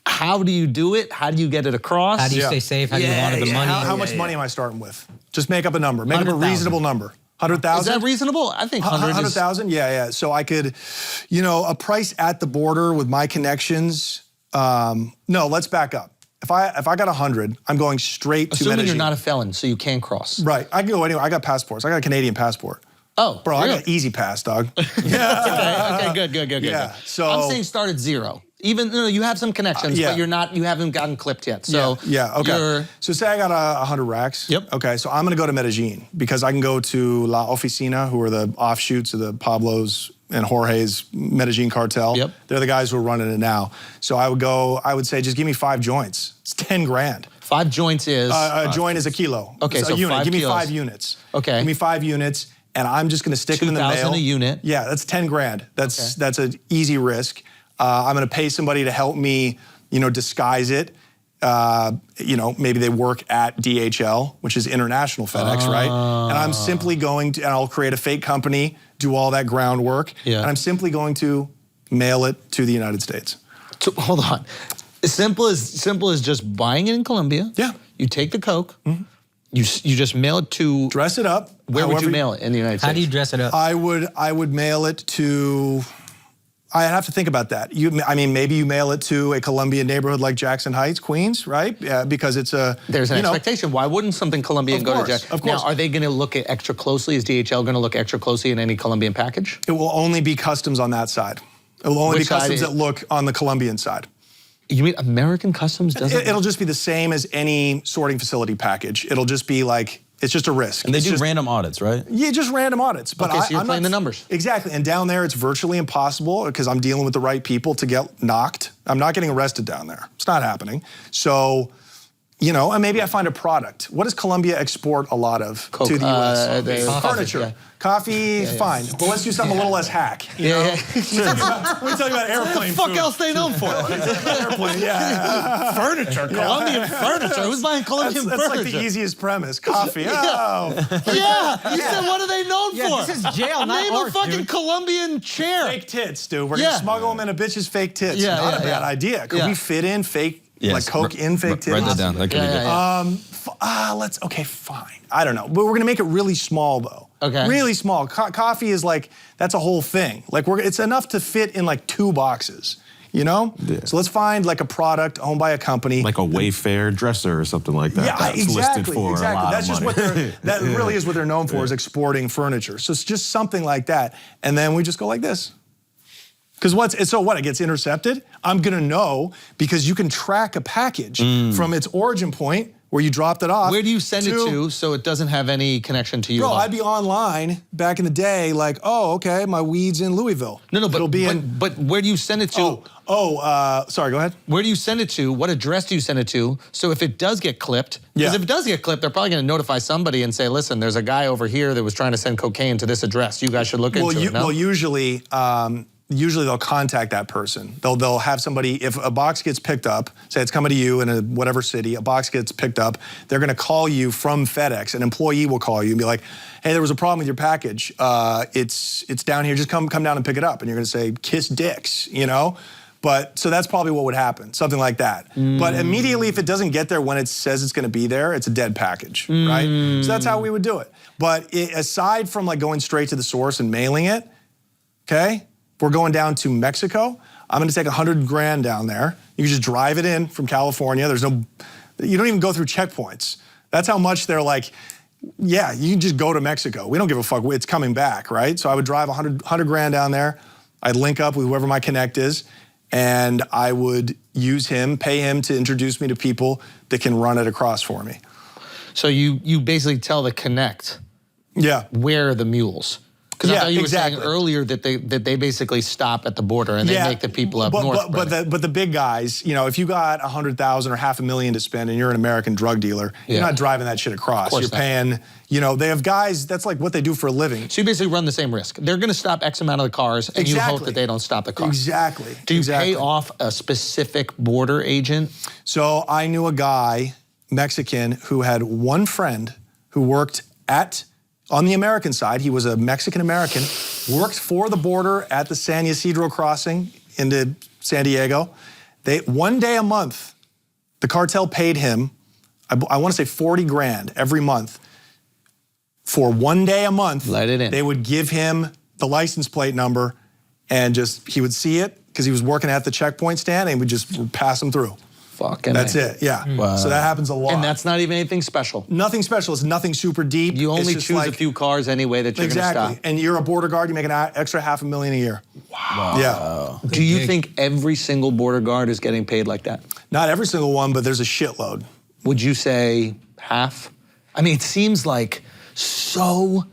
how do you do it? How do you get it across? How do you stay safe? How do you launder the money? How much money am I starting with? Just make up a number. Make up a reasonable number. 100,000? Is that reasonable? I think 100,000? Yeah. So I could, you know, a price at the border with my connections. No, let's back up. If I got 100, I'm going straight to Assuming Medellin. you're not a felon, so you can cross. Right. I can go anywhere. I got passports. I got a Canadian passport. Oh, Bro, really? I got easy pass, dog. Okay, good. Yeah, so I'm saying start at zero. Even though you have some connections, but you haven't gotten clipped yet. So okay. So say I got 100 racks. Yep. Okay, so I'm gonna go to Medellin because I can go to La Oficina, who are the offshoots of the Pablo's and Jorge's Medellin cartel. Yep. They're the guys who are running it now. So I would say just give me 5 joints. It's 10 grand. 5 joints is? A joint is a kilo. Okay, so a unit. 5 Give me kilos. 5 units. Okay. Give me 5 units, and I'm just gonna stick them in the mail. 2,000 a unit. Yeah, that's 10 grand. That's an easy risk. I'm gonna pay somebody to help me, you know, disguise it. you know, maybe they work at DHL, which is International FedEx, right? And I'm simply going to, and I'll create a fake company, do all that groundwork, and I'm simply going to mail it to the United States. So, hold on. Simple as just buying it in Colombia. Yeah. You take the coke. You just mail it to. Dress it up. Where would you mail it in the United States? How do you dress it up? I would mail it to. I have to think about that. I mean, maybe you mail it to a Colombian neighborhood like Jackson Heights, Queens, right? Because it's a. There's an expectation. Why wouldn't something Colombian go to Jackson? Of course. Now, are they going to look at extra closely? Is DHL going to look extra closely in any Colombian package? It will only be customs on that side. It will only be customs that look on the Colombian side. You mean American customs doesn't? It'll just be the same as any sorting facility package. It'll just be like, it's just a risk. And they it's do just, random audits, right? Yeah, just random audits. But okay, so you're playing the numbers. Exactly, and down there it's virtually impossible because I'm dealing with the right people to get knocked. I'm not getting arrested down there. It's not happening. So, you know, and maybe I find a product. What does Colombia export a lot of to the U.S.? Furniture. Yeah. Coffee, fine. But let's do something a little less hack. You know? Let me tell you about airplane What the fuck food. else they known for? Airplane, Furniture, Colombian furniture. Who's buying Colombian That's furniture? like the easiest premise. Coffee. Oh. Yeah, you said what are they known for? This is jail, not Name art, a fucking dude. Colombian chair. Fake tits, dude. We're gonna smuggle them in a bitch's fake tits. Yeah, Not yeah, a bad idea. Could we fit in fake, like coke in fake tits? Write that down. That could be good. Okay, fine. I don't know. But we're gonna make it really small though. Okay. Really small. Coffee is like, that's a whole thing. Like it's enough to fit in like 2 boxes, you know? Yeah. So let's find like a product owned by a company. Like a Wayfair dresser or something like that. Yeah, that's listed for a lot That's of just money. that really is what they're known for, is exporting furniture. So it's just something like that. And then we just go like this. Because it gets intercepted? I'm gonna know because you can track a package from its origin point where you dropped it off. Where do you send it to so it doesn't have any connection to you? Bro, at all? I'd be online back in the day like, oh, okay, my weed's in Louisville. No, but, it'll be but where do you send it to? Sorry, go ahead. Where do you send it to? What address do you send it to? So if it does get clipped, because if it does get clipped, they're probably going to notify somebody and say, listen, there's a guy over here that was trying to send cocaine to this address. You guys should look into it, no? Well, usually they'll contact that person. They'll have somebody, if a box gets picked up, say it's coming to you in whatever city, a box gets picked up, they're gonna call you from FedEx. An employee will call you and be like, hey, there was a problem with your package. It's down here, just come down and pick it up. And you're gonna say, kiss dicks, you know? So that's probably what would happen, something like that. But immediately, if it doesn't get there when it says it's gonna be there, it's a dead package, right? So that's how we would do it. But aside from like going straight to the source and mailing it, okay? If we're going down to Mexico, I'm gonna take 100 grand down there. You can just drive it in from California. You don't even go through checkpoints. That's how much they're like, yeah, you can just go to Mexico. We don't give a fuck, it's coming back, right? So I would drive 100 grand down there. I'd link up with whoever my connect is, and I would pay him to introduce me to people that can run it across for me. So you basically tell the connect where are the mules. Because I thought you were saying earlier that they basically stop at the border and they make the people up north. But the big guys, you know, if you got 100,000 or $500,000 to spend and you're an American drug dealer, you're not driving that shit across. You're paying, you know, they have guys, that's like what they do for a living. So you basically run the same risk. They're gonna stop X amount of the cars and you hope that they don't stop the cars. Exactly. Do you pay off a specific border agent? So I knew a guy, Mexican, who had one friend who worked on the American side. He was a Mexican-American, worked for the border at the San Ysidro crossing into San Diego. One day a month, the cartel paid him, I want to say 40 grand every month. For one day a month, let it in. They would give him the license plate number and he would see it because he was working at the checkpoint stand and would just pass him through. That's it, yeah. Wow. So that happens a lot. And that's not even anything special. Nothing special, it's nothing super deep. You only choose a few cars anyway that you're gonna stop. Exactly, and you're a border guard, you make an extra $500,000 a year. Wow. Yeah. Do you think every single border guard is getting paid like that? Not every single one, but there's a shitload. Would you say half? I mean, it seems like so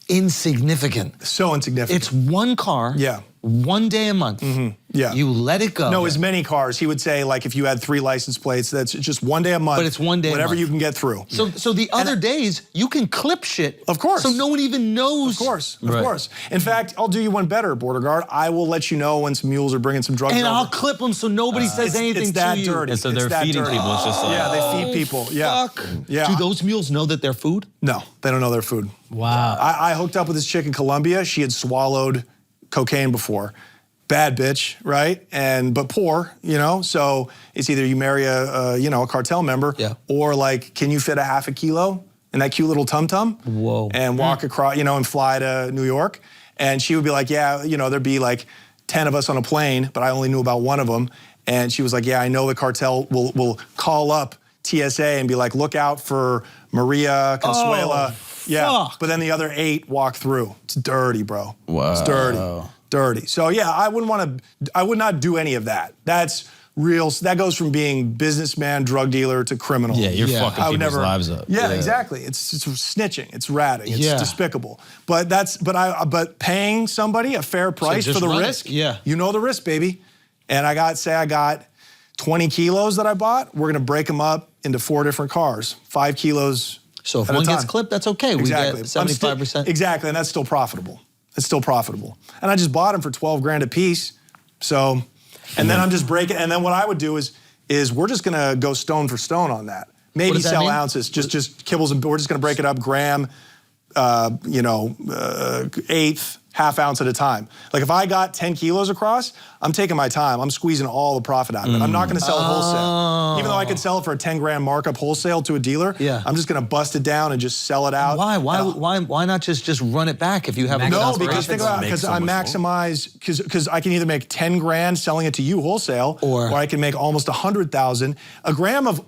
insignificant. So insignificant. It's one car. Yeah. 1 day a month. Yeah. You let it go. No, as many cars. He would say, like, if you had 3 license plates, that's just 1 day a month. But it's 1 day a whatever month. you can get through. So the other days, you can clip shit. Of course. So no one even knows. Of course, of course. In fact, I'll do you one better, border guard. I will let you know when some mules are bringing some drugs And over. I'll clip them so nobody says anything it's that to you. dirty. And so It's they're that feeding dirty. people. It's just like, Yeah, they feed people. Yeah. Fuck. Yeah. Do those mules know that they're food? No, they don't know their food. Wow. I hooked up with this chick in Colombia. She had swallowed cocaine before. Bad bitch, right? But poor, you know? So it's either you marry a cartel member, or like, can you fit a half a kilo in that cute little tum-tum? Whoa. And walk across, and fly to New York. And she would be like, yeah, there'd be like 10 of us on a plane, but I only knew about one of them. And she was like, yeah, I know the cartel will call up TSA and be like, look out for Maria Consuela. Fuck. But then the other 8 walk through. It's dirty, bro. Wow. It's dirty. So yeah, I would not do any of that. That's real. That goes from being businessman, drug dealer to criminal. Yeah, you're fucking I would people's never, lives up. Yeah, exactly. It's snitching. It's ratting. It's Yeah. despicable. But paying somebody a fair price just for the run it. risk. Yeah. You know the risk, baby. And I got 20 kilos that I bought. We're gonna break them up into 4 different cars. 5 kilos. So if at a one gets time. clipped, that's okay. Exactly. We get 75%. Exactly, and that's still profitable. It's still profitable. And I just bought them for 12 grand a piece. So, and then I'm just breaking, and then what I would do is we're just gonna go stone for stone on that. Maybe does that sell mean? ounces, just kibbles, and we're just gonna break it up gram, eighth, half ounce at a time. Like if I got 10 kilos across, I'm taking my time. I'm squeezing all the profit out of it. I'm not gonna sell it wholesale. Even though I could sell it for a 10 grand markup wholesale to a dealer, I'm just gonna bust it down and just sell it out. Why not just run it back if you have a No, good because think about it, because I maximize, because I can either make 10 grand selling it to you wholesale, or I can make almost 100,000. A gram of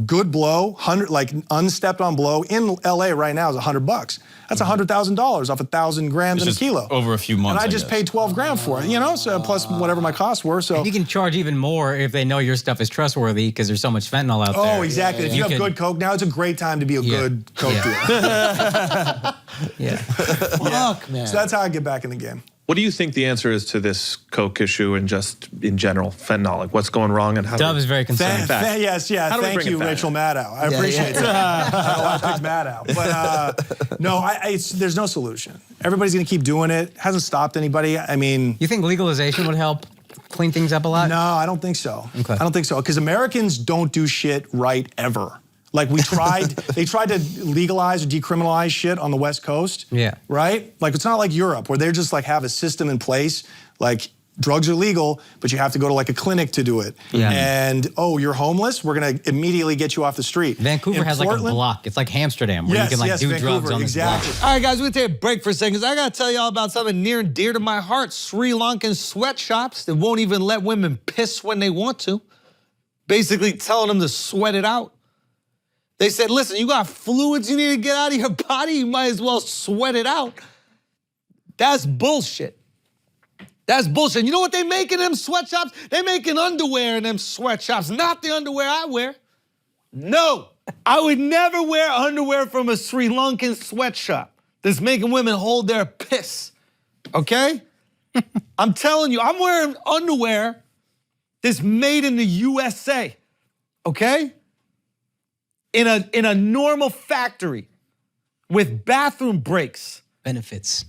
good blow, like unstepped on blow in LA right now is $100. That's $100,000 off 1,000 grams in a kilo. Over a few months. And I just paid 12 grand for it, so plus whatever my costs were. So And you can charge even more if they know your stuff is trustworthy because there's so much fentanyl out there. Oh, exactly. If you have good coke, now it's a great time to be a good coke dealer. Fuck, man. So that's how I get back in the game. What do you think the answer is to this coke issue and just in general fentanyl? Like what's going wrong and how? Dub is very concerned. Yes, thank you, Rachel Maddow. I appreciate that. I picked Maddow, but no, there's no solution. Everybody's gonna keep doing it. Hasn't stopped anybody. I mean, You think legalization would help clean things up a lot? no, I don't think so. Okay. I don't think so because Americans don't do shit right ever. Like they tried to legalize or decriminalize shit on the West Coast. Yeah. Right? Like it's not like Europe where they're just like have a system in place. Like drugs are legal, but you have to go to like a clinic to do it. Yeah. And you're homeless, we're gonna immediately get you off the street. Vancouver has like a block. It's like Amsterdam where you can like do Vancouver, drugs on this block. exactly. All right, guys, we're gonna take a break for a second because I gotta tell y'all about something near and dear to my heart. Sri Lankan sweatshops that won't even let women piss when they want to. Basically telling them to sweat it out. They said, listen, you got fluids you need to get out of your body, you might as well sweat it out. That's bullshit. That's bullshit. You know what they make in them sweatshops? They making underwear in them sweatshops, not the underwear I wear. No, I would never wear underwear from a Sri Lankan sweatshop that's making women hold their piss, okay? I'm telling you, I'm wearing underwear that's made in the USA, okay? In a normal factory with bathroom breaks. Benefits.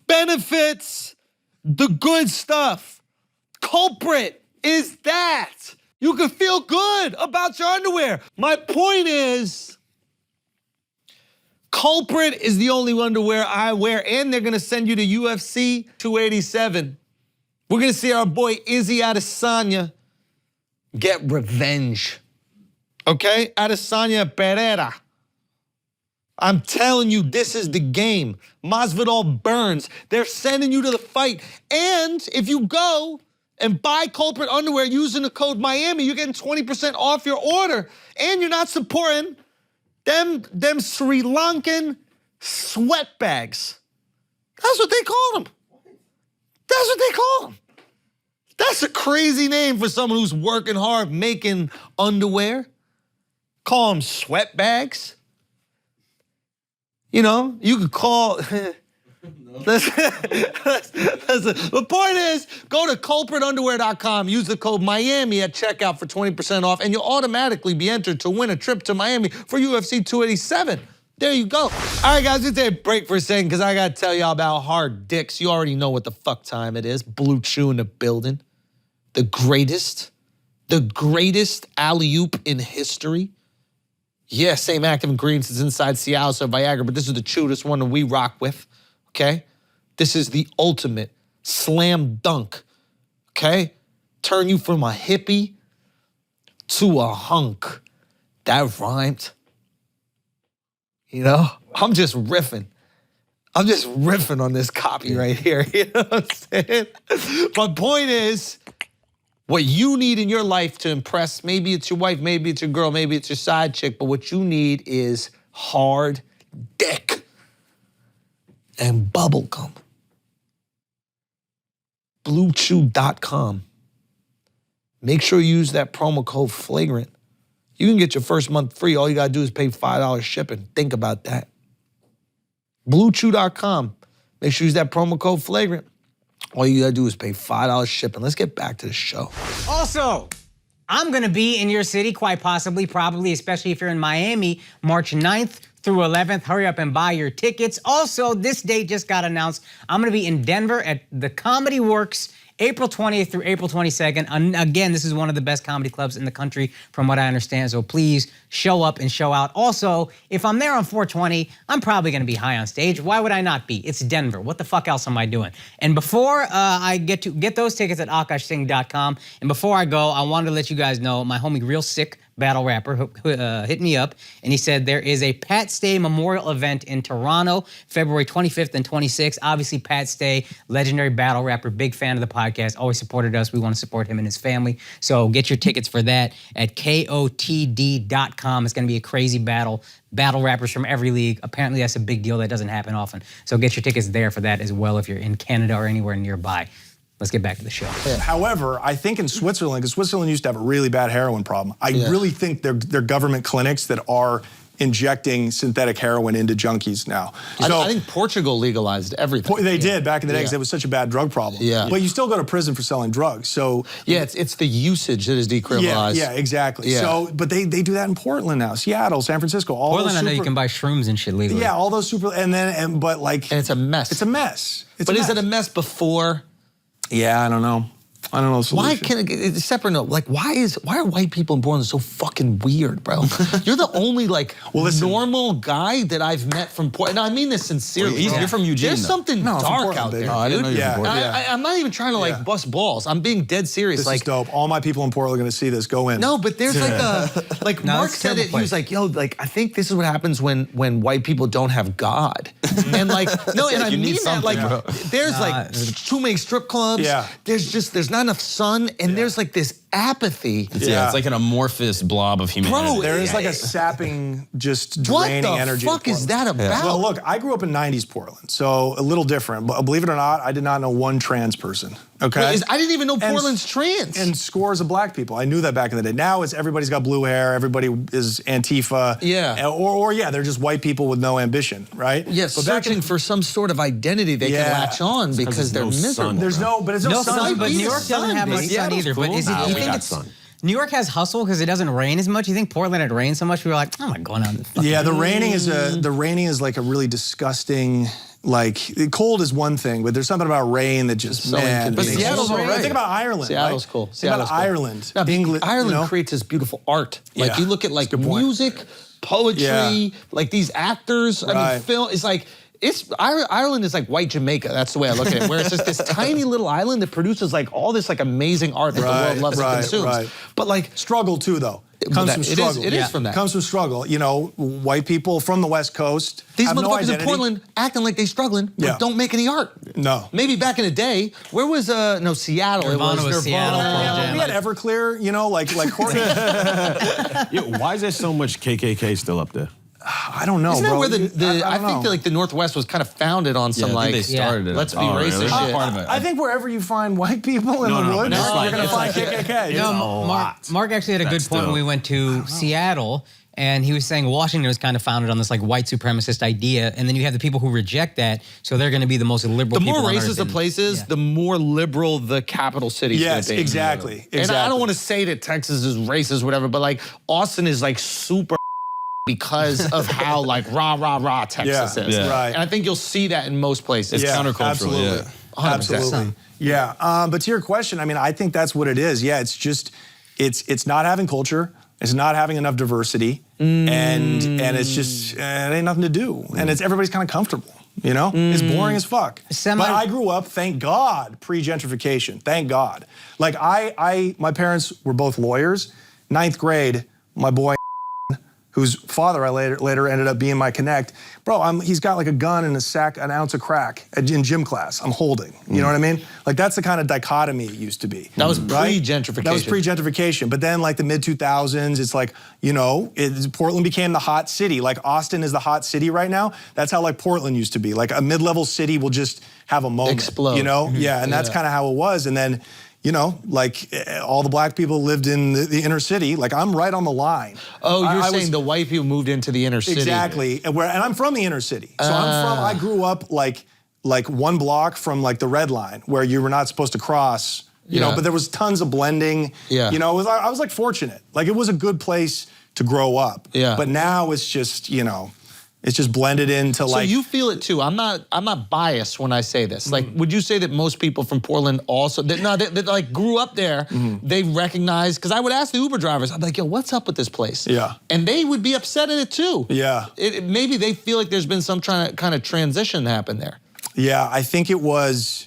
Benefits, the good stuff. Culprit is that. You can feel good about your underwear. My point is, culprit is the only underwear I wear, and they're gonna send you to UFC 287. We're gonna see our boy Izzy Adesanya get revenge. Okay, Adesanya Pereira. I'm telling you, this is the game. Masvidal Burns, they're sending you to the fight. And if you go and buy culprit underwear using the code Miami, you're getting 20% off your order. And you're not supporting them Sri Lankan sweat bags. That's what they call them. That's what they call them. That's a crazy name for someone who's working hard making underwear. Call them sweat bags. You know, you could call, Listen, the point is, go to culpritunderwear.com, use the code Miami at checkout for 20% off, and you'll automatically be entered to win a trip to Miami for UFC 287. There you go. All right, guys, let's take a break for a second because I got to tell y'all about hard dicks. You already know what the fuck time it is. Blue Chew in the building. The greatest alley-oop in history. Yeah, same active ingredients as inside Cialis or Viagra, but this is the chew, this one that we rock with, okay? This is the ultimate slam dunk, okay? Turn you from a hippie to a hunk. That rhymed. You know, I'm just riffing on this copy right here, you know what I'm saying? My point is, what you need in your life to impress, maybe it's your wife, maybe it's your girl, maybe it's your side chick, but what you need is hard dick and bubble gum. BlueChew.com. Make sure you use that promo code FLAGRANT. You can get your first month free. All you gotta do is pay $5 shipping. Think about that. BlueChew.com. Make sure you use that promo code FLAGRANT. All you gotta do is pay $5 shipping. Let's get back to the show. Also, I'm gonna be in your city quite possibly, probably, especially if you're in Miami, March 9th through 11th. Hurry up and buy your tickets. Also, this date just got announced. I'm gonna be in Denver at the Comedy Works, April 20th through April 22nd. And again, this is one of the best comedy clubs in the country from what I understand, so please show up and show out. Also, if I'm there on 420, I'm probably gonna be high on stage. Why would I not be? It's Denver. What the fuck else am I doing? And before I get those tickets at akashsingh.com, and before I go, I wanted to let you guys know my homie Real Sick battle rapper who hit me up, and he said there is a Pat Stay Memorial event in Toronto, February 25th and 26th. Obviously, Pat Stay, legendary battle rapper, big fan of the podcast, always supported us. We want to support him and his family. So get your tickets for that at KOTD.com. It's going to be a crazy battle rappers from every league. Apparently, that's a big deal. That doesn't happen often. So get your tickets there for that as well if you're in Canada or anywhere nearby. Let's get back to the show. However, I think in Switzerland, because Switzerland used to have a really bad heroin problem, I really think they're government clinics that are injecting synthetic heroin into junkies now. So, I think Portugal legalized everything. They did back in the day because it was such a bad drug problem. Yeah. But you still go to prison for selling drugs. So yeah, it's the usage that is decriminalized. Yeah, exactly. Yeah. So, but they do that in Portland now, Seattle, San Francisco. All Portland, those I know you can buy shrooms and shit legally. Yeah, all those super, but like. And it's a mess. It's a mess. But is it a mess before? Yeah, I don't know. I don't know the solution. Why can't it, separate note, like why are white people in Portland so fucking weird, bro? You're the only like normal guy that I've met from Portland. No, I mean this sincerely. You're from Eugene. There's something dark out there. Oh, I didn't know you were from Portland. I'm not even trying to like bust balls. I'm being dead serious. This is dope. All my people in Portland are gonna see this. Go in. No, but there's like Mark said it. He was like, yo, like I think this is what happens when white people don't have God. And like no, and I mean that. Like there's like too many strip clubs. Yeah. There's not enough sun. And there's like this apathy. It's like an amorphous blob of humanity. Bro, there is like a sapping, just draining energy. What the fuck is that about? Well, look, I grew up in 90s Portland, so a little different. But believe it or not, I did not know one trans person. Okay? Wait, I didn't even know Portland's trans. And scores of black people. I knew that back in the day. Now it's everybody's got blue hair, everybody is Antifa. Yeah. Or they're just white people with no ambition, right? Yes, but searching for some sort of identity they can latch on because they're miserable. There's no sun. But New York doesn't have much sun either. But is it? You think it's New York has hustle because it doesn't rain as much? You think Portland had rained so much? We were like, I'm not going out. Yeah, the raining is like a really disgusting. Like cold is one thing, but there's something about rain that just man. But Seattle's all right. Think about Ireland. Seattle's cool. Think about Ireland. No, England. Ireland creates this beautiful art. Like you look at like music, poetry, like these actors. I mean, film. It's like. Ireland is like white Jamaica. That's the way I look at it. Where it's just this tiny little island that produces like all this like amazing art that the world loves and consumes. But like struggle too, though. Comes from struggle. It is from that. Comes from struggle. You know, white people from the West Coast. These have motherfuckers no in Portland acting like they struggling, but don't make any art. No. Maybe back in the day, where was Seattle? Nirvana was Seattle. Yeah, we had Everclear. You know, like Courtney. Why is there so much KKK still up there? I don't know, Isn't that bro. where I think that like the Northwest was kind of founded on some I think they started it. let's be racist shit. Part of it. I think wherever you find white people in the woods, you're going to find KKK. Mark actually had a good point when we went to Seattle. And he was saying Washington was kind of founded on this like white supremacist idea, and then you have the people who reject that, so they're going to be the most liberal. The more people on racist earth the place is, the more liberal the capital city is going to be. Yes, exactly. And I don't want to say that Texas is racist, or whatever, but like Austin is like super because of how like rah Texas is. Yeah. Right. And I think you'll see that in most places. It's countercultural. Absolutely. Yeah. 100%. Absolutely. Yeah. But to your question, I mean, I think that's what it is. Yeah, it's just, it's not having culture. It's not having enough diversity. And it's just, it ain't nothing to do. And it's everybody's kind of comfortable. You know, it's boring as fuck. But I grew up, thank God, pre-gentrification. Thank God. Like my parents were both lawyers. 9th grade, my boy, whose father I later ended up being my connect. Bro, he's got like a gun and an ounce of crack in gym class. I'm holding. You know what I mean? Like that's the kind of dichotomy it used to be. That was right? pre-gentrification. That was pre-gentrification. But then like the mid-2000s, it's like, you know, Portland became the hot city. Like Austin is the hot city right now. That's how like Portland used to be. Like a mid-level city will just have a moment. Explode. You know? Yeah, and that's kind of how it was. And then, you know, like all the black people lived in the inner city. Like I'm right on the line. Oh, you're saying the white people moved into the inner city. Exactly. And I'm from the inner city. So I grew up like 1 block from like the red line where you were not supposed to cross, you know, but there was tons of blending. Yeah. You know, I was like fortunate. Like it was a good place to grow up. Yeah. But now it's just, you know, it's just blended into like. So you feel it too. I'm not biased when I say this. Like, would you say that most people from Portland also, that like grew up there, they recognize, because I would ask the Uber drivers, I'd be like, yo, what's up with this place? Yeah. And they would be upset at it too. Yeah. Maybe they feel like there's been some kind of transition happen there. Yeah, I think it was,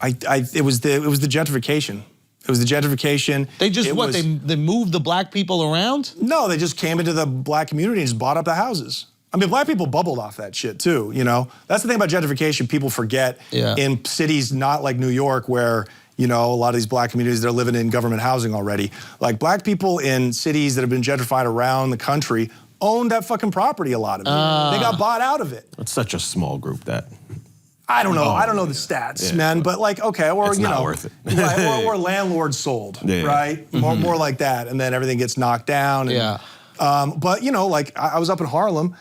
it was the gentrification. It was the gentrification. They just, they moved the black people around? No, they just came into the black community and just bought up the houses. I mean, black people bubbled off that shit too, you know? That's the thing about gentrification people forget in cities not like New York where, you know, a lot of these black communities, they're living in government housing already. Like black people in cities that have been gentrified around the country owned that fucking property, a lot of it. They got bought out of it. It's such a small group that. I don't know. I don't know the stats, man. But like, okay, or it's you not know, worth it. Right, or landlords sold, right? More like that, and then everything gets knocked down. And, but you know, like I was up in Harlem.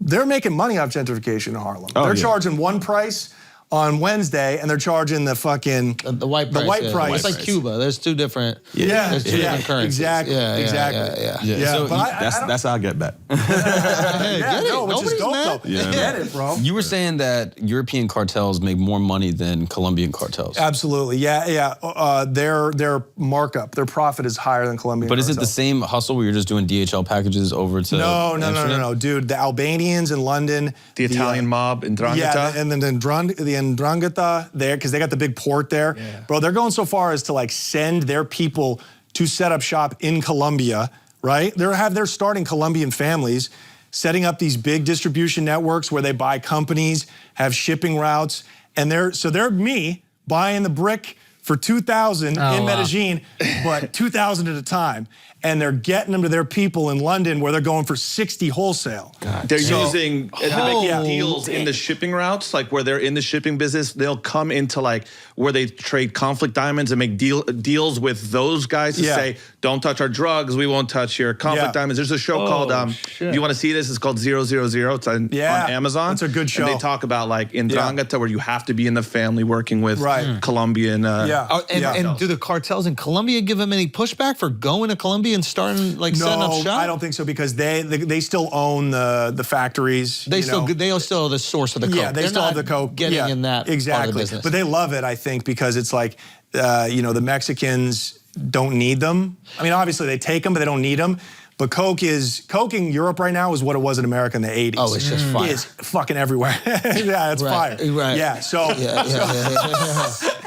They're making money off gentrification in Harlem. They're charging one price on Wednesday, and they're charging the fucking the white price. The white price. It's like Cuba. There's two different. There's two different currencies. Exactly. Exactly. Yeah. So but that's how I get back. which is dope though. Get it, bro. You were saying that European cartels make more money than Colombian cartels. Absolutely. Their markup, their profit is higher than Colombian. But is it the cartels. same hustle where you're just doing DHL packages over to No, dude. The Albanians in London, The Italian mob in Drangheta. and then the Ndrangheta there, because they got the big port there. Bro, they're going so far as to like send their people to set up shop in Colombia, right? They're starting Colombian families, setting up these big distribution networks where they buy companies, have shipping routes, and they're me buying the brick for $2,000 in Medellin, but $2,000 at a time. And they're getting them to their people in London where they're going for 60 wholesale. They're using deals in the shipping routes, like where they're in the shipping business. They'll come into like where they trade conflict diamonds and make deals with those guys to say, don't touch our drugs, we won't touch your conflict diamonds. There's a show called, if you want to see this, it's called 000. It's on Amazon. It's a good show. And they talk about like in Drangheta where you have to be in the family working with Colombian. And do the cartels in Colombia give them any pushback for going to Colombia and starting like setting up shop? No, I don't think so because they still own the factories. They still are the source of the coke. Yeah, they still have the coke. Getting in that part of the business. But they love it, I think, because it's like the Mexicans don't need them. I mean, obviously they take them, but they don't need them. But coke in Europe right now is what it was in America in the 80s. Oh, it's just fire. It's fucking everywhere. It's fire. Right. Yeah. So.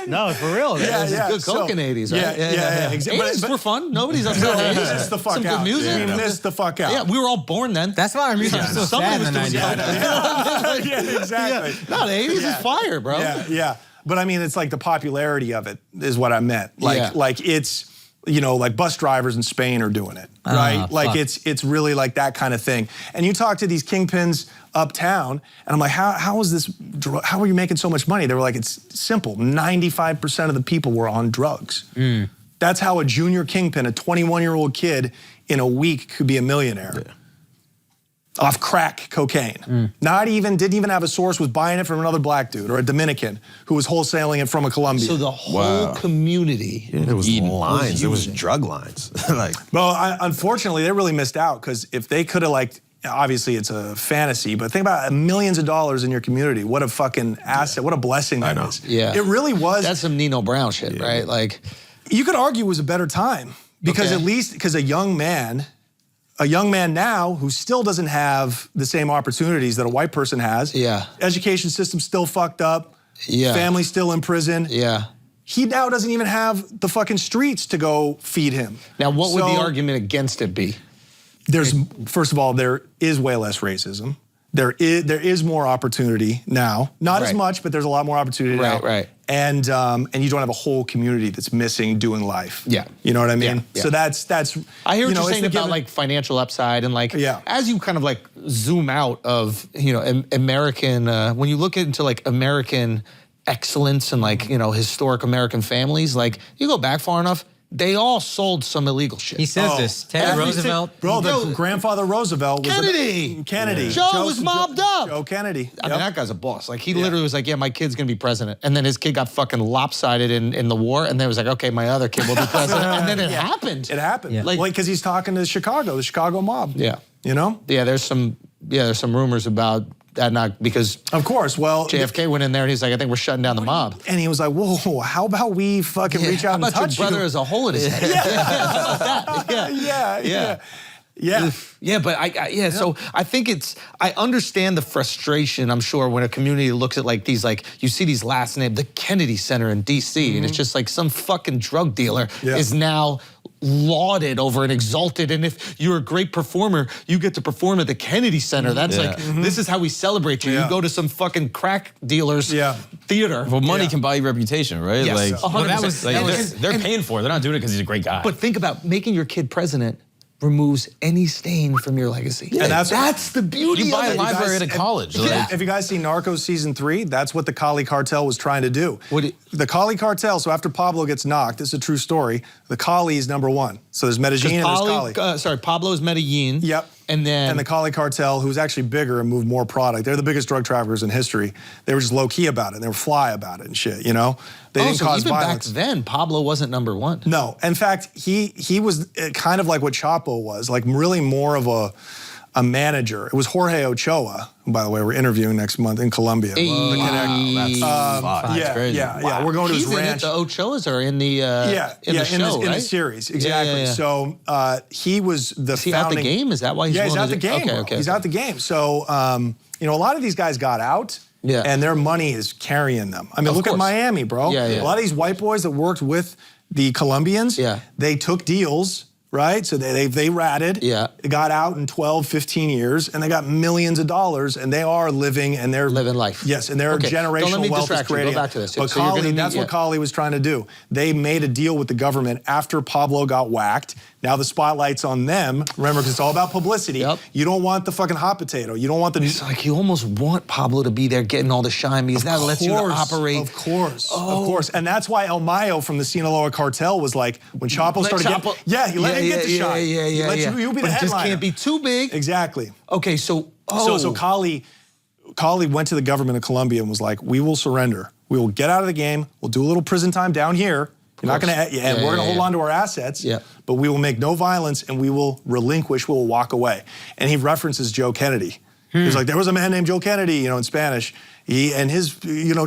No, for real. Yeah. Good coke in the 80s, right? Yeah. Exactly. 80s were fun. Nobody's upset. We missed the fuck Some out. good music. We missed the fuck out. Yeah, we were all born then. That's why our music is so sad in the 90s. Yeah, exactly. No, the 80s is fire, bro. Yeah. But I mean, it's like the popularity of it is what I meant. Like it's, like bus drivers in Spain are doing it, right? Like it's really like that kind of thing. And you talk to these kingpins uptown, and I'm like, how are you making so much money? They were like, it's simple. 95% of the people were on drugs. That's how a junior kingpin, a 21-year-old kid in a week could be a millionaire. off crack cocaine. Didn't even have a source, was buying it from another black dude or a Dominican who was wholesaling it from a Colombian. So the whole community. Yeah, there was lines. There was drug lines. Well, unfortunately, they really missed out because if they could have obviously it's a fantasy, but think about millions of dollars in your community. What a fucking asset. What a blessing that is. Yeah. It really was. That's some Nino Brown shit, right? Like, you could argue it was a better time because at least, because a young man now who still doesn't have the same opportunities that a white person has. Yeah. Education system still fucked up. Yeah. Family still in prison. Yeah. He now doesn't even have the fucking streets to go feed him. Now, what would the argument against it be? First of all, there is way less racism. There is more opportunity now. Not as much, but there's a lot more opportunity now. Right. And you don't have a whole community that's missing doing life. Yeah. You know what I mean? Yeah. So that's. I hear what you're it's saying the about given- like financial upside and like as you kind of like zoom out of American when you look into like American excellence and like historic American families, like you go back far enough. They all sold some illegal shit. He says this. Teddy Roosevelt. Bro, the grandfather Roosevelt was Kennedy. Joe was mobbed up. Joe Kennedy. I mean, that guy's a boss. Like, he literally was like, yeah, my kid's gonna be president. And then his kid got fucking lopsided in the war. And then it was like, okay, my other kid will be president. And then it happened. It happened. Yeah. Like, because he's talking to the Chicago mob. Yeah. You know? Yeah, there's some rumors about that, not because of course, well, JFK went in there and he's like, I think we're shutting down the mob. And he was like, whoa, how about we fucking reach out and touch you? How about your brother has a hole in his head? Yeah, but so I think I understand the frustration, I'm sure, when a community looks at like these, like, you see these last names, the Kennedy Center in DC, and it's just like some fucking drug dealer is now lauded over and exalted, and if you're a great performer, you get to perform at the Kennedy Center. That's like, this is how we celebrate you. You go to some fucking crack dealer's theater. Well, money can buy you reputation, right? Yes, like, 100%. they're paying for it. They're not doing it because he's a great guy. But think about making your kid president removes any stain from your legacy. And that's the beauty you buy of a it. library at a college. If you guys see Narcos season 3, that's what the Cali Cartel was trying to do. The Cali Cartel, so after Pablo gets knocked, this is a true story, the Cali is #1. So there's Medellin and there's Cali. Pablo is Medellin. Yep. And the Cali Cartel, who's actually bigger and moved more product. They're the biggest drug traffickers in history. They were just low-key about it. They were fly about it and shit, you know? They didn't cause even violence. back then, Pablo wasn't #1. No. In fact, he was kind of like what Chapo was, like really more of a manager. It was Jorge Ochoa, who, by the way, we're interviewing next month in Colombia. That's crazy. Yeah. We're going to his ranch. The Ochoas are in the in show, the right? series, exactly. Yeah. So he was the Is he founding. out the game? Is that why he's he's willing out to the game. Okay. He's out the game. So a lot of these guys got out. Yeah. And their money is carrying them. I mean, Of look course. at Miami, bro. Yeah. A lot of these white boys that worked with the Colombians, they took deals, right? So they ratted, they got out in 12, 15 years, and they got millions of dollars, and they are living, and they're living life. Yes, and their generational wealth is creating. Go back to this. But So you're Cali, gonna need- that's what Cali was trying to do. They made a deal with the government after Pablo got whacked. Now the spotlight's on them. Remember, because it's all about publicity. Yep. You don't want the fucking hot potato. You don't want the. It's like you almost want Pablo to be there getting all the shine because that lets you operate. Of course. And that's why El Mayo from the Sinaloa cartel was like, when Chapo started getting, he let him get the shine. You'll be but the it just headliner. can't be too big. Exactly. Okay, so So Cali went to the government of Colombia and was like, we will surrender. We will get out of the game. We'll do a little prison time down here. You're not going to, and we're going to hold on to our assets, but we will make no violence and we will relinquish, we will walk away. And he references Joe Kennedy. He's like, there was a man named Joe Kennedy, in Spanish. He and his,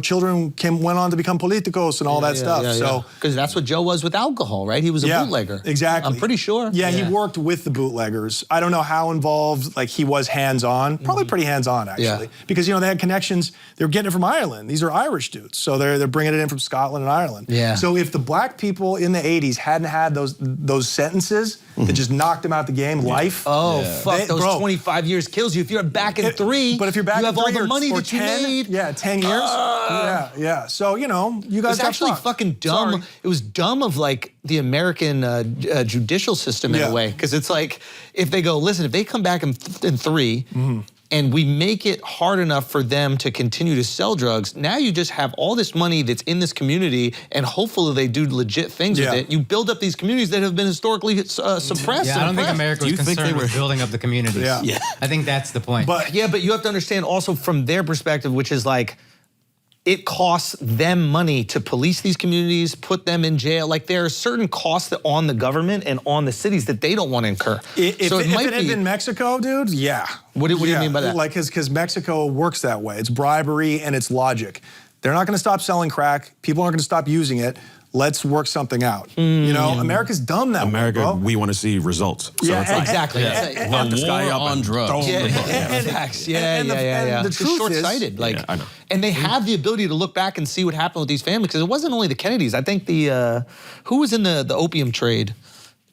children went on to become politicos and all that stuff. So because that's what Joe was with alcohol, right? He was a bootlegger. Exactly. I'm pretty sure. Yeah, he worked with the bootleggers. I don't know how involved, like he was hands-on. Probably pretty hands-on actually, because they had connections. They were getting it from Ireland. These are Irish dudes, so they're bringing it in from Scotland and Ireland. Yeah. So if the black people in the '80s hadn't had those sentences that just knocked them out the game, life. Oh fuck! Those 25 years kills you. If you're back in 3, but if you're back you in have 3 all the money or that you 10, made. Yeah, 10 years. Yeah. So you guys It's got actually fucked. fucking dumb. Sorry. It was dumb of like the American judicial system in a way, because it's like if they go, listen, if they come back in 3, and we make it hard enough for them to continue to sell drugs, now you just have all this money that's in this community, and hopefully they do legit things with it. You build up these communities that have been historically suppressed. Yeah, I don't think America was concerned with building up the communities. Yeah. I think that's the point. But you have to understand also from their perspective, which is like, it costs them money to police these communities, put them in jail. Like there are certain costs that on the government and on the cities that they don't want to incur. If it had been Mexico, dude, yeah. What do you mean by that? Like, because Mexico works that way. It's bribery and it's logic. They're not gonna stop selling crack. People aren't gonna stop using it. Let's work something out. You know, America's dumb that way, bro. We want to see results. So Yeah, it's like, exactly. Lock the sky up on and drugs. throw 'em in the book. And the truth short-sighted. Like, I know. and they have the ability to look back and see what happened with these families, because it wasn't only the Kennedys. I think who was in the opium trade?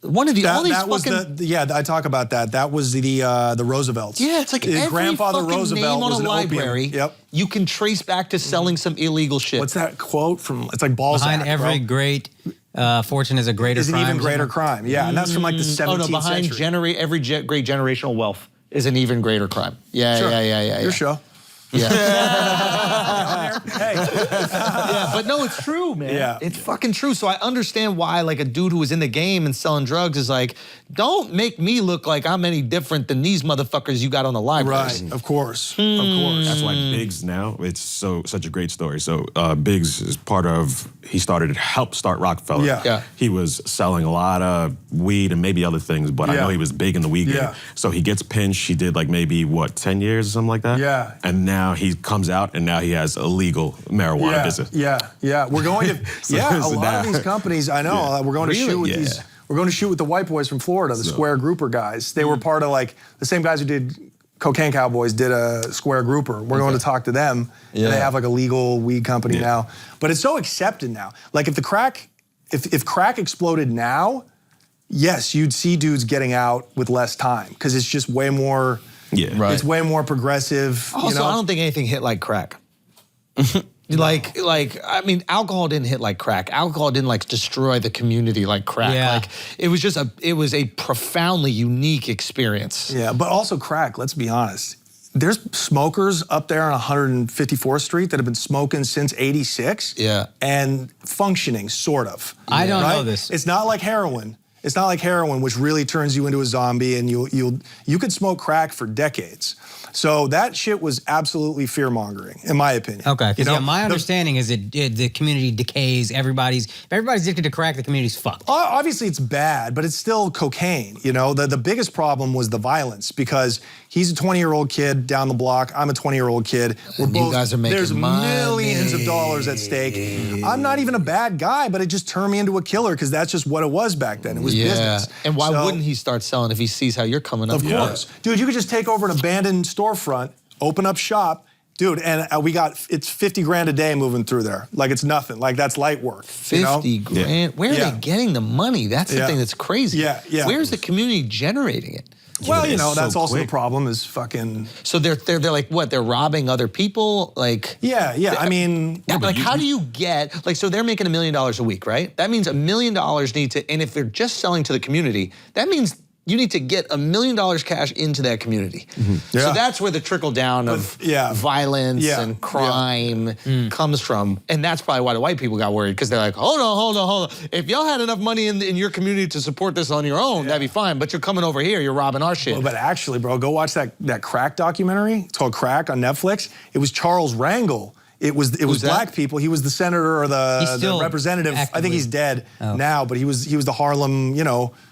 One of the all these I talk about that. That was the Roosevelts. Yeah, it's like every grandfather fucking Roosevelt name on was a an library. opium. Yep. You can trace back to selling some illegal shit. What's that quote from? It's like Balzac. Behind every great fortune is a greater is an crime. even greater crime. Yeah, and that's from like the 17th behind century. every great generational wealth is an even greater crime. Yeah. Your show. Yeah. Hey. Yeah, but no, it's true, man. Yeah. It's fucking true. So I understand why like a dude who was in the game and selling drugs is like, don't make me look like I'm any different than these motherfuckers you got on the library. Right, of course, of course. That's why Biggs now, it's such a great story. So Biggs is helped start Rockefeller. Yeah. He was selling a lot of weed and maybe other things, but I know he was big in the weed game. So he gets pinched, he did like maybe, 10 years or something like that? Yeah. And now he comes out and now he has a legal marijuana business. Yeah. We're going to, a lot of these companies, I know, we're going to shoot with these, we're going to shoot with the white boys from Florida, the Square Grouper guys. They were part of like, the same guys who did Cocaine Cowboys did a Square Grouper. We're going to talk to them. Yeah. They have like a legal weed company now. But it's so accepted now. Like if if crack exploded now, yes, you'd see dudes getting out with less time because it's just way more, it's way more progressive. Also, I don't think anything hit like crack. I mean, alcohol didn't hit like crack. Alcohol didn't like destroy the community like crack. Yeah. Like it was a profoundly unique experience. Yeah, but also crack, let's be honest. There's smokers up there on 154th Street that have been smoking since '86. Yeah. And functioning, sort of. I don't know this. It's not like heroin. It's not like heroin, which really turns you into a zombie, and you could smoke crack for decades. So that shit was absolutely fear-mongering, in my opinion. Okay, because my understanding is that the community decays. If everybody's addicted to crack, the community's fucked. Obviously, it's bad, but it's still cocaine. You know, the biggest problem was the violence because he's a 20-year-old kid down the block. I'm a 20-year-old kid. You guys are making There's money. millions of dollars at stake. I'm not even a bad guy, but it just turned me into a killer because that's just what it was back then. It was business. And why wouldn't he start selling if he sees how you're coming up? Of course. Dude, you could just take over an abandoned storefront, open up shop, dude, and it's 50 grand a day moving through there. Like it's nothing. Like that's light work. 50 grand? Where are they getting the money? That's the thing that's crazy. Yeah. Where's the community generating it? Well, that's also the problem is fucking. So they're like what? They're robbing other people? Like I mean, like how do you get like so they're making $1 million a week, right? That means $1 million need to, and if they're just selling to the community, that means you need to get $1 million cash into that community. So that's where the trickle down of violence and crime comes from. And that's probably why the white people got worried because they're like, hold on. If y'all had enough money in your community to support this on your own, that'd be fine. But you're coming over here, you're robbing our shit. Well, but actually, bro, go watch that crack documentary. It's called Crack on Netflix. It was Charles Rangel. It was black people. He was the senator or the representative. I think he's dead now, but he was the Harlem,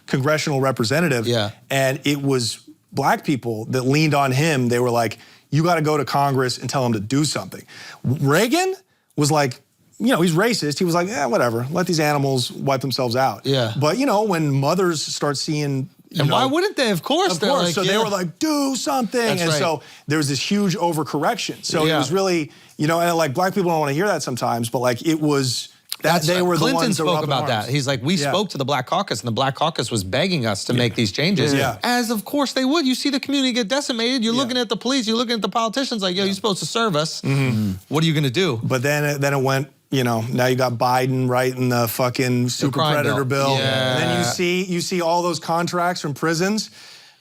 congressional representative. Yeah. And it was black people that leaned on him. They were like, you got to go to Congress and tell him to do something. Reagan was like, he's racist. He was like, whatever. Let these animals wipe themselves out. Yeah. But, when mothers start seeing why wouldn't they? Of course. Like, so they were like, do something. So there was this huge overcorrection. So it was really, and like black people don't want to hear that sometimes, but like it was, they were the Clinton ones that spoke were about that. He's like, we spoke to the Black Caucus, and the Black Caucus was begging us to make these changes. As of course they would. You see the community get decimated. You're looking at the police. You're looking at the politicians. Like, yo, you're supposed to serve us. What are you gonna do? But then it went. Now you got Biden writing the fucking super predator bill. And then you see all those contracts from prisons.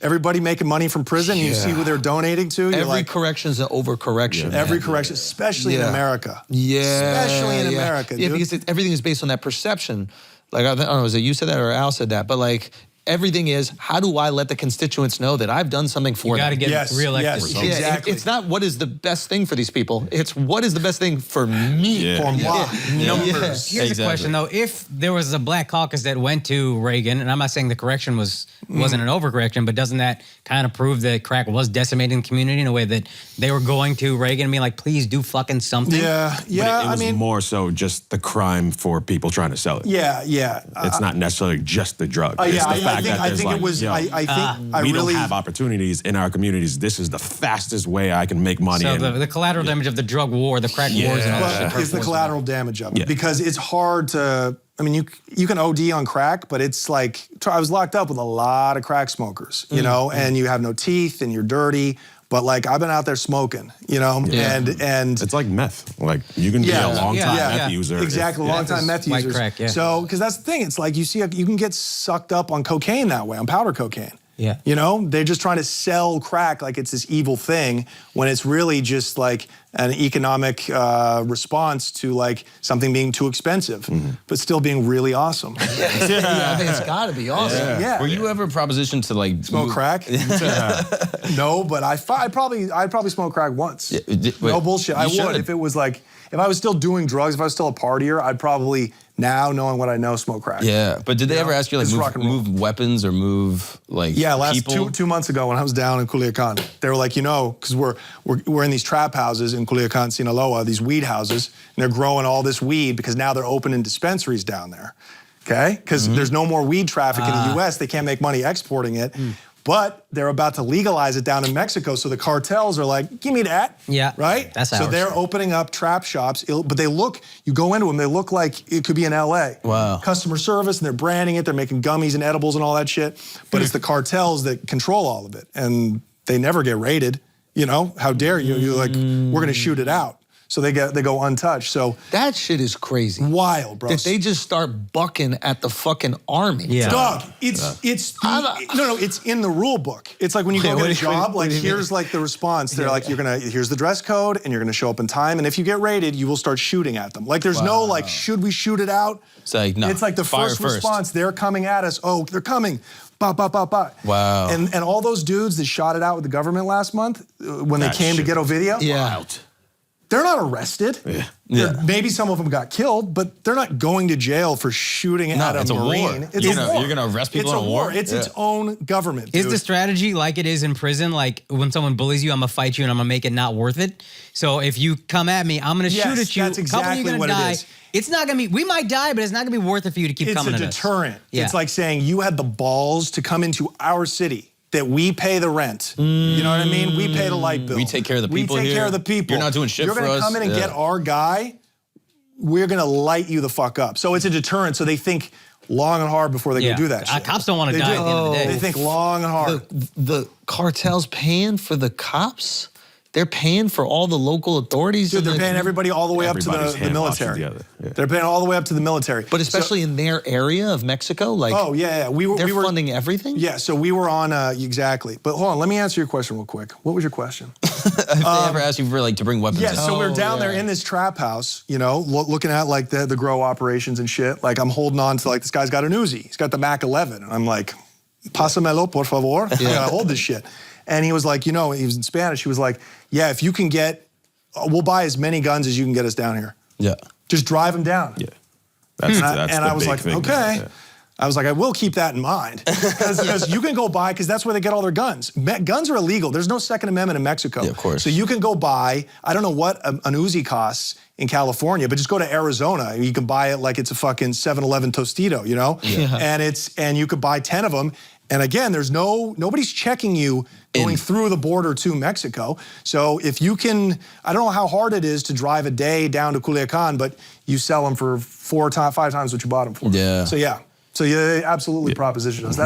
everybody making money from prison. You see who they're donating to. You're Every like, correction's an overcorrection. every correction, especially in America. Yeah. Especially in America, Yeah, dude. because everything is based on that perception. Like, I don't know, was it you said that or Al said that? But like, everything is, how do I let the constituents know that I've done something for them? You got to get Yes, reelected. yes. Yeah, Exactly. it's not what is the best thing for these people. It's what is the best thing for me. For moi. Numbers. Here's Exactly. a question though: if there was a black caucus that went to Reagan, and I'm not saying the correction wasn't an overcorrection, but doesn't that kind of prove that crack was decimating the community in a way that they were going to Reagan and being like, please do fucking something? Yeah, yeah. But it was I mean, more so just the crime for people trying to sell it. yeah, yeah. It's not necessarily just the drug. It's Yeah, the fact that I there's think like, it was. yo, I think I we really don't have opportunities in our communities. This is the fastest way I can make money. So and the collateral damage of the drug war, the crack wars, and all that shit. But it's the collateral damage of it Yeah. because it's hard to. I mean, you can OD on crack, but it's like I was locked up with a lot of crack smokers, you know, and you have no teeth and you're dirty. But like I've been out there smoking, you know, and it's like meth. Like you can be a long time meth user. Exactly, long time meth White users. crack, yeah. So because that's the thing, it's like you can get sucked up on cocaine that way, on powder cocaine. Yeah. You know, they're just trying to sell crack like it's this evil thing when it's really just like an economic response to like something being too expensive, but still being really awesome. I think it's got to be awesome. Yeah. Were you ever propositioned to like Smoke crack? No, but I'd probably smoke crack once. No bullshit. I would should. if it was like if I was still doing drugs, if I was still a partier, I'd probably now knowing what I know smoke crack. Yeah, but did they ever ask you It's like rock and roll. move weapons or move like Last people? two months ago when I was down in Culiacan, they were like, you know, because we're in these trap houses in Culiacan, Sinaloa, these weed houses, and they're growing all this weed because now they're opening dispensaries down there. Okay? Because there's no more weed traffic in the US. They can't make money exporting it. But they're about to legalize it down in Mexico. So the cartels are like, give me that. Yeah. Right? That's so ours. they're opening up trap shops. But they look, you go into them, they look like it could be in LA. Wow. Customer service, and they're branding it. They're making gummies and edibles and all that shit. But it's the cartels that control all of it. And they never get raided. You know, how dare you? You're like, we're going to shoot it out. So they go untouched. So That shit is crazy. wild, bro. That they just start bucking at the fucking army. Yeah. Dog, it's in the rule book. It's like when you go get a job, like here's like the response. They're like, here's the dress code, and you're gonna show up in time. And if you get raided, you will start shooting at them. Like there's no like, should we shoot it out? It's like, no, It's like the fire first first. response. They're coming at us. Oh, they're coming. Ba, ba, ba, ba. Wow. And all those dudes that shot it out with the government last month when they That came to shit Ghetto Video. Yeah. They're not arrested. Yeah. Maybe some of them got killed, but they're not going to jail for shooting at it's a a war. Marine. It's You're a gonna- war. you're gonna arrest people it's in a war? It's its own government. Is dude. the strategy like it is in prison? Like when someone bullies you, I'm gonna fight you and I'm gonna make it not worth it. So if you come at me, I'm gonna Yes, shoot at you. that's a couple of you exactly gonna what it die. is. It's not gonna be. We might die, but it's not gonna be worth it for you to keep It's coming a at us. deterrent. Yeah. It's like saying you had the balls to come into our city that we pay the rent. You know what I mean? We pay the light bill. We take care of the people We take here. care of the people. You're not doing shit You're for gonna us. come in and Yeah. get our guy. We're gonna light you the fuck up. So it's a deterrent. So they think long and hard before they Yeah. go do that shit. Cops don't want to They die do. at the end of the day. They think long and hard. The cartels paying for the cops? They're paying for all the local authorities? Dude, in they're the- paying everybody all the way up to Everybody's the hand washing military. together. Yeah. They're paying all the way up to the military. But especially in their area of Mexico? Like, Oh, yeah. We were funding everything? Yeah, so we were on, exactly. But hold on, let me answer your question real quick. What was your question? If they ever ask you for like to bring weapons Yeah, in. so we're down there in this trap house, you know, looking at like the grow operations and shit. Like I'm holding on to like, this guy's got an Uzi. He's got the Mac 11. And I'm like, pásamelo, por favor. I gotta hold this shit. And he was like, you know, he was in Spanish. He was like, yeah, if you can get, we'll buy as many guns as you can get us down here. Yeah. Just drive them down. Yeah. That's And the I was big like, thing. okay. Yeah. I was like, I will keep that in mind. Because you can go buy, because that's where they get all their guns. Guns are illegal. There's no Second Amendment in Mexico. Yeah, of course. So you can go buy, I don't know what an Uzi costs in California, but just go to Arizona. You can buy it like it's a fucking 7-Eleven Tostito, you know? Yeah. And you could buy 10 of them. And again, nobody's checking you going through the border to Mexico. So if you can, I don't know how hard it is to drive a day down to Culiacan, but you sell them for 5 times what you bought them for. Yeah. So yeah. So they absolutely proposition us.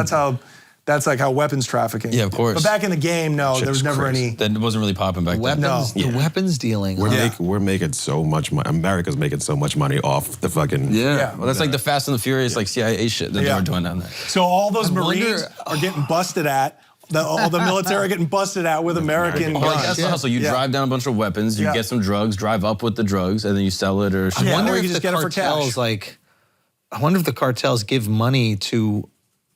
That's like how weapons trafficking. Yeah, of course. But back in the game, no, there was never any. That wasn't really popping back then. Weapons, No. the weapons dealing. We're making so much money. America's making so much money off the fucking. Yeah. Well, that's like the Fast and the Furious, like CIA shit that they Yeah. were doing down there. So all those I Marines wonder- are getting busted at All the military getting busted out with American Like, guns. that's the hustle. You drive down a bunch of weapons, you get some drugs, drive up with the drugs, and then you sell it or shit. I wonder or you if just the get it for cartels, cash. like, I wonder if the cartels give money to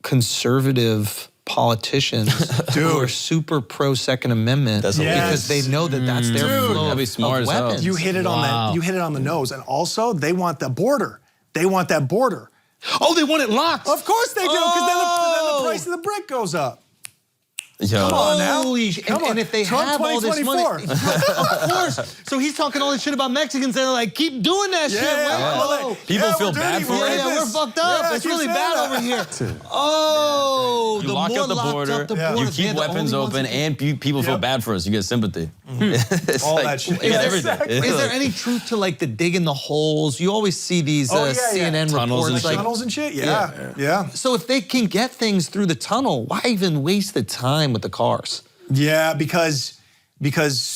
conservative politicians who are super pro Second Amendment because they know that that's their flow That'd be smart of as hell. weapons. You hit it on the nose. And also, they want the border. They want that border. Oh, they want it locked. Of course they do, because then the price of the brick goes up. Yo. Come on now. Holy Come and on. if they Trump have all this money, 2024. of course. So he's talking all this shit about Mexicans, and they're like, keep doing that shit. Whoa. People feel bad for it. Yeah, we're fucked up. Yeah, it's keep really saying bad that. over here. Oh, You the lock more up the locked border, up the Yeah. you borders, keep they're the weapons only ones open, that- and people feel bad for us. You get sympathy. It's All like, that shit. you get Yeah, everything. exactly. Is there any truth to like the digging the holes? You always see these CNN Tunnels reports. and Like, Tunnels and shit? Yeah. so if they can get things through the tunnel, why even waste the time with the cars? Yeah, because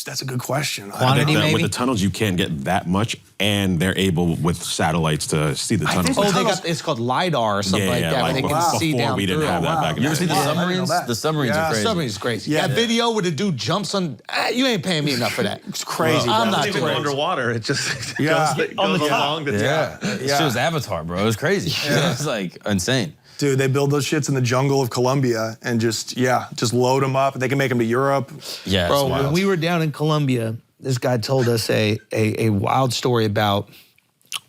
that's a good question. Quantity, maybe? With the tunnels, you can't get that much, and they're able with satellites to see the tunnels. Oh, it's called LiDAR or something like that, where they can see down we didn't through. have that back in You the ever see day. the I didn't know submarines? that. The submarines Yeah. are The crazy. submarine is crazy. Yeah. That video where the dude jumps on, you ain't paying me enough for that. It's crazy, I'm bro. not It's even crazy. underwater. It just Yeah. goes along the Yeah. It shows Avatar, bro. It was crazy. It's like insane. Dude, they build those shits in the jungle of Colombia and just load them up. They can make them to Europe. Yeah, Bro, it's wild. when we were down in Colombia, this guy told us a wild story about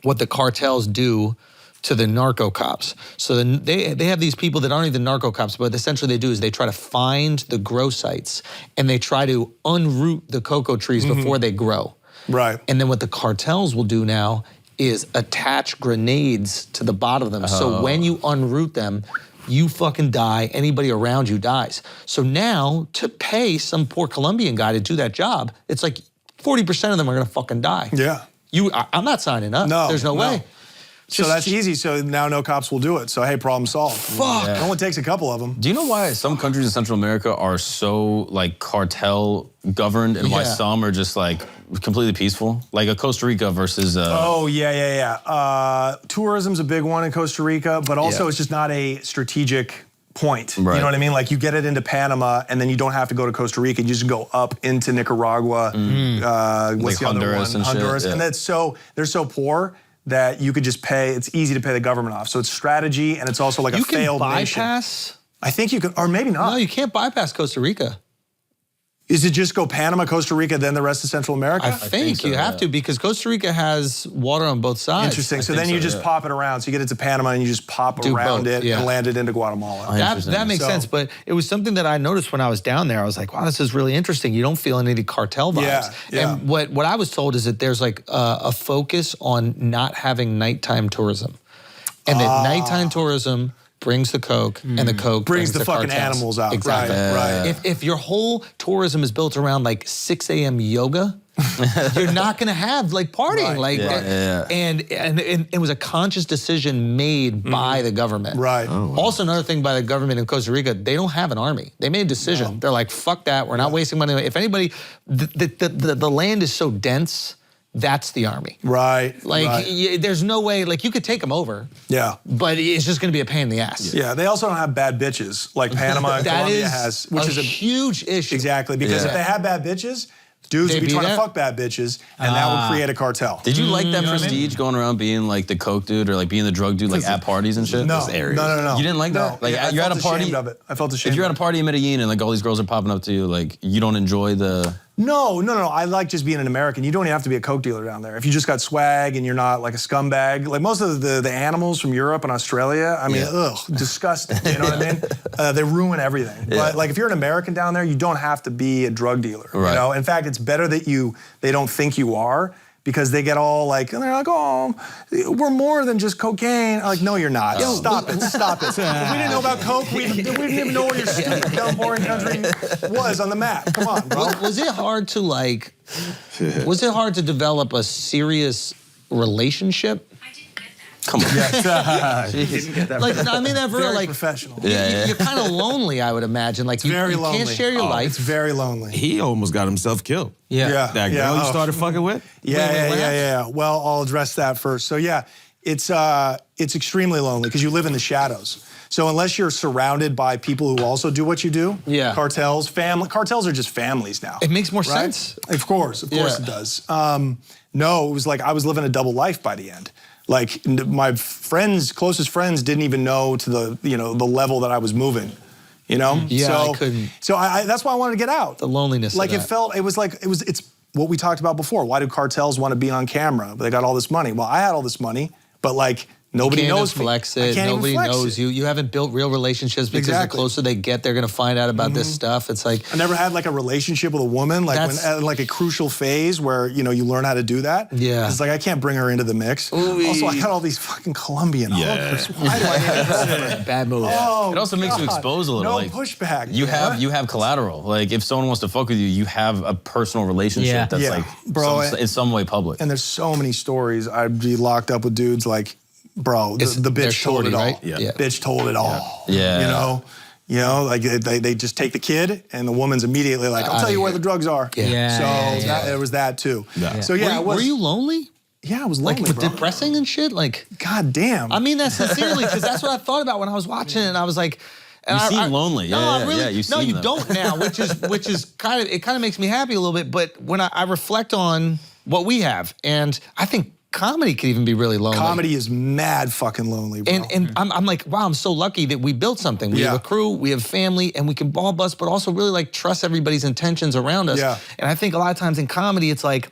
what the cartels do to the narco cops. So they have these people that aren't even narco cops, but essentially they do is they try to find the grow sites and they try to unroot the cocoa trees before they grow. Right. And then what the cartels will do now is attach grenades to the bottom of them. So when you unroot them, you fucking die. Anybody around you dies. So now to pay some poor Colombian guy to do that job, it's like 40% of them are gonna fucking die. Yeah. I'm not signing up. No, There's no way. So that's easy. So now no cops will do it. So hey, problem solved. Fuck. It only takes a couple of them. Do you know why some countries in Central America are so like cartel governed, and why Yeah. some are just like completely peaceful? Like a Costa Rica versus. Oh, yeah. Tourism's a big one in Costa Rica, but also it's just not a strategic point. Right. You know what I mean? Like you get it into Panama and then you don't have to go to Costa Rica. You just go up into Nicaragua. What's the other Honduras one? and shit, Honduras. yeah. And they're so poor that you could just pay, it's easy to pay the government off. So it's strategy and it's also like You a can failed nation. bypass. I think you could, or maybe not. No, you can't bypass Costa Rica. Is it just go Panama, Costa Rica, then the rest of Central America? I think so, you have yeah. to because Costa Rica has water on both sides. Interesting. So think then you so, just yeah. pop it around. So you get it to Panama and you just pop Do around both, it yeah. and land it into Guatemala. That makes So- sense, but it was something that I noticed when I was down there. I was like, wow, this is really interesting. You don't feel any of the cartel vibes. Yeah. And what I was told is that there's like a focus on not having nighttime tourism. And that nighttime tourism brings the coke and the coke Brings the fucking cartels. animals out. Exactly. Right. If your whole tourism is built around like 6 a.m. yoga, you're not gonna have like partying. And it was a conscious decision made by the government. Right. Also another thing by the government in Costa Rica, they don't have an army. They made a decision. They're like, fuck that, we're not wasting money. If anybody, the land is so dense, that's the army. Right. Like, there's no way, like you could take them over, Yeah. but it's just gonna be a pain in the ass. Yeah, they also don't have bad bitches like Panama and That Colombia is has, which is a huge issue. exactly because if they had bad bitches, dudes They'd would be be trying there. to fuck bad bitches, and that would create a cartel. Did you like that know what I prestige going around being like the coke dude or like being the drug dude like at parties and shit? No, Those areas. no. You didn't like that? No. Like Yeah, I you're at felt a party. ashamed of it. I felt ashamed If you're at of a party in Medellin and like all these girls are popping up to you, like you don't enjoy the. No. I like just being an American. You don't even have to be a coke dealer down there. If you just got swag and you're not like a scumbag, like most of the animals from Europe and Australia, I mean, disgusting. You know what I mean? They ruin everything. But like if you're an American down there, you don't have to be a drug dealer. Right. You know? In fact, it's better that they don't think you are. Because they get all like, and they're like, oh, we're more than just cocaine. I'm like, no, you're not. Stop it. If we didn't know about coke, we didn't even know where your stupid, dumb, boring country was on the map. Come on, bro. Was it hard to develop a serious relationship? Come on. Like, I mean that for real. Very Like, professional. you're kind of lonely, I would imagine. Like, you lonely. can't share your life. It's very lonely. He almost got himself killed. Yeah. That girl you started fucking with? Yeah. Well, I'll address that first. So yeah, it's extremely lonely because you live in the shadows. So unless you're surrounded by people who also do what you do, cartels are just families now. It makes more sense. Of course it does. No, it was like I was living a double life by the end. Like my closest friends didn't even know to the level that I was moving. You know? Yeah, so, I couldn't. So that's why I wanted to get out. The loneliness. Like of that. it's what we talked about before. Why do cartels want to be on camera? They got all this money. Well, I had all this money, but like nobody knows me. Flex it. Nobody knows you. You haven't built real relationships because the closer they get, they're gonna find out about this stuff. It's like I never had like a relationship with a woman, like at like a crucial phase where you learn how to do that. Yeah. It's like I can't bring her into the mix. Also, I got all these fucking Colombian hookers. Why do I have bad move? Oh, it also makes you expose a little. No like, pushback. You have collateral. Like if someone wants to fuck with you, you have a personal relationship that's like in some way public. And there's so many stories. I'd be locked up with dudes like, bro, the bitch told it all. Right? Yeah. Bitch told it all. Yeah. You know, like they just take the kid and the woman's immediately like, I'll tell you where the drugs are. There was that too. Yeah. So were you lonely? Yeah, I was lonely, like depressing and shit. Like, god damn. I mean that sincerely because that's what I thought about when I was watching it. And I was like, you seem lonely. You don't now, which is kind of makes me happy a little bit. But when I reflect on what we have, and I think comedy could even be really lonely. Comedy is mad fucking lonely, bro. And I'm like, wow, I'm so lucky that we built something. We have a crew, we have family, and we can ball bust, but also really like trust everybody's intentions around us. Yeah. And I think a lot of times in comedy, it's like,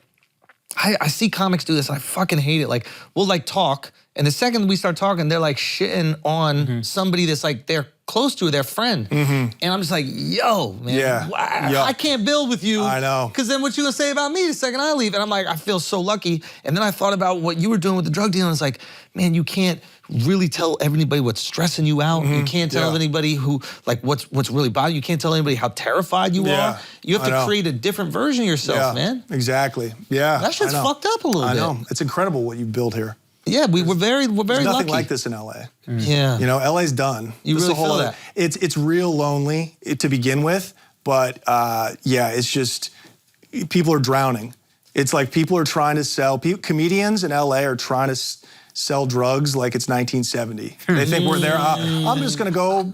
I see comics do this, and I fucking hate it. Like, we'll like talk, and the second we start talking, they're like shitting on somebody that's like they're close to, their friend. And I'm just like, yo, man, I can't build with you. I know. Because then what you gonna say about me the second I leave? And I'm like, I feel so lucky. And then I thought about what you were doing with the drug dealing. It's like, man, you can't really tell everybody what's stressing you out. You can't tell anybody who, like, what's really bothering you. You can't tell anybody how terrified you are. You have to create a different version of yourself, man. Exactly. Yeah. That shit's fucked up a little bit. I know. It's incredible what you built here. Yeah, we're very There's lucky. nothing like this in LA. Yeah. You know, LA's done. You really feel that. It's real lonely to begin with, but it's just, people are drowning. It's like people are trying to sell, comedians in LA are trying to sell drugs like it's 1970. They think we're there, I'm just gonna go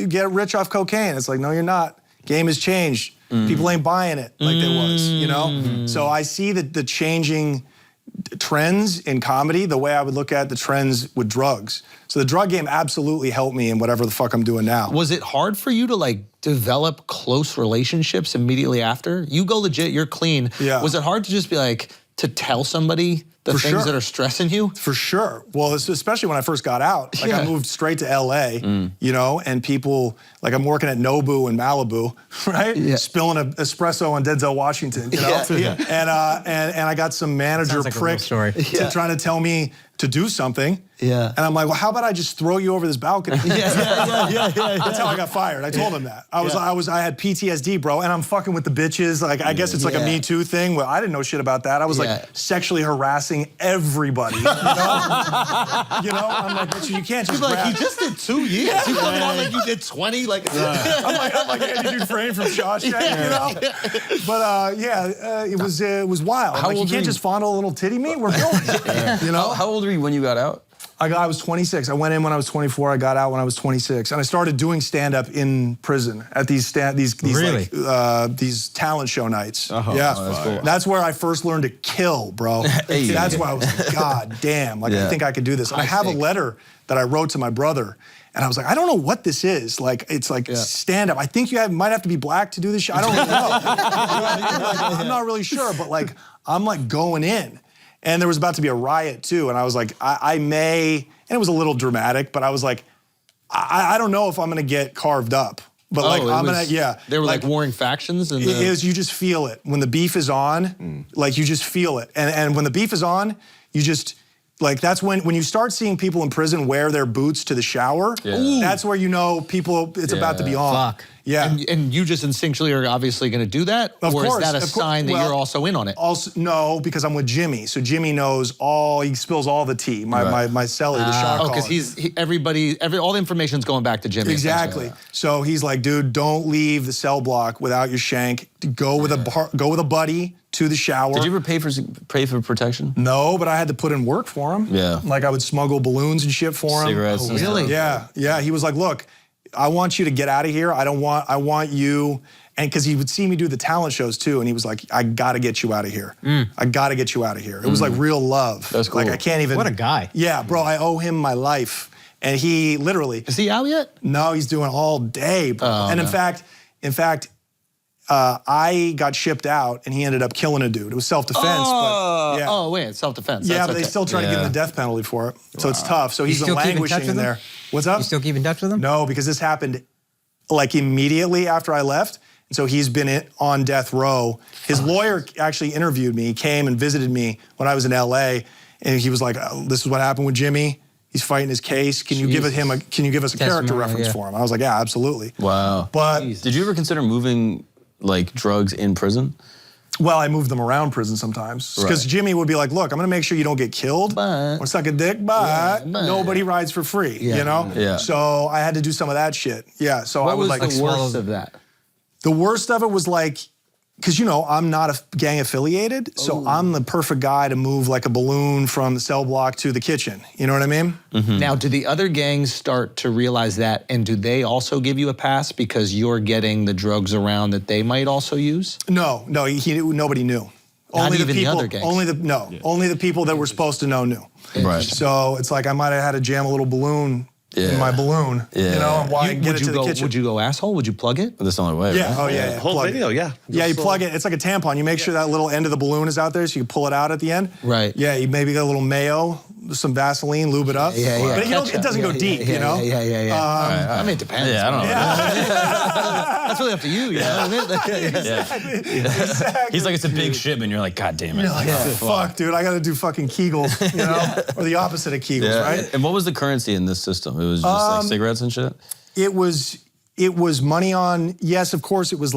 get rich off cocaine. It's like, no, you're not. Game has changed. People ain't buying it like they was, you know? So I see the changing trends in comedy the way I would look at the trends with drugs. So the drug game absolutely helped me in whatever the fuck I'm doing now. Was it hard for you to like develop close relationships immediately after? You go legit, you're clean. Yeah. Was it hard to just be like, to tell somebody the things that are stressing you? For sure. Well, especially when I first got out. Like I moved straight to LA, you know, and people, like I'm working at Nobu in Malibu, right? Yeah. Spilling an espresso on Denzel Washington, you know? And I got some manager prick trying to tell me to do something. Yeah. And I'm like, well, how about I just throw you over this balcony? That's how I got fired. I told him that. I had PTSD, bro, and I'm fucking with the bitches. Like, I guess it's like a Me Too thing where I didn't know shit about that. I was like sexually harassing everybody. You know? I'm like, bitch, you can't just like, you just did 2 years. You coming on like you did 20. Like, I'm like Andy Dufresne from Shawshank, you know? But it was wild. How old you can't just fondle a little titty meat. We're building it. You know? How old were you when you got out? I was 26. I went in when I was 24. I got out when I was 26, and I started doing stand-up in prison at these talent show nights. That's cool. That's where I first learned to kill, bro. That's why I was like, God damn, like I think I could do this. And I have a letter that I wrote to my brother, and I was like, I don't know what this is. Like, it's like stand-up. I think you might have to be black to do this shit. I don't really know. I'm not really sure, but like, I'm like going in. And there was about to be a riot too, and I was like, I may, and it was a little dramatic, but I was like, I don't know if I'm gonna get carved up, but like I'm gonna, There were like warring factions, and you just feel it when the beef is on, like you just feel it, and when the beef is on, you just. Like that's when you start seeing people in prison wear their boots to the shower, that's where you know people, it's about to be on. Fuck. Yeah. And you just instinctually are obviously gonna do that? Of course. Is that a sign that you're also in on it? Also, no, because I'm with Jimmy. So Jimmy knows he spills all the tea, my celly, the shot caller. Because all the information's going back to Jimmy. Exactly. So he's like, dude, don't leave the cell block without your shank. Go with a buddy to the shower. Did you ever pay for protection? No, but I had to put in work for him. Yeah. Like I would smuggle balloons and shit for him. Cigarettes. Oh, really? Yeah, yeah. He was like, look, I want you to get out of here. I want you, and because he would see me do the talent shows too, and he was like, I gotta get you out of here. I gotta get you out of here. It was like real love. That's cool. Like I can't even. What a guy. Yeah, bro, I owe him my life. And he literally. Is he out yet? No, he's doing all day, bro. And in fact, I got shipped out, and he ended up killing a dude. It was self-defense, but yeah. Oh, wait, self-defense. Yeah, That's but they okay. still try to give him the death penalty for it. So it's tough. So he's been still keep in touch languishing with in him? there. What's up? You still keep in touch with him? No, because this happened like immediately after I left. And so he's been on death row. His lawyer actually interviewed me. He came and visited me when I was in LA, and he was like, "This is what happened with Jimmy. He's fighting his case. Can you give us a character Testimonial, reference yeah. for him?" I was like, "Yeah, absolutely." Wow. But Did you ever consider moving like drugs in prison? well, I moved them around prison sometimes because Right. Jimmy would be like, "Look, I'm gonna make sure you don't get killed But- or suck a dick, but but- nobody rides for free." You know? Yeah. So I had to do some of that shit. Yeah. So I What would was like the worst of that? The worst of it was like, because I'm not gang affiliated, so I'm the perfect guy to move like a balloon from the cell block to the kitchen. You know what I mean? Now, do the other gangs start to realize that, and do they also give you a pass because you're getting the drugs around that they might also use? No, nobody knew. Not Only even the the people. other gangs? Only the people that were supposed to know knew. Right. So it's like I might have had to jam a little balloon in my balloon, and get it to the kitchen. Would you go asshole? Would you plug it? That's the only way. Yeah. Right? Oh yeah. Whole plug it. video, yeah. Yeah, you plug it. It's like a tampon. You make sure that little end of the balloon is out there, so you can pull it out at the end. Right. Yeah. You maybe get a little mayo, some Vaseline, lube it up. Yeah, yeah. But it doesn't go deep. Yeah, you know. Yeah. I mean, it depends. Yeah, I don't know. That's really up to you. You know what I mean? Exactly. He's like, it's a big shipment. You're like, God damn it. You're like, fuck, dude, I got to do fucking Kegels, or the opposite of Kegels, Yeah. right? And what was the currency in this system? It was just like cigarettes and shit? It was money on. Yes, of course, it was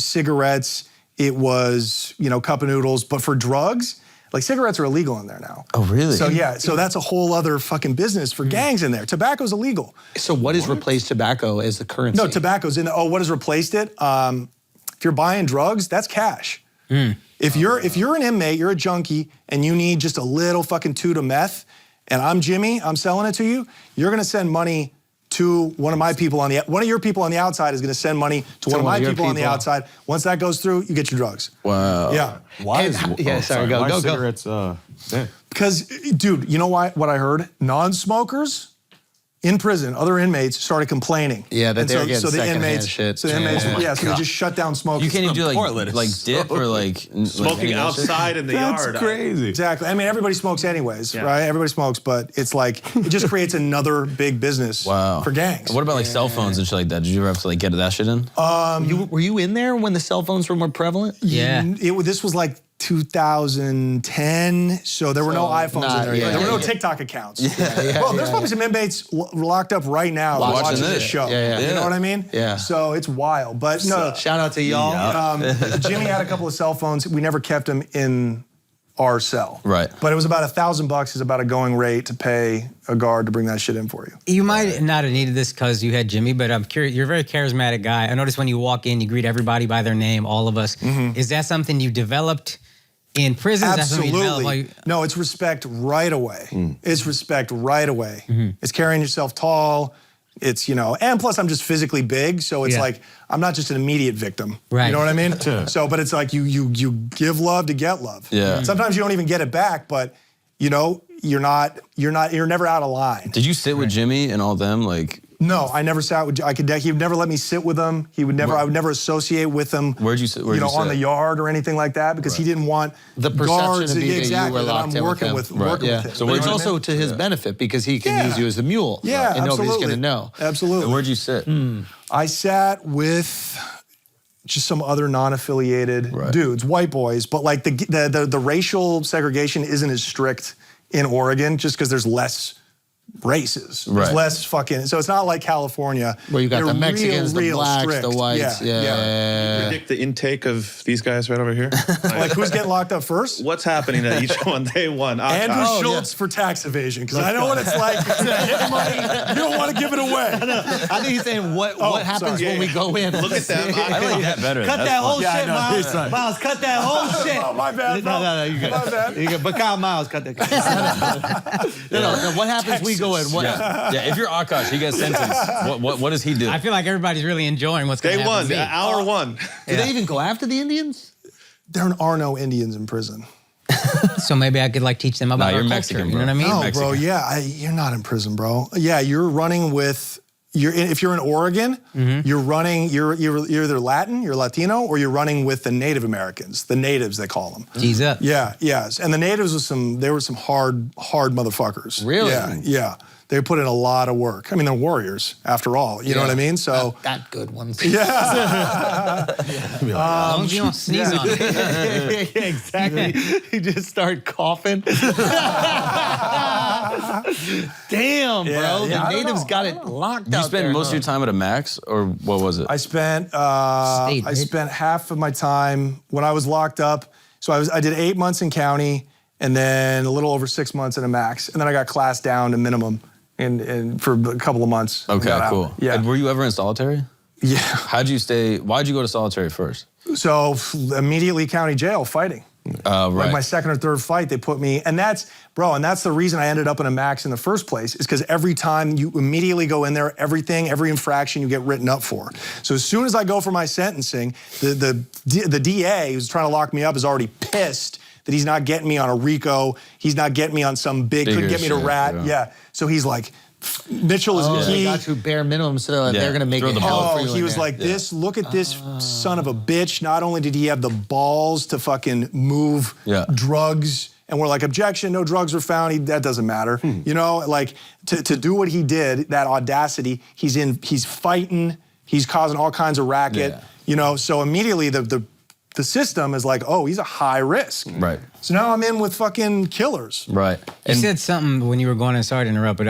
cigarettes. It was cup of noodles, but for drugs. Like cigarettes are illegal in there now. Oh, really? So yeah, so that's a whole other fucking business for gangs in there. Tobacco's illegal. So what has replaced tobacco as the currency? No, tobacco's in there. Oh, what has replaced it? If you're buying drugs, that's cash. If you're an inmate, you're a junkie, and you need just a little fucking toot of meth, and I'm Jimmy, I'm selling it to you, you're gonna send money to one of your people on the outside is gonna send money to one of my people on the outside. Once that goes through, you get your drugs. Wow. Yeah. Why Go. cigarettes? Because, dude, you know what I heard? Non-smokers in prison, other inmates started complaining. Yeah, that And they were getting so the secondhand inmates, shit. So the inmates, so they just shut down smoking. You can't even do Portland like is dip or like Smoking hanging out shit? outside in the yard. crazy. Exactly. I mean, everybody smokes anyways, right? Everybody smokes, but it's like, it just creates another big business for gangs. What about like cell phones and shit like that? Did you ever have to like get that shit in? Were you in there when the cell phones were more prevalent? Yeah. This was like 2010, so there were no iPhones in there yet. There were no yeah. TikTok accounts. Well, there's probably some inmates locked up right now watching this show. You know what I mean? Yeah. So it's wild, but no. Shout out to y'all. Jimmy had a couple of cell phones. We never kept them in our cell. Right. But it was about $1,000 is about a going rate to pay a guard to bring that shit in for you. You might not have needed this because you had Jimmy, but I'm curious. You're a very charismatic guy. I noticed when you walk in, you greet everybody by their name, all of us. Is that something you developed in prison? Absolutely. No, it's respect right away. It's respect right away. It's carrying yourself tall. It's, and plus I'm just physically big, so it's like I'm not just an immediate victim. Right. You know what I mean? So, but it's like you give love to get love. Yeah. Sometimes you don't even get it back, but you're never out of line. Did you sit with Jimmy and all them? Like, No, I never sat with. He would never let me sit with him. He would never. I would never associate with him. Where'd you sit? On the yard or anything like that, because he didn't want The perception guards of you that you were that locked I'm in working with with, him. working Yeah. with him. So You know it's what I also mean? to his benefit because he can use you as the mule. Yeah, and nobody's absolutely. gonna know. Absolutely. Where'd you sit? I sat with just some other non-affiliated dudes, white boys, but like the racial segregation isn't as strict in Oregon just because there's less races. There's Right. less fucking. So it's not like California Where you got They're the Mexicans, real the blacks, strict. the whites. Yeah. Predict the intake of these guys right over here. Like who's getting locked up first? What's happening at each one? Day one. Andrew Schulz for tax evasion, because I know what it's like. Get money, you don't want to give it away. I think he's saying what happens sorry. when we go in. Look at them. I like that better. Cut That's that fun. whole Yeah, I shit, know. Miles. He's right. Miles, cut that whole shit. Oh, my bad, bro. No, you good. My bad. You good. But Kyle Miles, cut that. No, what happens we go in? What? Yeah, if you're Akash, he gets sentenced. What does he do? I feel like everybody's really enjoying what's going Day to happen one. to me. Hour one. Do they even go after the Indians? There are no Indians in prison. So maybe I could like teach them about you're our Mexican, culture. You know bro. what I mean? No, Mexican. bro. Yeah, you're not in prison, bro. Yeah, you're running with. If you're in Oregon, you're running. You're either Latin, you're Latino, or you're running with the Native Americans, the natives they call them. G's up. Yeah, yes. And the natives was they were some hard motherfuckers. Really? Yeah, yeah. They put in a lot of work. I mean, they're warriors after all. You know what I mean? So That good ones. yeah. As long as you don't sneeze on me. Yeah, exactly. You just start coughing. Damn, bro. Yeah, I The don't natives know. got it locked you out spend there, most of your time at a max, or what was it? I spent State, I right? spent half of my time when I was locked up. So I did 8 months in county, and then a little over 6 months in a max, and then I got classed down to minimum, and for a couple of months. Okay, Got out. cool. Yeah. And were you ever in solitary? Yeah. Why'd you go to solitary first? So immediately county jail fighting. Right. Like my second or third fight, they put me, and that's the reason I ended up in a max in the first place, is because every time you immediately go in there, every infraction you get written up for. So as soon as I go for my sentencing, the DA who's trying to lock me up is already pissed that he's not getting me on a RICO, he's not getting me on some couldn't get me to shit, rat. yeah. Yeah. So he's like, Mitchell is They he. got you bare minimum, so Yeah, they're gonna make throw it the hell ball. for you Oh, he in was there. like, look at this son of a bitch. Not only did he have the balls to fucking move drugs, and we're like, objection, no drugs were found, that doesn't matter. You know, like to do what he did, that audacity, he's fighting, he's causing all kinds of racket, Yeah. you know, so immediately the system is like, oh, he's a high risk. Right. So now I'm in with fucking killers. Right. You said something when you were going in. Sorry to interrupt, but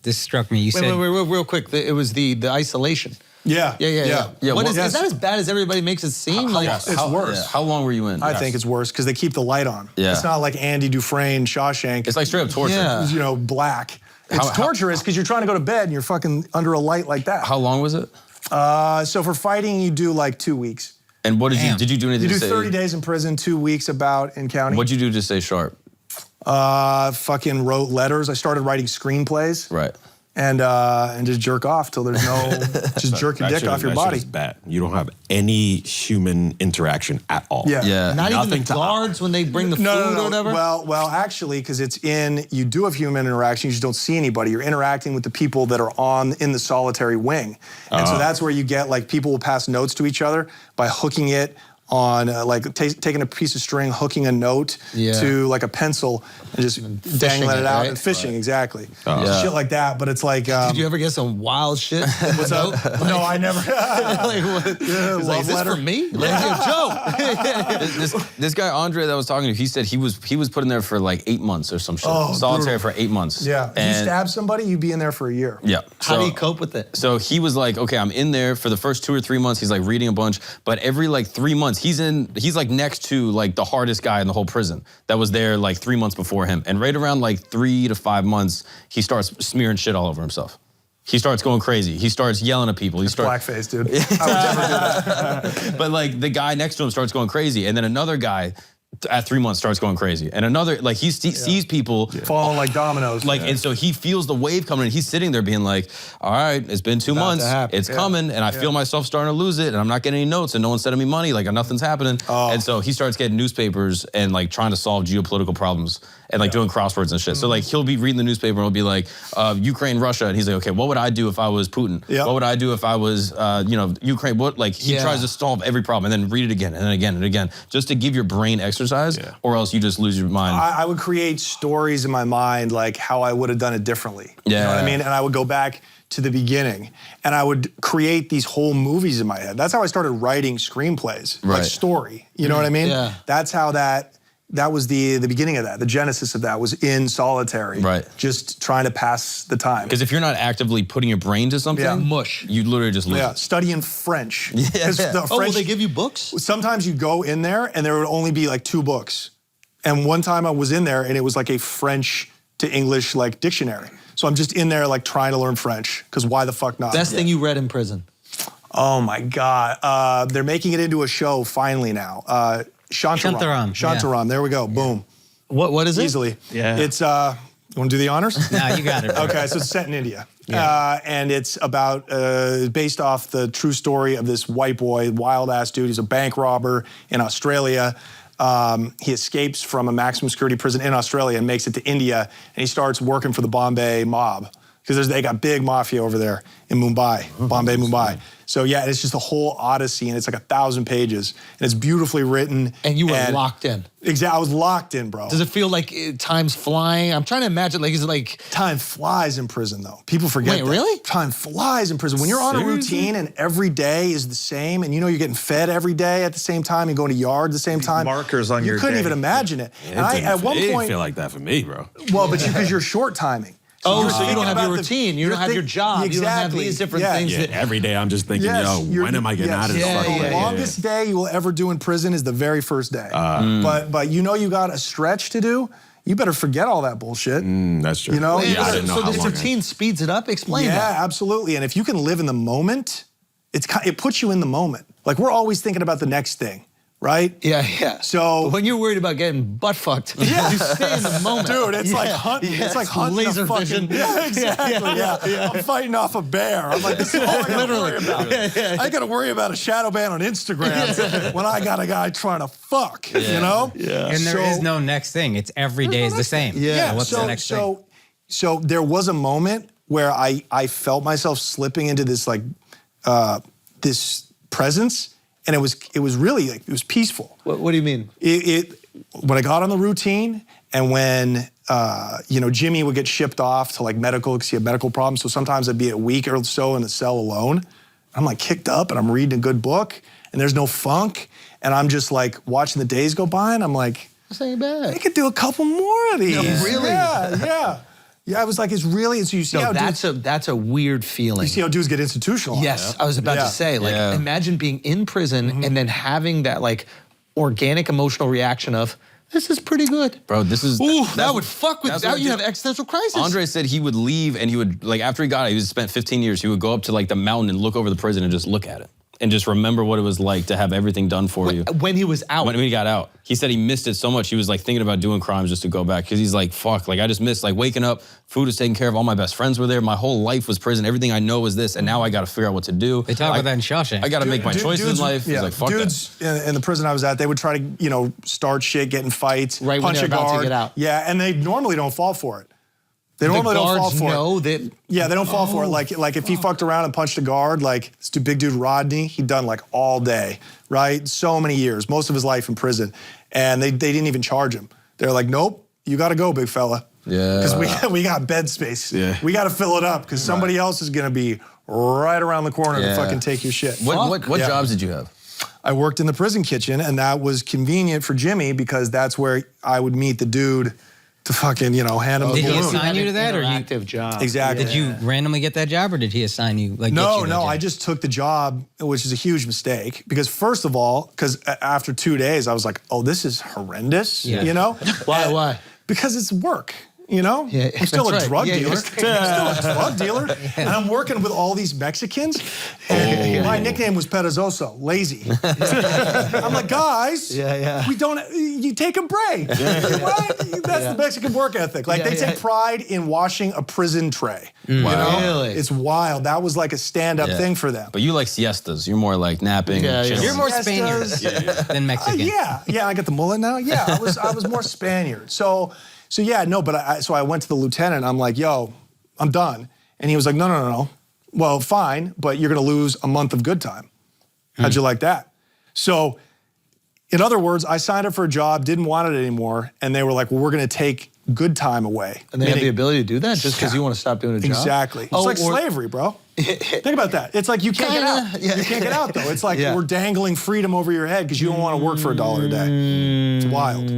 this struck me. You said Wait, real quick. It was the isolation. Yeah. Yeah, What is yes. that as bad as everybody makes it seem? It's worse. Yeah. How long were you in? I think it's worse because they keep the light on. Yeah. It's not like Andy Dufresne, Shawshank. It's like straight up torture. Yeah. You know, black. It's torturous because you're trying to go to bed and you're fucking under a light like that. How long was it? So for fighting, you do like 2 weeks. And what did you do anything You do to stay? 30 days in prison, 2 weeks about in county. What'd you do to stay sharp? Fucking wrote letters. I started writing screenplays. Right. And just jerk off till there's no, just jerk your That dick shit- off your that shit body. is bad. You don't have any human interaction at all. Yeah. Yeah. Not even Nothing the to- guards when they bring the food No. or whatever? Well, actually, because you do have human interaction, you just don't see anybody. You're interacting with the people that are in the solitary wing. And so that's where you get, like, people will pass notes to each other by hooking it on, taking a piece of string, hooking a note to, like, a pencil, and just dangling it out. right? And fishing, exactly. Yeah. Shit like that, but it's like... Did you ever get some wild shit? What's up? No, I never... Like, what? He's like, love is this letter. for me? Like, Joe. This guy Andre that I was talking to, he said he was put in there for like 8 months or some shit. Oh, Solitary brutal. for 8 months. Yeah. If you And stab somebody, you'd be in there for a year. yeah. How do you cope with it? So he was like, okay, I'm in there for the first 2 or 3 months. He's like reading a bunch, but every like 3 months, he's like next to like the hardest guy in the whole prison that was there like 3 months before him. And right around like 3 to 5 months, he starts smearing shit all over himself. He starts going crazy. He starts yelling at people. He starts Blackface, dude. I would never do that. But like the guy next to him starts going crazy, and then another guy at 3 months starts going crazy, and another like he sees people Falling like dominoes. like, and so he feels the wave coming, and he's sitting there being like, all right, it's been 2 months, happen. it's coming, and I feel myself starting to lose it, and I'm not getting any notes, and no one's sending me money, like nothing's happening. And so he starts getting newspapers and like trying to solve geopolitical problems and like doing crosswords and shit. So like he'll be reading the newspaper and he'll be like, Ukraine, Russia, and he's like, okay, what would I do if I was Putin? Yep. What would I do if I was, Ukraine? What, like he tries to solve every problem and then read it again and then again and again, just to give your brain exercise, or else you just lose your mind. I would create stories in my mind like how I would have done it differently. You know what I mean? And I would go back to the beginning and I would create these whole movies in my head. That's how I started writing screenplays, like Right. story. You know what I mean? Yeah. That's how that that was the beginning of that. The genesis of that was in solitary. Right. Just trying to pass the time. Because if you're not actively putting your brain to something, mush. you literally just lose it. Studying French. Yeah. Oh, will they give you books? Sometimes you go in there and there would only be like 2 books. And one time I was in there and it was like a French to English like dictionary. So I'm just in there like trying to learn French, because why the fuck not? Best thing you read in prison? Oh my God. They're making it into a show finally now. Shantaram. Shantaram, there we go, boom. What is it? Easily. Yeah. It's, you wanna do the honors? No, you got it. Bro. Okay, so it's set in India. And it's about, based off the true story of this white boy, wild ass dude. He's a bank robber in Australia. He escapes from a maximum security prison in Australia and makes it to India, and he starts working for the Bombay mob, because they got big mafia over there in Mumbai, Bombay, Mumbai. So yeah, it's just a whole odyssey, and it's like 1,000 pages, and it's beautifully written. And you were locked in. Exactly, I was locked in, bro. Does it feel like time's flying? I'm trying to imagine, like, is it like... Time flies in prison, though. People forget that. Really? Time flies in prison. When you're on a routine and every day is the same, and you know you're getting fed every day at the same time, and going to yard at the same time. Markers on your You couldn't day. even imagine it. It And I, didn't- at one it didn't point... feel like that for me, bro. Well, but because you're short timing. Oh, so you thinking don't have your about routine. You don't have your job. You don't have these different things. Yeah, every day I'm just thinking, yo, when am I getting out of this fucking The longest day you will ever do in prison is the very first day. But you know you got a stretch to do. You better forget all that bullshit. That's true. You know? Yeah, I didn't know So how this long routine speeds it up? Explain Yeah, that. absolutely. And if you can live in the moment, it puts you in the moment. Like, we're always thinking about the next thing, right? Yeah. So But when you're worried about getting butt fucked, you stay in the moment. dude, it's like hunting. Yeah, It's like hunting laser a fucking, vision. Yeah, exactly. Yeah. I'm fighting off a bear. I'm like, this is all I gotta worry about. I gotta worry about a shadow ban on Instagram when I got a guy trying to fuck. You know? Yeah. And there is no next thing. It's every day is the same. Yeah. So what's the next thing? So there was a moment where I felt myself slipping into this like this presence. And it was really like, it was peaceful. What do you mean? When I got on the routine, and when you know, Jimmy would get shipped off to like medical because he had medical problems. So sometimes I'd be a week or so in the cell alone. I'm like kicked up and I'm reading a good book and there's no funk. And I'm just like watching the days go by and I'm like, This ain't bad. I could do a couple more of these. No, really? Yeah. I was like, it's really, so you see how dudes, that's a weird feeling. you see how dudes get institutionalized. Yes, I was about to say, like, imagine being in prison and then having that like organic emotional reaction of, this is pretty good. Bro, this is... Ooh, that would fuck with that's what you have existential crisis. Andre said he would leave and he would, like, after he got out, he spent 15 years, he would go up to like the mountain and look over the prison and just look at it. And just remember what it was like to have everything done for you. When he was out. When he got out. He said he missed it so much, he was like thinking about doing crimes just to go back. Because he's like, fuck, like I just missed like waking up, food was taken care of, all my best friends were there, my whole life was prison, everything I know was this, and now I gotta figure out what to do. They talk about that in Shawshank. I gotta make my choices in life. He's like, fuck dudes in the prison I was at, they would try to, you know, start shit, get in fights, Right when punch they're a about to guard. get out. Yeah, and they normally don't fall for it. They normally don't fall guards for know it. that. Yeah, they don't fall for it. Like if he fucked around and punched a guard, like this big dude Rodney, he'd done like all day, right? So many years, most of his life in prison. And they didn't even charge him. They're like, nope, you gotta go, big fella. Yeah. Because we got bed space. Yeah. We gotta fill it up because somebody else is gonna be right around the corner to fucking take your shit. What Yeah. jobs did you have? I worked in the prison kitchen, and that was convenient for Jimmy because that's where I would meet the dude to fucking, you know, hand him the Did he balloon. assign you to that, or you? Interactive job. Exactly. Did you randomly get that job, or did he assign you? Like, get No, you that no, job? I just took the job, which is a huge mistake. Because first of all, because after 2 days, I was like, oh, this is horrendous, Yeah. you know? Why? Because it's work. You know, Yeah, I'm still a that's right. drug Yeah, dealer. you're I'm still a drug dealer, and I'm working with all these Mexicans. And my nickname was Perezoso, lazy. I'm like, guys, we don't. You take a break. What? That's the Mexican work ethic. Like they take pride in washing a prison tray. You know? Really? It's wild. That was like a stand-up thing for them. But you like siestas. You're more like napping. chilling. You're more Siestas. Spaniard than Mexican. Yeah, I got the mullet now. Yeah, I was more Spaniard. So yeah, no, but I went to the lieutenant. I'm like, yo, I'm done. And he was like, no. Well, fine, but you're gonna lose a month of good time. How'd you like that? So, in other words, I signed up for a job, didn't want it anymore, and they were like, well, we're gonna take good time away. And they have the ability to do that just because you want to stop doing a job? Exactly. It's like slavery, bro. Think about that. It's like you can't get out. You can't get out, though. It's like we're dangling freedom over your head because you don't want to work for $1 a day. It's wild.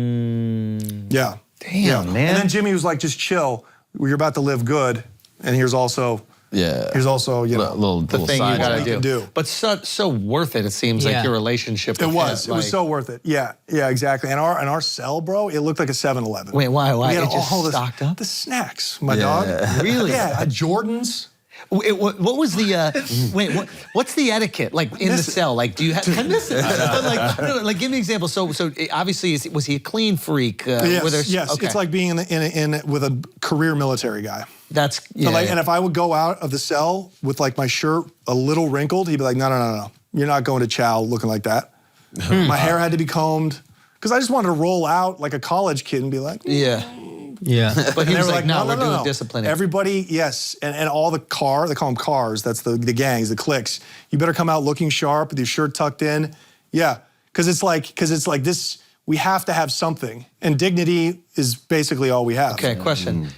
Yeah. Damn, man. And then Jimmy was like, just chill. You're about to live good. And here's also... Here's also, you know, the thing you gotta do. But so worth it. It seems like your relationship. It was. It was so worth it. Yeah, exactly. And our cell, bro, it looked like a 7-Eleven. Wait, why? We had it just all stocked up? The snacks, my dog. Really? Yeah, Jordans. What was the wait? What's the etiquette like in the cell? Like, do you have? Like, give me an example. So obviously, was he a clean freak? Yes. Okay. It's like being in with a career military guy. That's And if I would go out of the cell with like my shirt a little wrinkled, he'd be like, no, you're not going to chow looking like that. My hair had to be combed because I just wanted to roll out like a college kid and be like, Yeah, but he was like, no, we're doing disciplining. Everybody, yes, and all they call them cars, that's the gangs, the cliques. You better come out looking sharp with your shirt tucked in. Yeah, because it's like this, we have to have something. And dignity is basically all we have. Okay, question.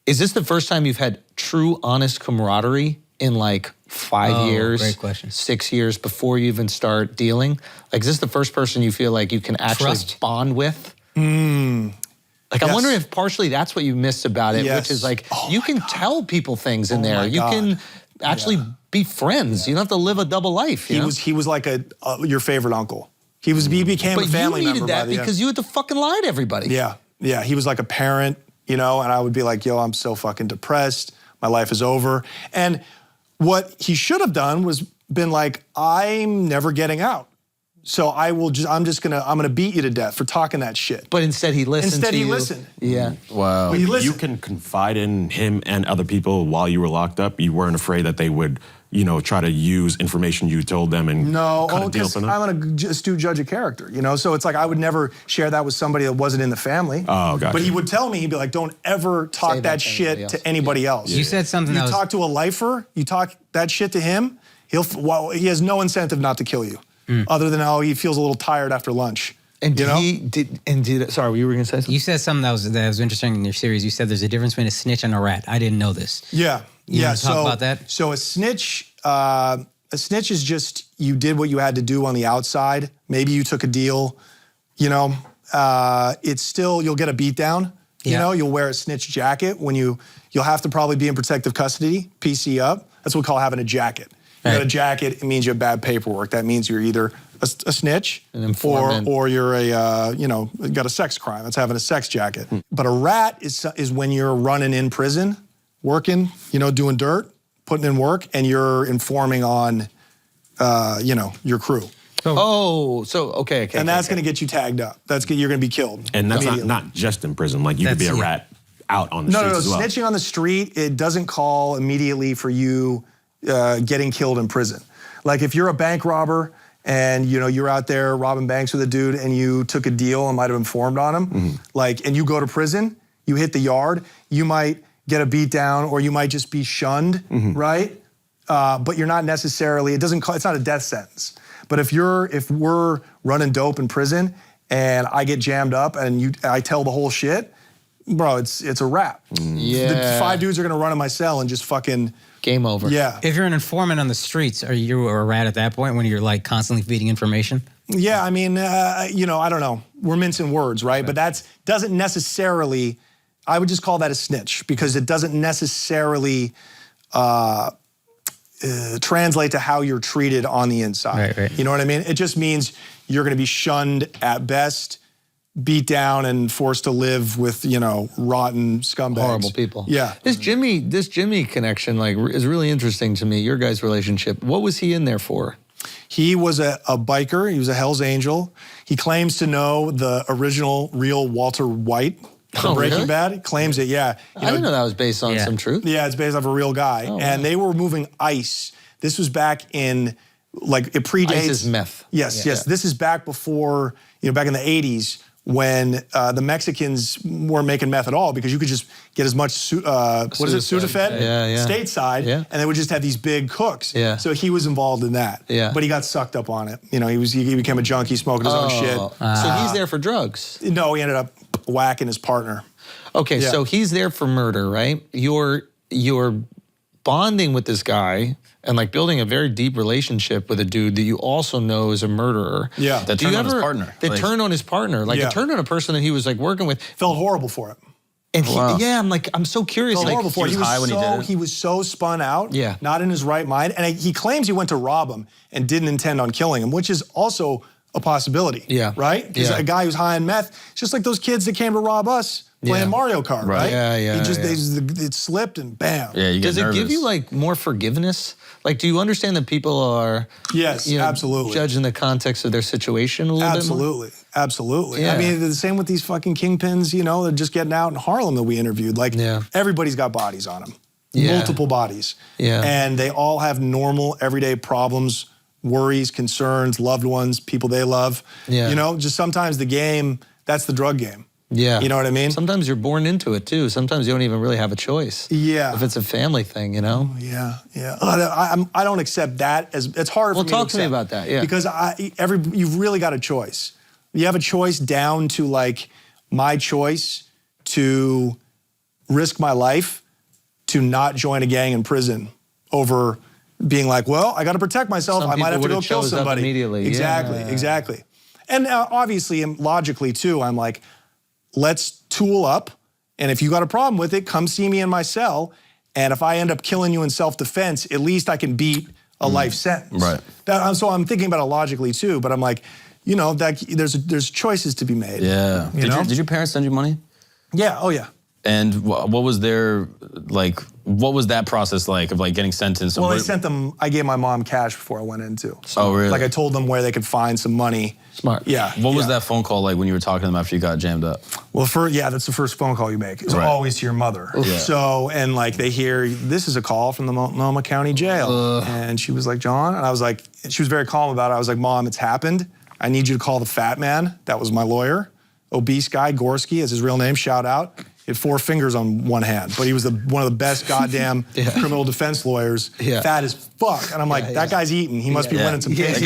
Is this the first time you've had true, honest camaraderie in like 5 years? Great question. 6 years before you even start dealing? Like, is this the first person you feel like you can actually bond with? Like, I wonder if partially that's what you missed about it, which is like, you can tell people things in there. You can actually be friends. You don't have to live a double life. He was like your favorite uncle. He became a family member. But you needed that because you had to fucking lie to everybody. Yeah. He was like a parent, you know, and I would be like, yo, I'm so fucking depressed. My life is over. And what he should have done was been like, I'm never getting out. So I'm gonna beat you to death for talking that shit. But instead he listened Instead he listened. Yeah. Wow. You can confide in him and other people while you were locked up. You weren't afraid that they would, you know, try to use information you told them and cut a deal for them? I'm an astute judge of character, you know? So it's like I would never share that with somebody that wasn't in the family. Oh, gotcha. But he would tell me, he'd be like, don't ever talk that shit to anybody else. You said something You talk to a lifer, you talk that shit to him, he has no incentive not to kill you. Other than how he feels a little tired after lunch. And sorry, you were gonna say something? You said something that was interesting in your series. You said there's a difference between a snitch and a rat. I didn't know this. Yeah. You want to talk about that? So a snitch is just, you did what you had to do on the outside. Maybe you took a deal, you know. It's still, you'll get a beat down. You know, you'll wear a snitch jacket when you'll have to probably be in protective custody, PC up. That's what we call having a jacket. You got a jacket, it means you have bad paperwork. That means you're either a snitch or you're got a sex crime. That's having a sex jacket. But a rat is when you're running in prison, working, you know, doing dirt, putting in work, and you're informing on, your crew. Okay. And that's going to get you tagged up. You're going to be killed. And that's not just in prison. Like, you could be a rat out on the streets as well. Snitching on the street, it doesn't call immediately for you getting killed in prison. Like, if you're a bank robber and you're out there robbing banks with a dude and you took a deal and might have informed on him, and you go to prison, you hit the yard, you might get a beat down or you might just be shunned, right? But you're not necessarily, it's not a death sentence. But if we're running dope in prison and I get jammed up and I tell the whole shit, bro, it's a wrap. The 5 dudes are gonna run in my cell and just fucking game over. Yeah. If you're an informant on the streets, are you a rat at that point when you're like constantly feeding information? Yeah, I mean, I don't know. We're mincing words, right? But that doesn't necessarily, I would just call that a snitch because it doesn't necessarily translate to how you're treated on the inside. Right. You know what I mean? It just means you're gonna be shunned at best, beat down and forced to live with, rotten scumbags. Horrible people. Yeah. This Jimmy connection is really interesting to me, your guys' relationship. What was he in there for? He was a biker. He was a Hell's Angel. He claims to know the original real Walter White from Breaking Bad. He claims it, yeah. I didn't know that was based on some truth. Yeah, it's based off a real guy. And they were moving ice. This was back in, it predates. Ice is meth. Yes. This is back before, back in the 80s. When the Mexicans weren't making meth at all because you could just get as much, Sudafed? Stateside, and they would just have these big cooks. Yeah. So he was involved in that. Yeah. But he got sucked up on it. He became a junkie, smoking his own shit. So he's there for drugs? No, he ended up whacking his partner. Okay, so he's there for murder, right? You're bonding with this guy and like building a very deep relationship with a dude that you also know is a murderer. Yeah. That turned on his partner. That turned on his partner. Like it turned on a person that he was like working with. Felt horrible for him. And I'm so curious. Felt Like, horrible for him. He was so spun out, not in his right mind. And he claims he went to rob him and didn't intend on killing him, which is also a possibility. Yeah. Right? Because a guy who's high on meth, it's just like those kids that came to rob us playing Mario Kart, right? It slipped and bam. Yeah, you get Does it give you like more forgiveness? Like, do you understand that people are absolutely judging the context of their situation a little bit more? Absolutely. I mean, the same with these fucking kingpins, you know, they're just getting out in Harlem that we interviewed. Like, everybody's got bodies on them. Multiple bodies. And they all have normal, everyday problems, worries, concerns, loved ones, people they love. You know, just sometimes the game, that's the drug game. Yeah. You know what I mean? Sometimes you're born into it too. Sometimes you don't even really have a choice. Yeah. If it's a family thing, you know? I don't accept that as, it's hard for me to accept. Well, talk to me about that, Because you've really got a choice. You have a choice down to like my choice to risk my life to not join a gang in prison over being like, well, I got to protect myself. I might have to go kill somebody. Immediately. Exactly. And obviously, and logically too, I'm like, let's tool up. And if you got a problem with it, come see me in my cell. And if I end up killing you in self-defense, at least I can beat a life sentence. Right. So I'm thinking about it logically too, but I'm like, you know, that there's choices to be made. Yeah. Did your parents send you money? Yeah. Oh, yeah. And what was their, like, what was that process like of like getting sentenced? Well, I gave my mom cash before I went in too. Oh, really? Like I told them where they could find some money. Smart. Yeah. What was that phone call like when you were talking to them after you got jammed up? Well, that's the first phone call you make. It's always to your mother. So, and like they hear, this is a call from the Multnomah County Jail. And she was like, John? And I was like, she was very calm about it. I was like, Mom, it's happened. I need you to call the fat man. That was my lawyer. Obese guy, Gorski is his real name, shout out. He had 4 fingers on one hand, but he was one of the best goddamn criminal defense lawyers. Fat as fuck. And I'm like, that guy's eating. He must be winning some cases.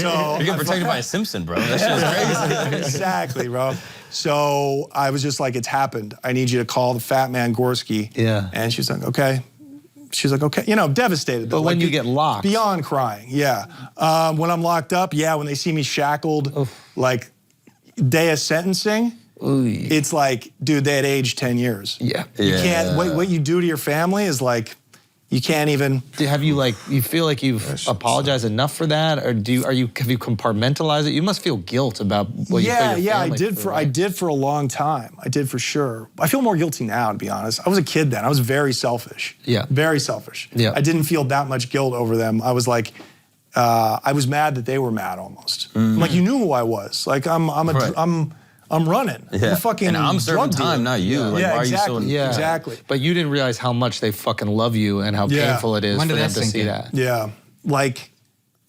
So you're getting protected by a Simpson, bro. That shit is crazy. Exactly, bro. So I was just like, it's happened. I need you to call the fat man, Gorski. And she's like, okay. She's like, okay, you know, devastated. But when you get locked. Beyond crying, when I'm locked up, when they see me shackled, like day of sentencing, it's like, dude, they had aged 10 years. You can't, what you do to your family is like, you can't even. Have you like, you feel like you've apologized enough for that? Or have you compartmentalized it? You must feel guilt about what you put your family I did for a long time. I did for sure. I feel more guilty now, to be honest. I was a kid then. I was very selfish. Very selfish. I didn't feel that much guilt over them. I was like, I was mad that they were mad almost. I'm like, you knew who I was. Like, I'm running. I'm a fucking and I'm serving drug time, dealer. not you. Like, why are you so... Exactly. But you didn't realize how much they fucking love you and how painful it is for them to see that. Like,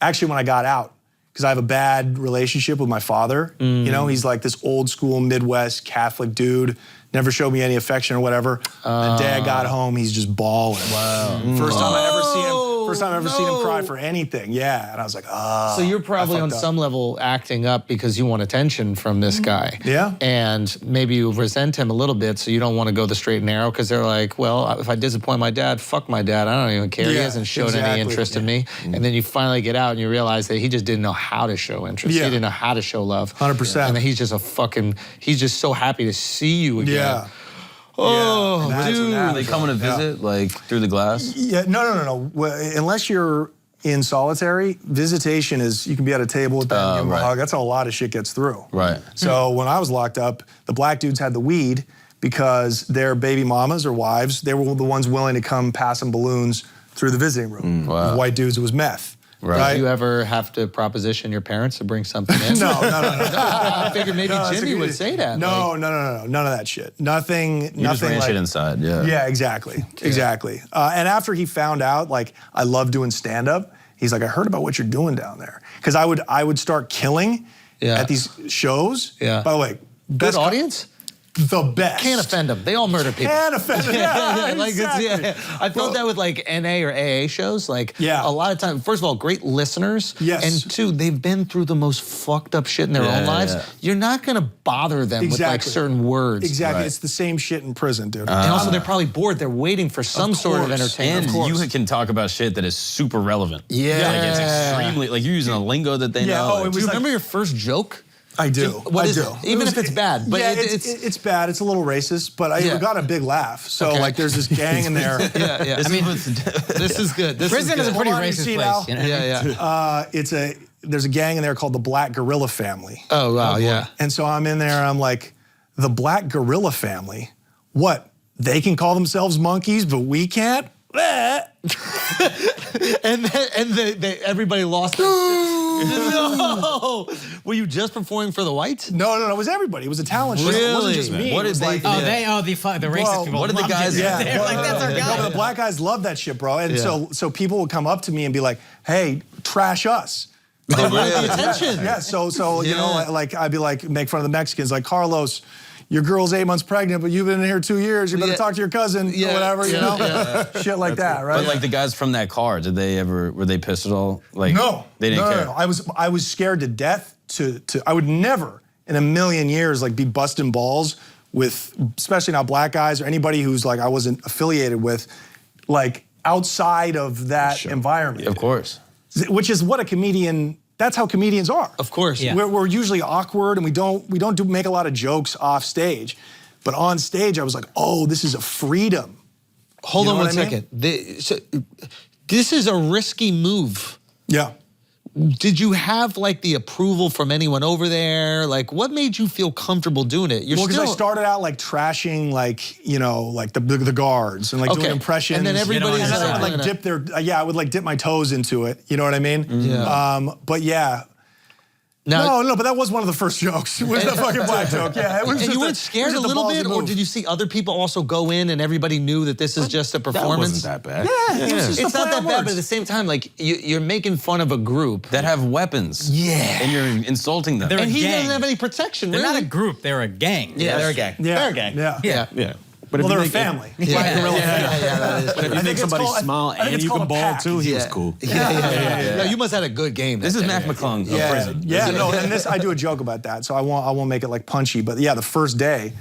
actually when I got out, because I have a bad relationship with my father. You know, he's like this old school Midwest Catholic dude, never showed me any affection or whatever. The day I got home, he's just bawling. First time I ever seen him. First time I've ever seen him cry for anything. And I was like, oh. So you're probably on some level acting up because you want attention from this guy. And maybe you resent him a little bit, so you don't want to go the straight and narrow because they're like, well, if I disappoint my dad, fuck my dad. I don't even care. He hasn't showed any interest in me. And then you finally get out and you realize that he just didn't know how to show interest. He didn't know how to show love. 100%. And he's just he's just so happy to see you again. Dude. Are they coming to visit, like, through the glass? No. Well, unless you're in solitary, visitation is, you can be at a table with them, give them a hug. That's how a lot of shit gets through. So when I was locked up, the black dudes had the weed because their baby mamas or wives, they were the ones willing to come pass them balloons through the visiting room. The white dudes, it was meth. Do you ever have to proposition your parents to bring something in? No. I figured maybe Jimmy would say that. No. None of that shit. Nothing. You just ran shit inside, Yeah, exactly. And after he found out, like, I love doing stand-up, he's like, I heard about what you're doing down there. Because I would start killing at these shows. By the way, good audience? the best. Can't offend them. They all murder people. Can't offend them. Yeah, like exactly. I felt that with like NA or AA shows. Like Yeah. a lot of times, first of all, great listeners. Yes. And two, they've been through the most fucked up shit in their own lives. yeah. You're not gonna bother them with like certain words. Exactly. It's the same shit in prison, dude. And also, they're probably bored. They're waiting for some sort of course. entertainment. And you can talk about shit that is super relevant. Yeah. Like it's extremely, like you're using a lingo that they know. Oh, like- it Do was you like, remember your first joke? I do. What I is do. it? Even if it's bad, but yeah, it's it's bad. It's a little racist, but I got a big laugh. So Okay. like, there's this gang in there. yeah. I mean, This is good. This Prison is a good. pretty Hold on, you racist see place. now? You know? Yeah. There's a gang in there called the Black Gorilla Family. Oh wow, yeah. And so I'm in there and I'm like, the Black Gorilla Family? What? They can call themselves monkeys, but we can't? And everybody lost their shit. No! Were you just performing for the whites? No, it was everybody. It was a talent show. It wasn't Really? just me. What It was did they like, do? The racist people. what did the loved guys- it. Yeah. They're like, that's our No, guy. but the black guys love that shit, bro. And Yeah. so people would come up to me and be like, "Hey, trash us." They wanted the attention. Yeah. So you know, like I'd be like, make fun of the Mexicans, like Carlos. Your girl's 8 months pregnant, but you've been in here 2 years. You better Yeah. talk to your cousin or Yeah. whatever, you know? Shit like that, right? But like the guys from that car, were they pissed at all? Like No. they didn't care. No. I was scared to death I would never in a million years like be busting balls with, especially not black guys or anybody who's like I wasn't affiliated with, like outside of that environment. Of course. Which is what a comedian, that's how comedians are. Of course. Yeah. We're usually awkward and we don't make a lot of jokes off stage. But on stage, I was like, oh, this is a freedom. Hold You on know one what I mean? second. This is a risky move. Yeah. Did you have like the approval from anyone over there? Like, what made you feel comfortable doing it? Well, because I started out like trashing, like, you know, like the guards and like doing impressions. And then everybody's and then I would like like dip their, I would like dip my toes into it. You know what I mean? Yeah. But yeah. Now, No, but that was one of the first jokes. It was the fucking black joke. Yeah, it was and just you weren't it was scared a just little ballsy bit, or move. did you see other people also go in and everybody knew that this is just a That performance? wasn't that bad. Yeah, it was just It's a not play that on bad, words. but at the same time, like you're making fun of a group. That have weapons. Yeah. And you're insulting them. They're And a he gang. doesn't have any protection, They're really. not a group, they're a gang. Yeah, they're a gang. Yeah. They're a gang. Yeah. Yeah. Yeah. But Well, if they're you a make- family. Yeah, Black gorilla family. that is But if you I think make it's somebody called- smile I think and it's you called can a ball pack. too, he was cool. Yeah. No, you must have had a good game. This is Mac McClung of prison. Yeah, no, and this I do a joke about that, so I won't make it like punchy, but yeah, the first day,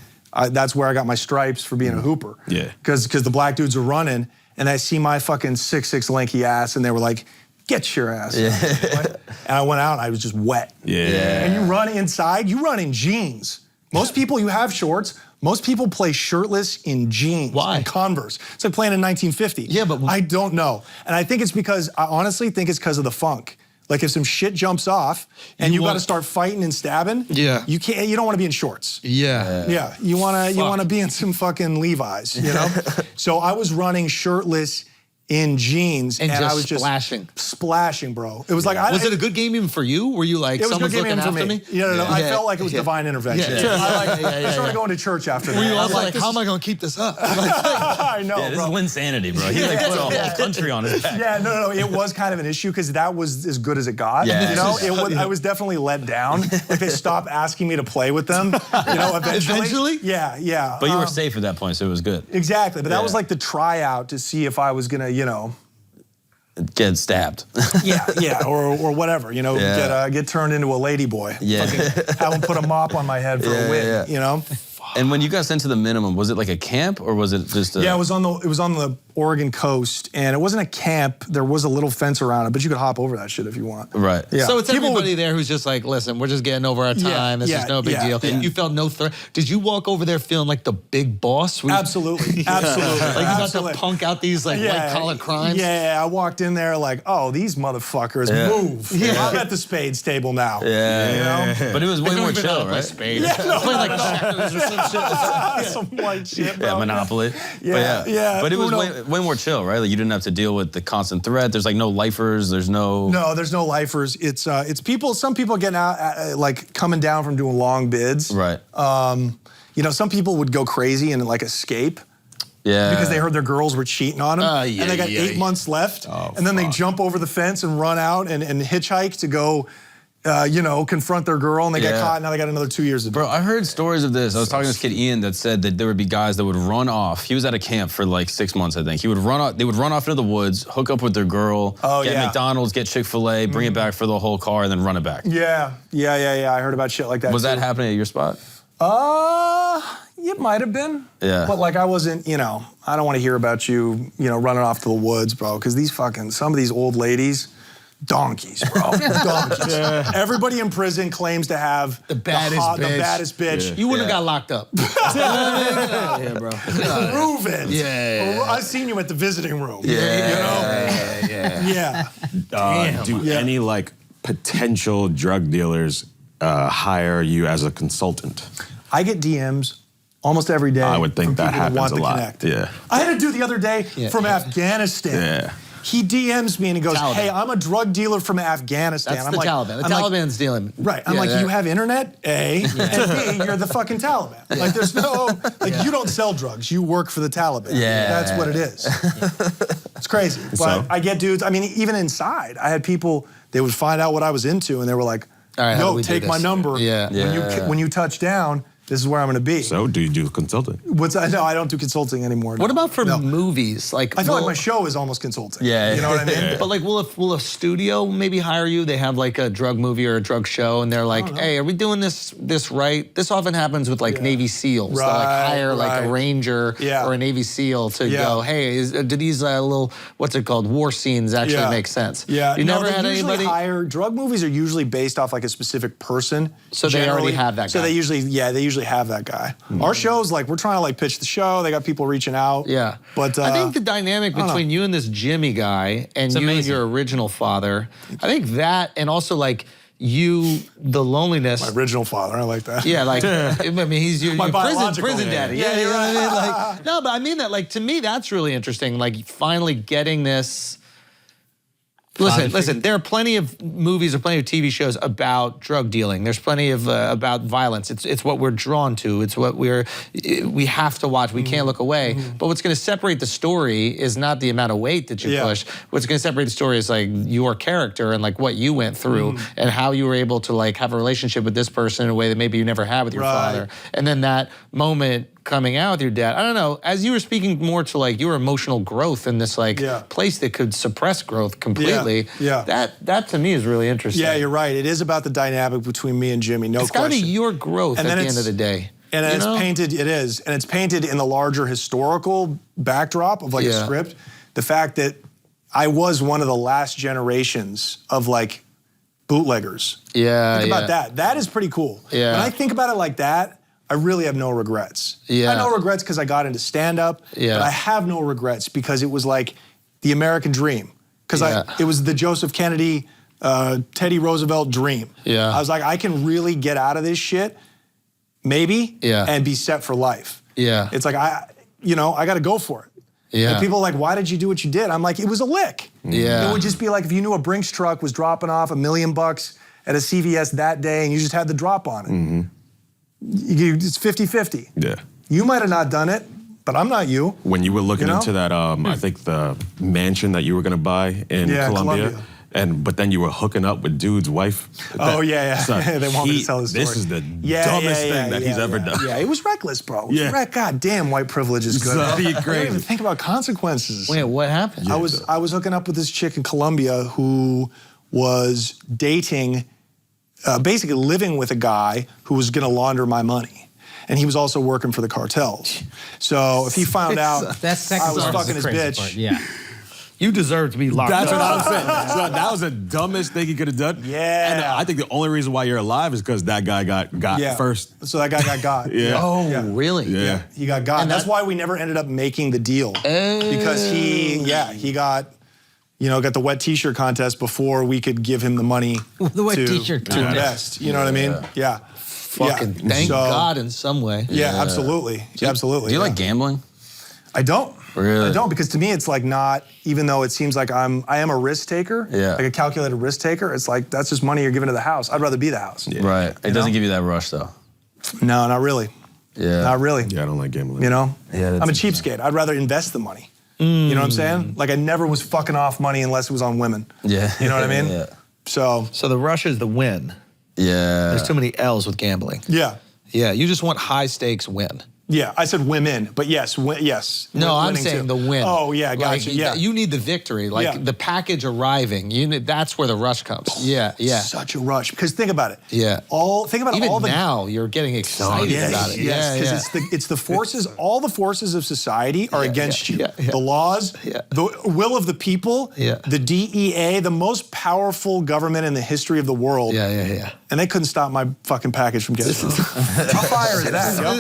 that's where I got my stripes for being a hooper. Yeah. Because the black dudes are running, and I see my fucking 6'6" lanky ass, and they were like, "Get your ass!" up." And I went out, and I was just wet. Yeah. And you run inside, you run in jeans. Most people, you have shorts. Most people play shirtless in jeans. Why? And Converse. It's like playing in 1950. Yeah, but- I don't know. And I think it's because, I honestly think it's because of the funk. Like if some shit jumps off and you got to start fighting and stabbing, Yeah. you don't want to be in shorts. Yeah. Yeah, you want to be in some fucking Levi's, you know? So I was running shirtless in jeans And just I was just splashing. Splashing, bro. It was like Was it a good game even for you? Were you like, it was a good someone's game looking for after me. me? Yeah, I felt like it was divine intervention. Yeah. I started going to church after that. Were you I also was like, how am I going to keep this up? I know, Yeah, this bro. is Linsanity, bro. He like put a whole country on his back. Yeah, no, it was kind of an issue because that was as good as it got. Yeah. You know, I was definitely let down. Like they stopped asking me to play with them. You know, eventually. Yeah. But you were safe at that point, so it was good. Exactly, but that was Yeah. like the tryout to see if I was gonna, you know. Get stabbed. Yeah, or whatever, you know, Yeah. get turned into a lady boy. Yeah. Fucking have them put a mop on my head for a wig, you know. And when you got sent to the minimum, was it like a camp or was it just a... Yeah, it was on the Oregon coast, and it wasn't a camp. There was a little fence around it, but you could hop over that shit if you want. Right. Yeah. So it's People everybody there who's just like, listen, we're just getting over our time. This is no big deal. yeah. You felt no threat. Did you walk over there feeling like the big boss? Absolutely. Like you Absolutely. got to punk out these like white collar crimes? Yeah, I walked in there like, oh, these motherfuckers move. I'm at the spades table now. Yeah. You know? But it was way more chill, right? Spades. Playing like checkers or some shit. Some white shit, bro. Yeah, Monopoly. Yeah. But it was Uno. way more chill, right? Like you didn't have to deal with the constant threat. There's like no lifers. There's no... No, there's no lifers. It's people. Some people getting out, like coming down from doing long bids. Right. You know, some people would go crazy and like escape. Yeah. Because they heard their girls were cheating on them, Yeah, and they got yeah. 8 months left, and then they jump over the fence and run out and hitchhike to go you know, confront their girl and they get caught. Now they got another 2 years to do. Bro, I heard stories of this. I was talking to this kid Ian that said that there would be guys that would run off. He was at a camp for like 6 months, I think. He would run off. They would run off into the woods, hook up with their girl, get McDonald's, get Chick-fil-A, bring it back for the whole car, and then run it back. Yeah. I heard about shit like that. Was that happening at your spot? It might have been. Yeah. But like I wasn't, you know, I don't want to hear about you, you know, running off to the woods, bro. Because some of these old ladies, donkeys, bro. Donkeys. Everybody in prison claims to have the baddest bitch. You wouldn't have got locked up. yeah, bro. Proven. Yeah. I've seen you at the visiting room. Yeah. Do any like potential drug dealers hire you as a consultant? I get DMs almost every day. I would think that happens a lot. Connect. Yeah. I had a dude the other day from Afghanistan. Yeah. He DMs me and he goes, Taliban. hey, I'm a drug dealer from Afghanistan. That's I'm the like, Taliban. The Taliban's dealing. Right. I'm like, you have internet, A, and B, you're the fucking Taliban. Like, there's no, like, you don't sell drugs. You work for the Taliban. Yeah. That's what it is. It's crazy. But So? I get dudes, I mean, even inside, I had people, they would find out what I was into and they were like, All right, how do yo, we do take my this? number. When you touch down, this is where I'm going to be. So do you do consulting? No, I don't do consulting anymore. What no. about for No. movies? Like, I feel like my show is almost consulting. Yeah. You know what I mean? But like, will a studio maybe hire you? They have like a drug movie or a drug show, and they're like, "Hey, are we doing this right?" This often happens with like Navy SEALs. They'll like hire like a Ranger or a Navy SEAL to go, "Hey, do these little what's it called war scenes actually make sense?" Yeah. You never they had usually anybody. hire drug movies are usually based off like a specific person. So they already have that guy. So they usually have that guy. Our shows, like, we're trying to like pitch the show. They got people reaching out. Yeah. But I think the dynamic between you and this Jimmy guy and you and your original father, I think that, and also like you, the loneliness. my original father, I like that. Yeah, like, I mean, he's your biological prison daddy. Yeah, you you're know what I mean? right. Like, no, but I mean that, like, to me, that's really interesting. Like, finally getting this. Listen, there are plenty of movies or plenty of TV shows about drug dealing. There's plenty of about violence. It's what we're drawn to. It's what we have to watch. We can't look away. But what's going to separate the story is not the amount of weight that you push. What's going to separate the story is like your character and like what you went through and how you were able to like have a relationship with this person in a way that maybe you never had with your father. And then that moment coming out with your dad, I don't know, as you were speaking more to like your emotional growth in this like place that could suppress growth completely, that to me is really interesting. Yeah, you're right. It is about the dynamic between me and Jimmy, no question. It's gotta be your growth and at the end of the day. And it's painted, and it's painted in the larger historical backdrop of like a script. The fact that I was one of the last generations of like bootleggers. Yeah, Think about that. That is pretty cool. Yeah. When I think about it like that, I really have no regrets. Yeah. I have no regrets because I got into stand-up, but I have no regrets because it was like the American dream. Because it was the Joseph Kennedy, Teddy Roosevelt dream. Yeah. I was like, I can really get out of this shit, maybe, and be set for life. Yeah. It's like, I got to go for it. Yeah. And people are like, why did you do what you did? I'm like, it was a lick. Yeah. It would just be like if you knew a Brinks truck was dropping off $1 million at a CVS that day and you just had the drop on it. It's 50-50. Yeah. You might have not done it, but I'm not you. When you were looking into that, I think the mansion that you were going to buy in Colombia. But then you were hooking up with dude's wife. Oh, yeah. Son, They want me to tell the story. This is the dumbest thing that he's ever done. Yeah, it was reckless, bro. It was God damn, white privilege is good. So I don't even think about consequences. Wait, what happened? I was hooking up with this chick in Colombia who was dating, basically living with a guy who was going to launder my money. And he was also working for the cartels. So if he found out I was fucking his bitch. Part. Yeah. You deserve to be locked That's up. what I'm saying. So that was the dumbest thing he could have done. Yeah. And I think the only reason why you're alive is because that guy got first. So that guy got. Yeah. Oh, really? Yeah. He got. And that's why we never ended up making the deal. Because he got, got the wet t-shirt contest before we could give him the money The wet to t-shirt contest. invest. You know what I mean? Yeah. Fucking thank God in some way. Yeah, absolutely. Absolutely. Do you like gambling? I don't. Really? I don't, because to me it's like not, even though it seems like I am a risk taker, Yeah. like a calculated risk taker, it's like that's just money you're giving to the house. I'd rather be the house. Yeah. Right. It doesn't give you that rush though. No, not really. Yeah. Not really. Yeah, I don't like gambling. Yeah, that's I'm a cheapskate. I'd rather invest the money. You know what I'm saying? Like I never was fucking off money unless it was on women. Yeah. You know what I mean? Yeah. So the rush is the win. Yeah. There's too many L's with gambling. yeah. Yeah, you just want high stakes win. Yeah, I said women, but yes, yes. No, I'm winning saying too. the win. Oh, yeah, gotcha, Like, yeah. You need the victory, like Yeah. the package arriving. That's where the rush comes. Yeah, yeah. Such a rush, because think about it. Yeah. Think about Even all the now, you're getting excited about it. Yes, yeah, because it's the forces. All the forces of society are against you. yeah, yeah. The laws, Yeah. the will of the people, Yeah. the DEA, the most powerful government in the history of the world. Yeah. And they couldn't stop my fucking package from getting through. How fire is that? yo?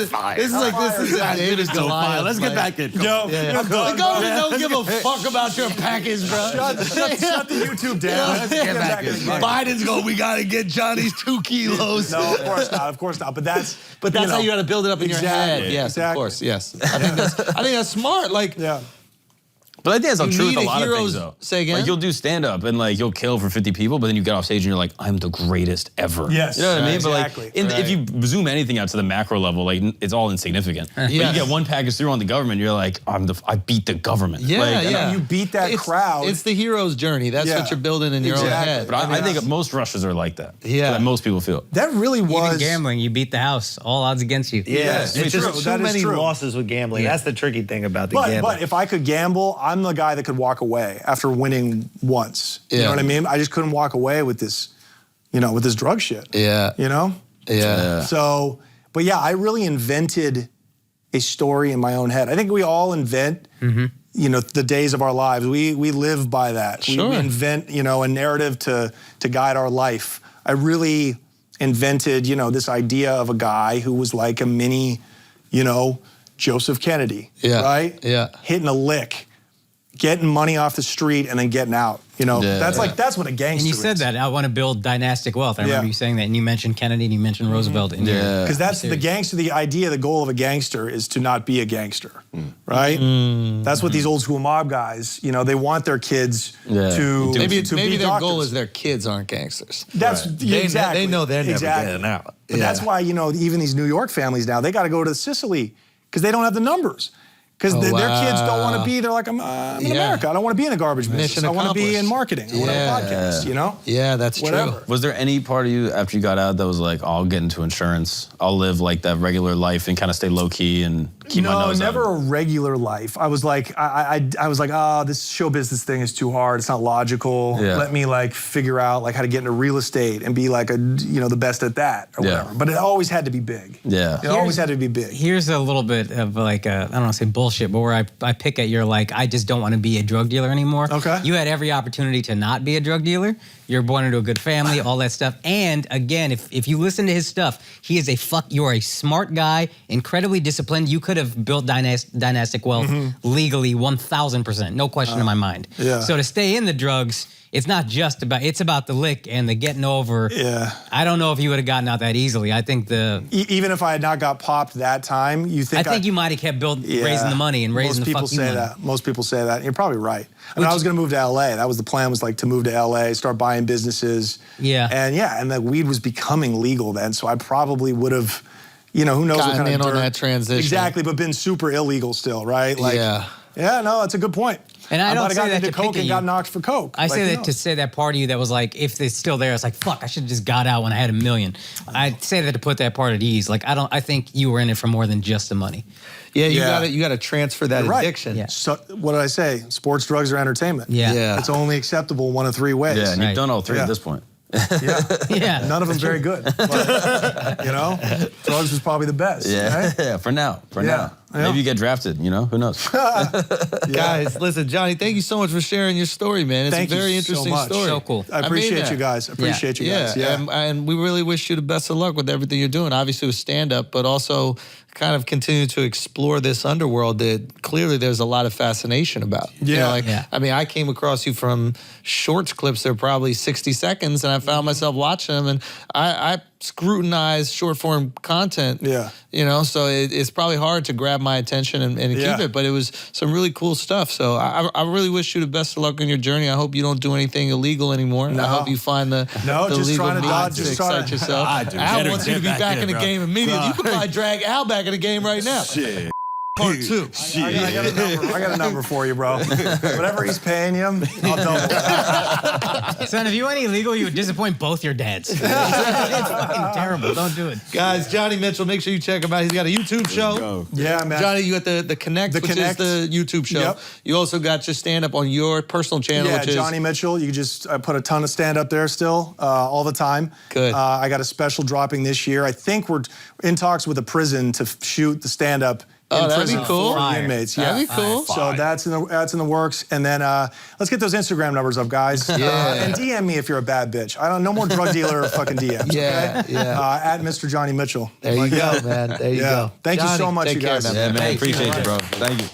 This is David Goliath. Let's get back in. Yo, The government don't give a fuck about your package, bro. Shut the YouTube down. Let's get back in the game. Biden's going, we got to get Johnny's 2 kilos. No, of course not. But that's How you got to build it up in your head. Exactly. Yes, Exactly. of course, yes. I think that's smart. Like, yeah. But I think that's not You true with need a a lot of hero's- things, though. say again? Like, you'll do stand-up, and, like, you'll kill for 50 people, but then you get off stage, and you're like, I'm the greatest ever. Yes. You know what I mean? Exactly. But, like, if you zoom anything out to the macro level, like, it's all insignificant. But you get one package through on the government, you're like, I beat the government. Yeah, like, yeah. You beat that crowd. It's the hero's journey. That's Yeah. what you're building in your own Exactly. head. But I think most rushes are like that. Yeah. That most people feel. That really was. Even gambling, you beat the house. All odds against you. Yes, it's true. just too That is many true. losses with gambling. That's the tricky thing about the But gambling. if I could gamble, I'm the guy that could walk away after winning once. You Yeah. know what I mean? I just couldn't walk away with this, with this drug shit. Yeah. You know? Yeah. So, but yeah, I really invented a story in my own head. I think we all invent, the days of our lives. We live by that. Sure. We invent, a narrative to guide our life. I really invented, this idea of a guy who was like a mini, Joseph Kennedy. Yeah. Right? Yeah. Hitting a lick, getting money off the street, and then getting out. That's what a gangster And you is. said that, I want to build dynastic wealth. I remember Yeah. you saying that, and you mentioned Kennedy, and you mentioned Roosevelt. In your Because that's the series. gangster, the idea, the goal of a gangster is to not be a gangster, right? That's what these old school mob guys, they want their kids to Maybe to their be goal doctors. is their kids aren't gangsters. That's exactly. They know they're never exactly. getting out. But that's why, even these New York families now, they got to go to Sicily because they don't have the numbers. Because their kids don't want to be, they're like, I'm in America. I don't want to be in the garbage business. Mission I want to be in accomplished. marketing. I want to have a podcast, Yeah, that's Whatever. true. Was there any part of you after you got out that was like, I'll get into insurance, I'll live like that regular life and kind of stay low key and keep my nose never out? a regular life. I was like, I was like, this show business thing is too hard. It's not logical. Yeah. Let me figure out how to get into real estate and be the best at that or Yeah. whatever. But it always had to be big. Yeah. It always had to be big. Here's a little bit of I don't want to say bullshit, but where I pick at your I just don't want to be a drug dealer anymore. Okay. You had every opportunity to not be a drug dealer. You're born into a good family, all that stuff. And again, if you listen to his stuff, he is you're a smart guy, incredibly disciplined. You could have built dynastic wealth legally 1,000%, no question in my mind. Yeah. So to stay in the drugs, it's not just about, it's about the lick and the getting over. Yeah. I don't know if you would have gotten out that easily. I think Even if I had not got popped that time, you think I think you might have kept raising the money and raising the fucking money. Most people say that. Most people say that. And you're probably right. I was going to move to LA. That was the plan, was to move to LA, start buying businesses. Yeah. And the weed was becoming legal then. So I probably would have, who knows what Gotten kind in of on dirt. that transition. Exactly, but been super illegal still, right? Yeah. Yeah, no, that's a good point. And I don't might have say gotten that into to coke pick at and you. got knocked for coke. I say who that to knows? say that part of you that was like, if it's still there, it's like, fuck, I should have just got out when I had $1 million. I say that to put that part at ease. I think you were in it for more than just the money. Yeah, Yeah. you got to transfer that You're right. addiction. Yeah. So, what did I say? Sports, drugs, or entertainment. Yeah. Yeah. It's only acceptable one of three ways. Yeah, and Right. you've done all three Yeah. at this point. Yeah. Yeah. None of them very good. But, drugs was probably the best. Right? Yeah, for now. Yeah. Now. Yeah. Maybe you get drafted, who knows? Guys, listen, Johnny, thank you so much for sharing your story, man. It's Thank a you very so interesting much. story. So cool. I mean appreciate that. you guys. I appreciate you guys. Yeah. And we really wish you the best of luck with everything you're doing. Obviously with stand-up, but also kind of continue to explore this underworld that clearly there's a lot of fascination about. Yeah. I mean, I came across you from shorts clips that are probably 60 seconds, and I found myself watching them, and I scrutinize short-form content. Yeah. So it's probably hard to grab my attention and Yeah. keep it, but it was some really cool stuff. So I really wish you the best of luck on your journey. I hope you don't do anything illegal anymore. No. I hope you find the just legal trying to means dodge, to just trying excite to- yourself. I do. Al Get wants you to be back back in the bro. game immediately. You could God. probably drag Al back in the game right now. Shit. part two. I got a number for you, bro. Whatever he's paying you, I'll double. Son, if you went illegal, you would disappoint both your dads. It's fucking terrible. Don't do it. Guys, Johnny Mitchell, make sure you check him out. He's got a YouTube show. Yeah, man. Johnny, you got the Connect, which is the YouTube show. Yep. You also got your stand-up on your personal channel, which is... Johnny Mitchell. You can just put a ton of stand-up there still, all the time. Good. I got a special dropping this year. I think we're in talks with a prison to shoot the stand-up in that'd prison be cool. for the inmates. That'd be cool. So that's in the works. And then let's get those Instagram numbers up, guys. And DM me if you're a bad bitch. No more drug dealer fucking DMs. Yeah, okay? yeah. At Mr. Johnny Mitchell. There you go, man. There you go. Thank you Johnny, so much, take you care, guys. man. Yeah, man. Appreciate you, bro. Thank you.